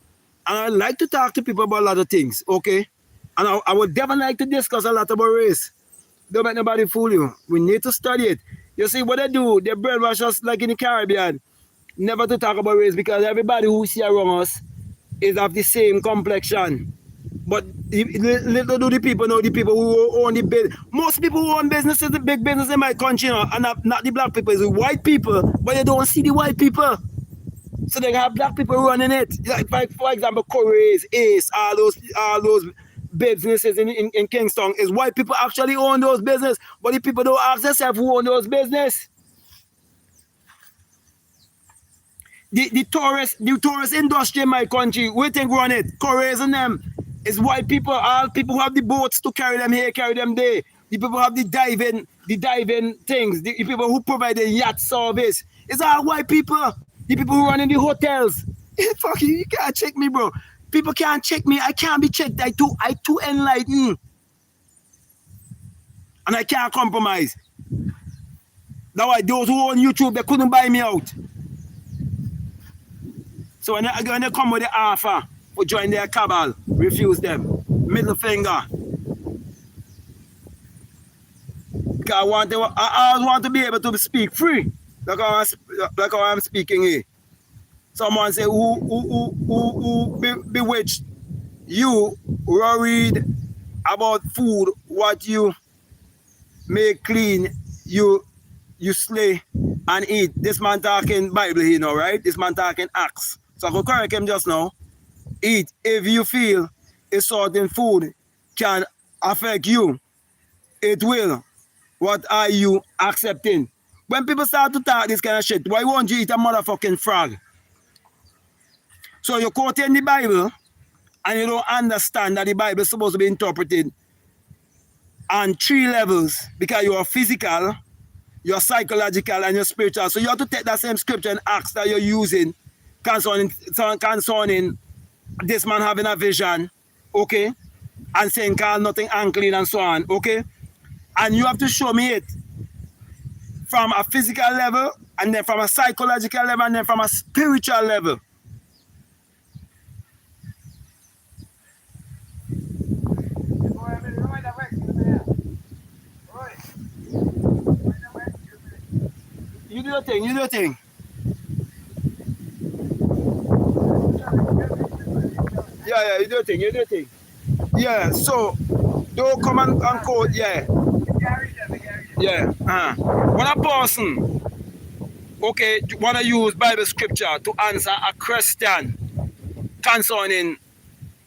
Speaker 1: And I like to talk to people about a lot of things, okay? And I would definitely like to discuss a lot about race. Don't let nobody fool you. We need to study it. You see what they do, they brainwash us like in the Caribbean. Never to talk about race, because everybody who see around us is of the same complexion. But little do the people know, the people who own the business. Most people who own businesses, the big business in my country, you know, and not the black people, it's the white people, but you don't see the white people. So they have black people running it. Like for example, Corey's, Ace, all those businesses in Kingston, is white people actually own those businesses, but the people don't ask themselves who own those businesses. The tourist industry in my country, we think run it. Corey's and them is white people. All people who have the boats to carry them here, carry them there. The people who have the diving things. The people who provide the yacht service. It's all white people. The people who run in the hotels. Fuck you can't check me, bro. People can't check me. I can't be checked. I too enlightened. And I can't compromise. That's why those who own YouTube, they couldn't buy me out. So when they come with the offer for join their cabal, refuse them. Middle finger. Because I always want to be able to speak free. Like how I'm speaking here. Someone say, who bewitched you, worried about food, what you make clean, you slay and eat. This man talking Bible here now, right? This man talking Acts. So I go correct him just now. Eat. If you feel a certain food can affect you, it will. What are you accepting? When people start to talk this kind of shit, why won't you eat a motherfucking frog? So you're quoting the Bible and you don't understand that the Bible is supposed to be interpreted on 3 levels, because you are physical, you're psychological, and you're spiritual. So you have to take that same scripture and Acts that you're using concerning this man having a vision, okay, and saying call nothing unclean and so on, okay, and you have to show me it from a physical level, and then from a psychological level, and then from a spiritual level. You do your thing, you do your thing. Yeah, you do your thing, you do your thing. Yeah, so don't come and quote, yeah. Yeah, when a person, okay, want to use Bible scripture to answer a question concerning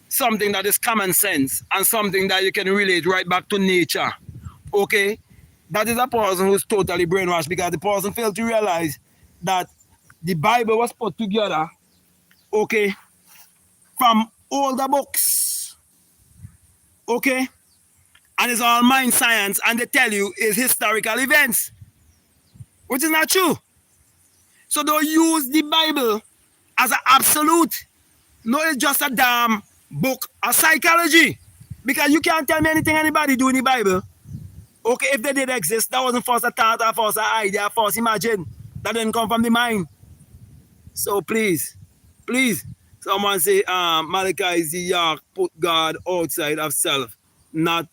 Speaker 1: something that is common sense and something that you can relate right back to nature, okay, that is a person who's totally brainwashed, because the person failed to realize that the Bible was put together, okay, from older books, okay, and it's all mind science, and they tell you it's historical events, which is not true. So don't use the Bible as an absolute. No, it's just a damn book of psychology. Because you can't tell me anything anybody do in the Bible. Okay, if they did exist, that wasn't first a thought or first an idea, first imagine. That didn't come from the mind. So please, someone say, Malachi Ziyak put God outside of self. Not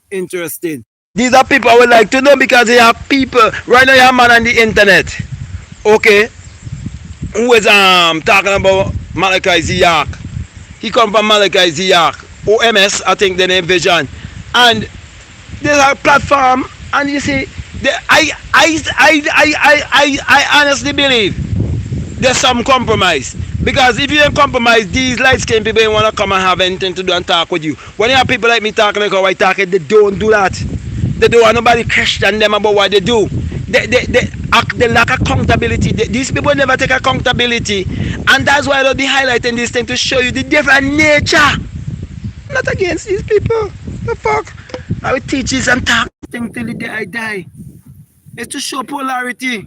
Speaker 1: interested. These are people I would like to know, because they have people, right now you have a man on the internet, okay, who is talking about Malachi Ziyak. He come from Malachi Ziyak, OMS, I think the name Vision. And there's a platform, and you see, I honestly believe there's some compromise. Because if you don't compromise, these light-skinned people don't want to come and have anything to do and talk with you. When you have people like me talking like how I talk, they don't do that. They don't want nobody question them about what they do. They lack accountability. These people never take accountability. And that's why I'll be highlighting this thing, to show you the different nature. Not against these people. The fuck? I will teach this and talk thing till the day I die. It's to show polarity.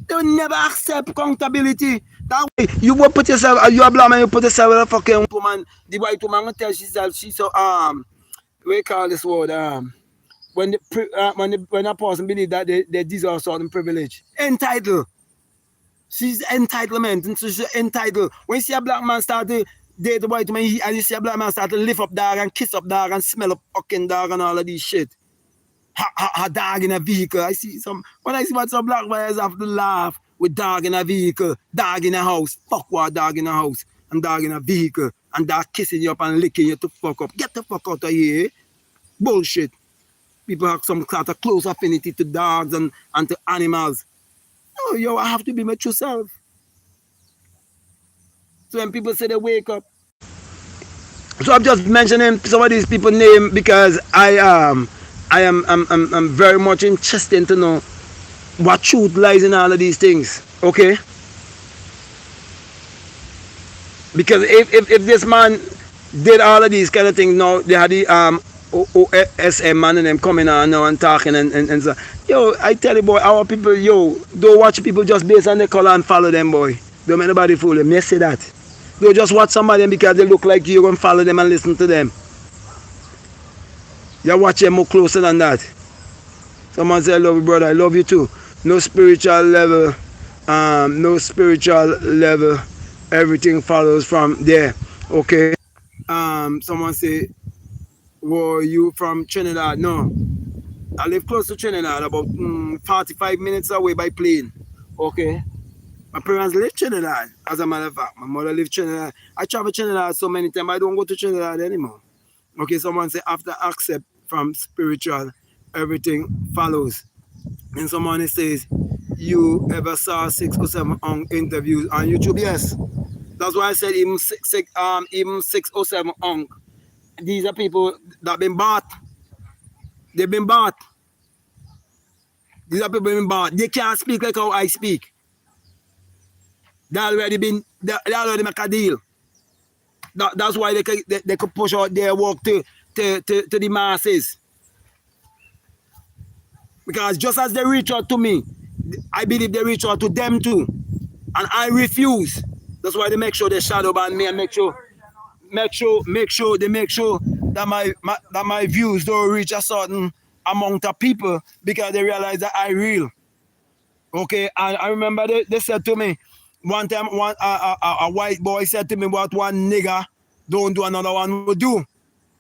Speaker 1: They will never accept accountability. That way, you will put yourself, you are black man, you put yourself with a fucking woman. The white woman will tell herself, she's so, we call this word, when a person believes that they deserve certain privilege. Entitled. She's entitlement, and so she's entitled. When you see a black man start to date a white man, and you see a black man start to lift up dog and kiss up dog and smell up fucking dog and all of this shit. A dog in a vehicle. When I see what some black boys have to laugh with dog in a vehicle, dog in a house, fuck what dog in a house, and dog in a vehicle, and dog kissing you up and licking you to fuck up. Get the fuck out of here. Bullshit. People have some sort of close affinity to dogs and to animals. No, yo, I have to be my true self. So when people say they wake up. So I'm just mentioning some of these people's names because I'm very much interested to know what truth lies in all of these things. Okay? Because if this man did all of these kind of things, now they had the OSM man and them coming on now and talking and so. Yo, I tell you boy, our people, yo, don't watch people just based on the color and follow them, boy. Don't make nobody fool them. May say that. Don't just watch somebody because they look like you and follow them and listen to them. You watch them more closer than that. Someone say, I love you, brother. I love you too. No spiritual level. Everything follows from there. Okay. Someone say, were you from Trinidad? No. I live close to Trinidad, about 45 minutes away by plane. Okay. My parents live Trinidad, as a matter of fact. My mother lives Trinidad. I travel Trinidad so many times, I don't go to Trinidad anymore. Okay, someone say, after accept from spiritual, everything follows. And someone says, you ever saw 6 or 7 interviews on YouTube? Yes. That's why I said even 6 or 7 These are people that have been bought. They've been bought. These are people been bought. They can't speak like how I speak. They already make a deal. That's why they could push out their work to the masses. Because just as they reach out to me, I believe they reach out to them too. And I refuse. That's why they make sure they shadow ban me and make sure that my views don't reach a certain amount of people because they realize that I real. Okay, and I remember they said to me one time, a white boy said to me, what one nigger don't do, another one will do.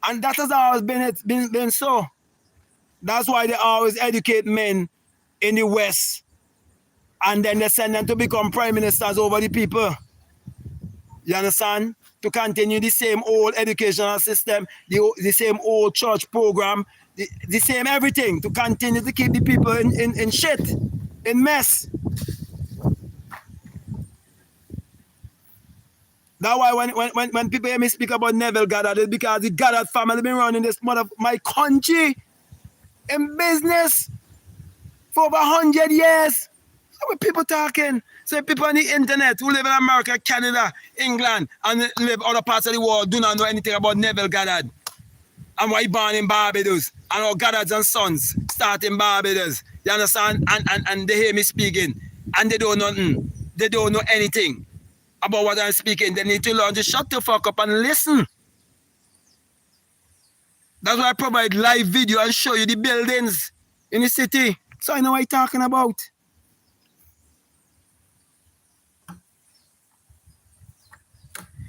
Speaker 1: And that has always been so. That's why they always educate men in the West and then they send them to become prime ministers over the people. You understand? To continue the same old educational system, the same old church program, the same everything, to continue to keep the people in shit, in mess. That's why when people hear me speak about Neville Goddard, it's because the Goddard family been running this my country in business for over 100 years. So when people talking, so people on the internet who live in America, Canada, England, and live other parts of the world do not know anything about Neville Goddard. And why he born in Barbados. And our Goddards and sons start in Barbados. You understand? And they hear me speaking. and they don't know nothing. They don't know anything about what I'm speaking. They need to learn to shut the fuck up and listen. That's why I provide live video and show you the buildings in the city. So I know what you're talking about.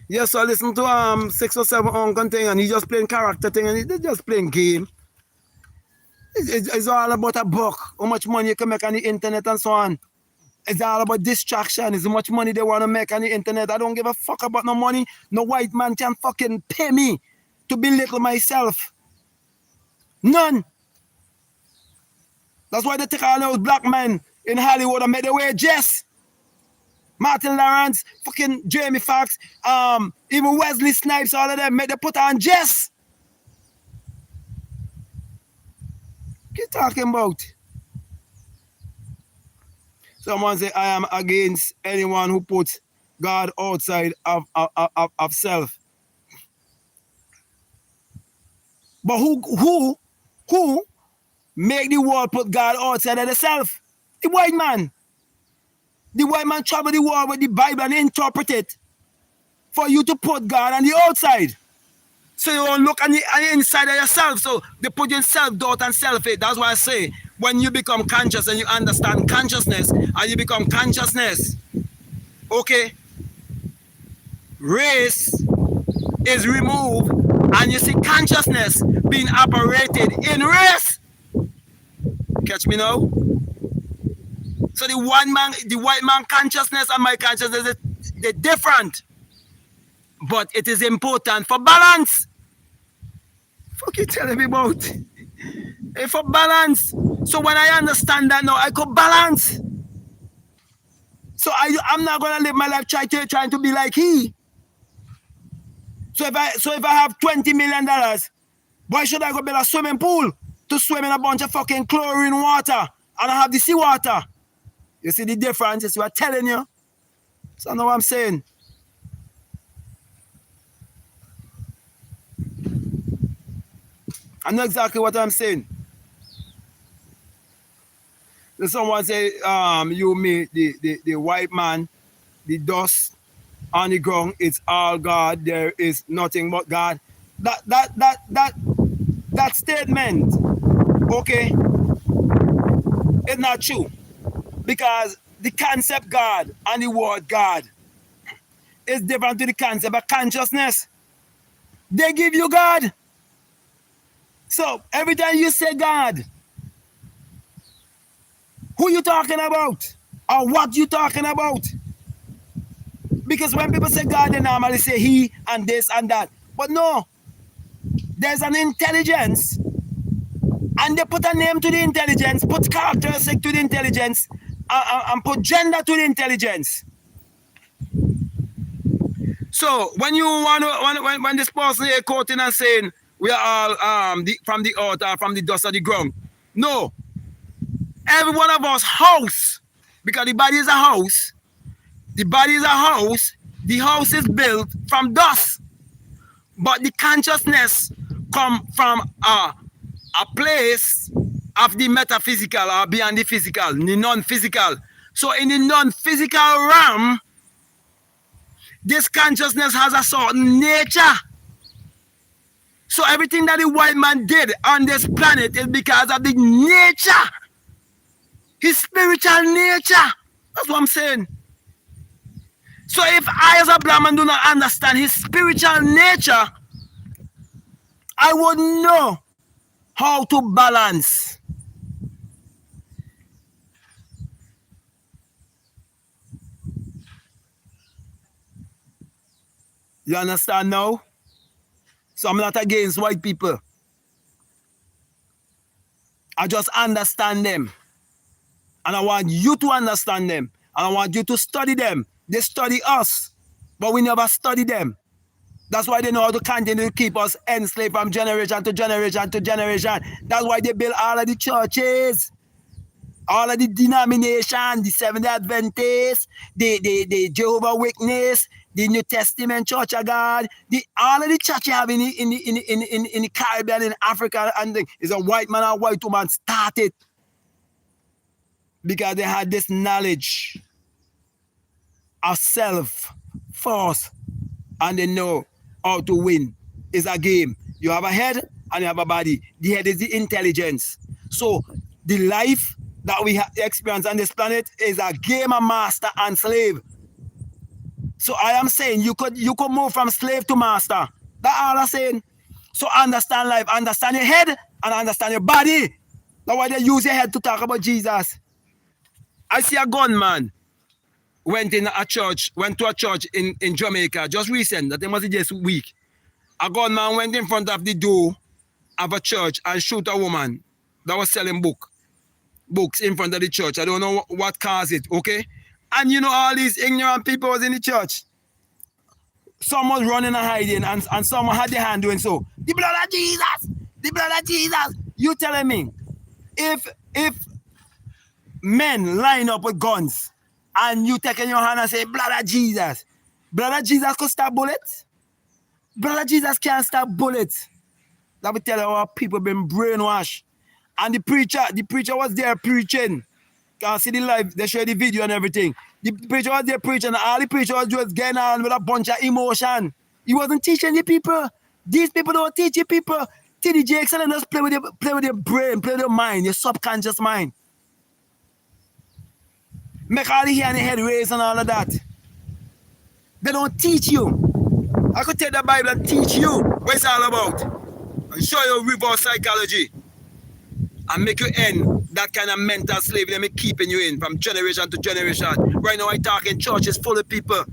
Speaker 1: Yes, so I listen to 6 or 7 on thing and he just playing character thing and they just playing game. It's all about a buck, how much money you can make on the internet and so on. It's all about distraction. It's how much money they want to make on the internet. I don't give a fuck about no money. No white man can fucking pay me to belittle myself. None. That's why they take all those black men in Hollywood and make their way Jess. Martin Lawrence, fucking Jamie Foxx, even Wesley Snipes, all of them, make they put on Jess. What you talking about? Someone say, I am against anyone who puts God outside of self. But who make the world put God outside of the self? The white man. The white man travel the world with the Bible and interpret it for you to put God on the outside. So you don't look on the inside of yourself. So they put in self-doubt and self-hate. That's why I say, when you become conscious and you understand consciousness and you become consciousness, okay, race is removed and you see consciousness being operated in race. Catch me now? So the white man consciousness and my consciousness, they're different. But it is important for balance. Fuck you telling me about? For balance. So when I understand that now, I could balance. So I'm not gonna live my life trying to be like he. So if I have $20 million, why should I go build a swimming pool to swim in a bunch of fucking chlorine water and I have the seawater? You see the difference? It's what I'm telling you. So I know what I'm saying. I know exactly what I'm saying. Someone say, you meet the white man, the dust on the ground, it's all God, there is nothing but God. That statement, okay, it's not true. Because the concept God and the word God is different to the concept of consciousness. They give you God. So every time you say God, who you talking about? Or what you talking about? Because when people say God, they normally say he and this and that. But no, there's an intelligence and they put a name to the intelligence, put characteristic to the intelligence, and put gender to the intelligence. So when you want to, when this person here quoting and saying we are all from the earth or from the dust of the ground, no, every one of us house, because the body is a house. The body is a house. The house is built from dust, but the consciousness come from a place of the metaphysical or beyond the physical, the non-physical. So in the non-physical realm, this consciousness has a certain nature. So everything that the white man did on this planet is because of the nature, his spiritual nature. That's what I'm saying. So if I as a black man do not understand his spiritual nature, I would know how to balance. You understand now? So I'm not against white people. I just understand them. And I want you to understand them. And I want you to study them. They study us, but we never study them. That's why they know how to continue to keep us enslaved from generation to generation to generation. That's why they build all of the churches, all of the denominations, the Seventh-day Adventists, the Jehovah's Witness, the New Testament Church of God, all of the church you have in the Caribbean, in Africa, and is a white man or white woman started. because they had this knowledge of self, force, and they know how to win. It's a game. You have a head and you have a body. The head is the intelligence. So the life that we experience on this planet is a game of master and slave. So I am saying you could move from slave to master. That's all I'm saying. So understand life, understand your head, and understand your body. That's why they use your head to talk about Jesus. I see a gunman went to a church in Jamaica just recent. That was just week. A gunman went in front of the door of a church and shoot a woman that was selling books in front of the church. I don't know what caused it, okay? And you know all these ignorant people was in the church. Some was running and hiding, and someone had their hand doing so. The blood of Jesus! The blood of Jesus! You telling me, if men line up with guns, and you take in your hand and say, blood of Jesus could stop bullets? Blood of Jesus can't stop bullets. That will tell you how people been brainwashed. And the preacher was there preaching. Can see the live, they show the video and everything. The preacher was there preaching, and all the preacher was just getting on with a bunch of emotion. He wasn't teaching the people. These people don't teach the people. TDJ excellent, just play with your brain, play with your mind, your subconscious mind. Make all the hair and the head raise and all of that. They don't teach you. I could take the Bible and teach you what it's all about. And show you reverse psychology. And make you end that kind of mental slavery that me keeping you in from generation to generation. Right now I talk in churches full of people.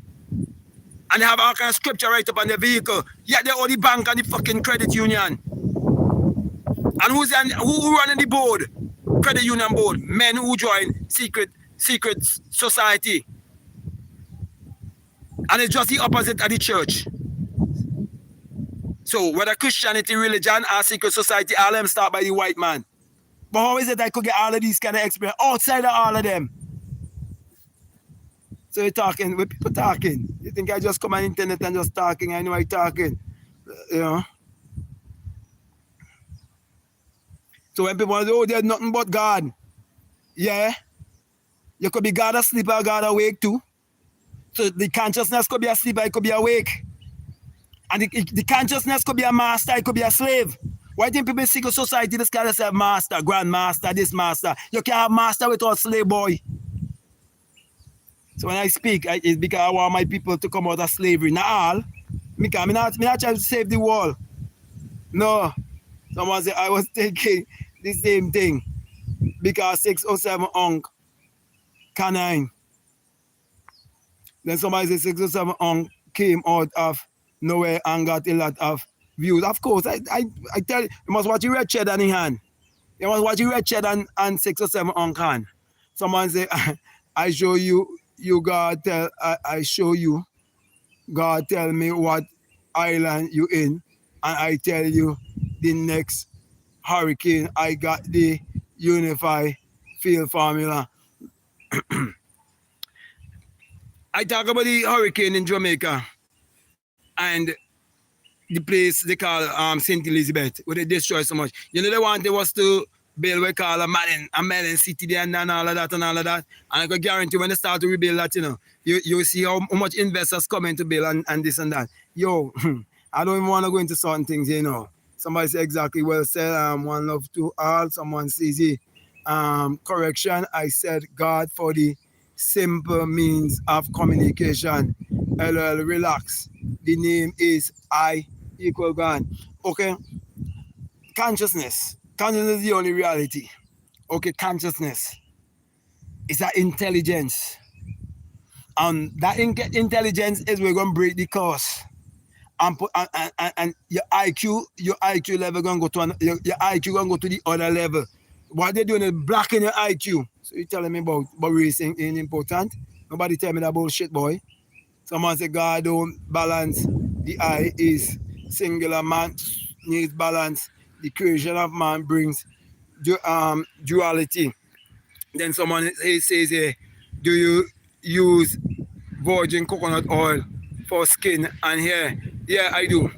Speaker 1: And they have all kind of scripture right up on their vehicle. Yet they owe the bank and the fucking credit union. And who running the board? Credit union board. Men who join secret society. And it's just the opposite of the church. So whether Christianity, religion, or secret society, all of them start by the white man. But how is it I could get all of these kind of experience outside of all of them? So you're talking, with people talking. You think I just come on the internet and just talking, I know I'm talking. You know? So when people say, oh, there's nothing but God. Yeah. You could be God asleep or God awake too. So the consciousness could be asleep or it could be awake. And the consciousness could be a master, it could be a slave. Why do people in secret society this kind of say master, grandmaster, this master? You can't have master without slave boy. So when I speak, it's because I want my people to come out of slavery. Not all. I'm not trying to save the world. No. Someone said I was thinking the same thing. Because 607 Unk canine. Then somebody said 607 Unk came out of nowhere and got a lot of views. Of course, I tell you, you must watch your red shed on the hand. You must watch your red shed and 607 on can. Someone say, I show you God tell, I show you, God tell me what island you in, and I tell you the next hurricane. I got the unified field formula. I talk about the hurricane in Jamaica and the place they call St. Elizabeth, where they destroy so much. You know, they wanted was to build what they call a Madden city there and all of that. And I can guarantee when they start to rebuild that, you know, you see how much investors come in to build and this and that. Yo, I don't even want to go into certain things, you know. Somebody say exactly well said, one love to all. Someone says, correction, I said God for the simple means of communication. LL, relax. The name is I equal God. Okay. Consciousness. Consciousness is the only reality. Okay, consciousness is that intelligence. And that intelligence is we're going to break the curse. And your IQ level going to go to your IQ going to go to the other level. What they're doing is blocking your IQ. So you're telling me about racing ain't important. Nobody tell me that bullshit, boy. Someone say God don't balance. The I is singular. Man needs balance. The creation of man brings duality. Then someone says, do you use virgin coconut oil for skin and hair? Yeah, I do.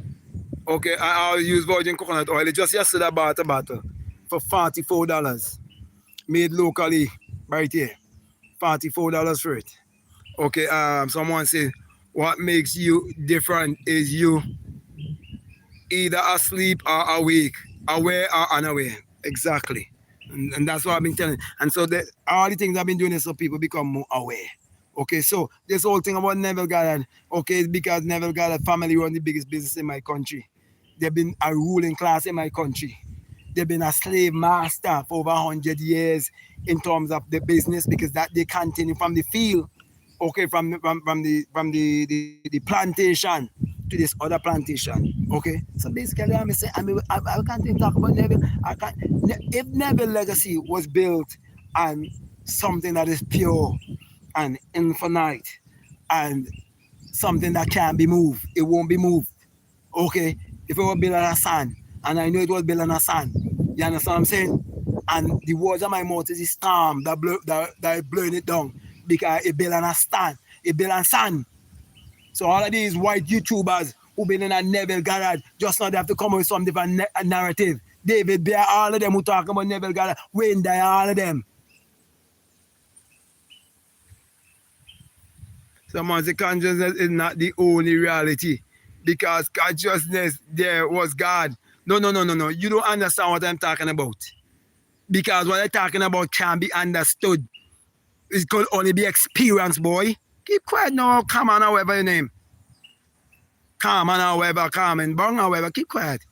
Speaker 1: Okay, I'll use virgin coconut oil. Just yesterday I bought a bottle for $44. Made locally right here. $44 for it. Okay, someone said, what makes you different is you either asleep or awake, aware or unaware. Exactly. And that's what I've been telling. And so all the things I've been doing is so people become more aware. Okay, so this whole thing about Neville Goddard, okay, it's because Neville Goddard family run the biggest business in my country. They've been a ruling class in my country. They've been a slave master for over 100 years in terms of the business because that they continue from the field, okay, from the plantation to this other plantation, okay. So basically, I'm saying, I can't even talk about Neville. I can't. If Neville legacy was built on something that is pure and infinite and something that can't be moved, it won't be moved. Okay, if it was built on a sand, and I know it was built on a sand, you understand what I'm saying? And the words of my mouth is the storm that blowing it down because it built on a stand, it built on sand. So all of these white YouTubers who been in a Neville Goddard just now they have to come up with some different narrative. David Bear, all of them who talk about Neville Goddard, Wayne Dyer, all of them. Someone say consciousness is not the only reality because consciousness there was God. No. You don't understand what I'm talking about. Because what I'm talking about can be understood. It could only be experienced, boy. Keep quiet now. Come on, however your name. Come on, however, Carmen Bong, however, keep quiet.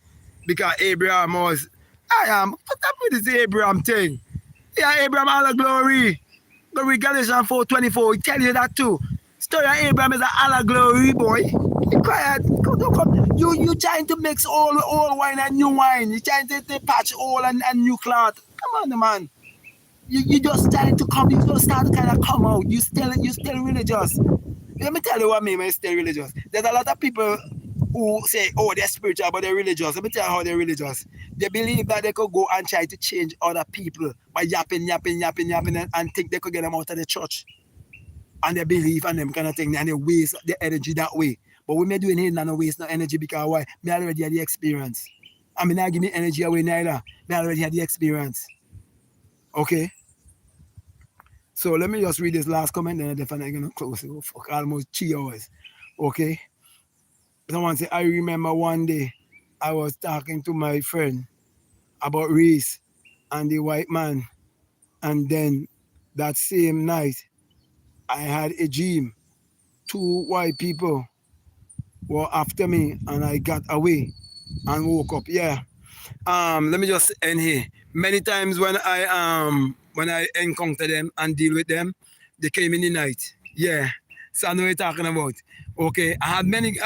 Speaker 1: Because Abraham was, what up with this Abraham thing? Yeah, Abraham, all the glory. Glory, Galatians 4:24, he tell you that too. Story of Abraham is all the glory, boy. Keep quiet. Come. You trying to mix old wine and new wine. You trying to patch old and new cloth. Come on, man. You just trying to come. You just start to kind of come out. You still religious. Let me tell you what I mean when you still religious. There's a lot of people who say, oh, they're spiritual, but they're religious. Let me tell you how they're religious. They believe that they could go and try to change other people by yapping, and think they could get them out of the church. And they believe and them kind of thing, and they waste their energy that way. But we may do it here and waste no energy because why? Me already had the experience. I mean, not give me energy away neither. Me already had the experience. Okay? So let me just read this last comment, then I'm definitely going to close it for almost 3 hours. Okay? Someone said, I remember one day I was talking to my friend about race and the white man. And then that same night, I had a dream. 2 white people were after me and I got away and woke up. Yeah. Let me just end here. Many times when I encounter them and deal with them, they came in the night. Yeah. So I know what you're talking about. Okay. I had many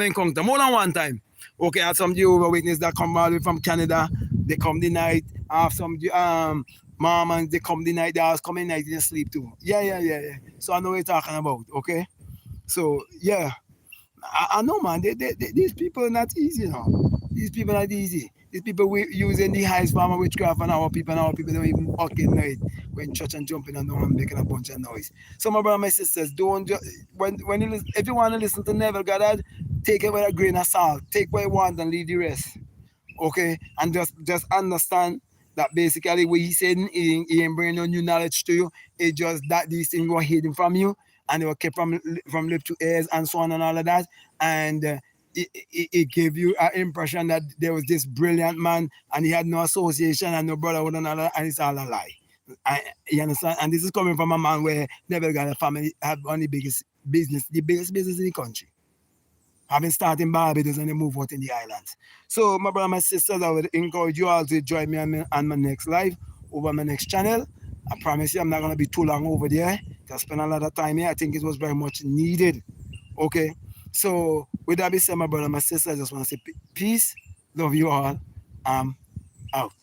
Speaker 1: encounters, more than one time. Okay, I had some Jehovah's Witnesses that come all the way from Canada. They come the night. I have some mom and they come the night. They always come in the night and sleep too. Yeah. So I know what you're talking about. Okay. So yeah. I know, man. These people are not easy, you know. These people are not easy. These people using the highest form of witchcraft and our people don't even fucking know it. When church and jumping and down and making a bunch of noise. So my brother and my sisters, don't just when you listen, if you want to listen to Neville Goddard, take it with a grain of salt. Take what you want and leave the rest. Okay? And just understand that basically what he said, he ain't bringing no new knowledge to you. It's just that these things were hidden from you and they were kept from lip to ears and so on and all of that. And it gave you an impression that there was this brilliant man and he had no association and no brotherhood and all that, and it's all a lie. You understand? And this is coming from a man where Neville got a family, have one of the biggest business in the country. Having started in Barbados and they move out in the islands. So my brother and my sisters, I would encourage you all to join me on my next live over my next channel. I promise you I'm not going to be too long over there. I spent a lot of time here. I think it was very much needed. Okay. So with that being said, my brother and my sister, I just want to say peace. Love you all. I'm out.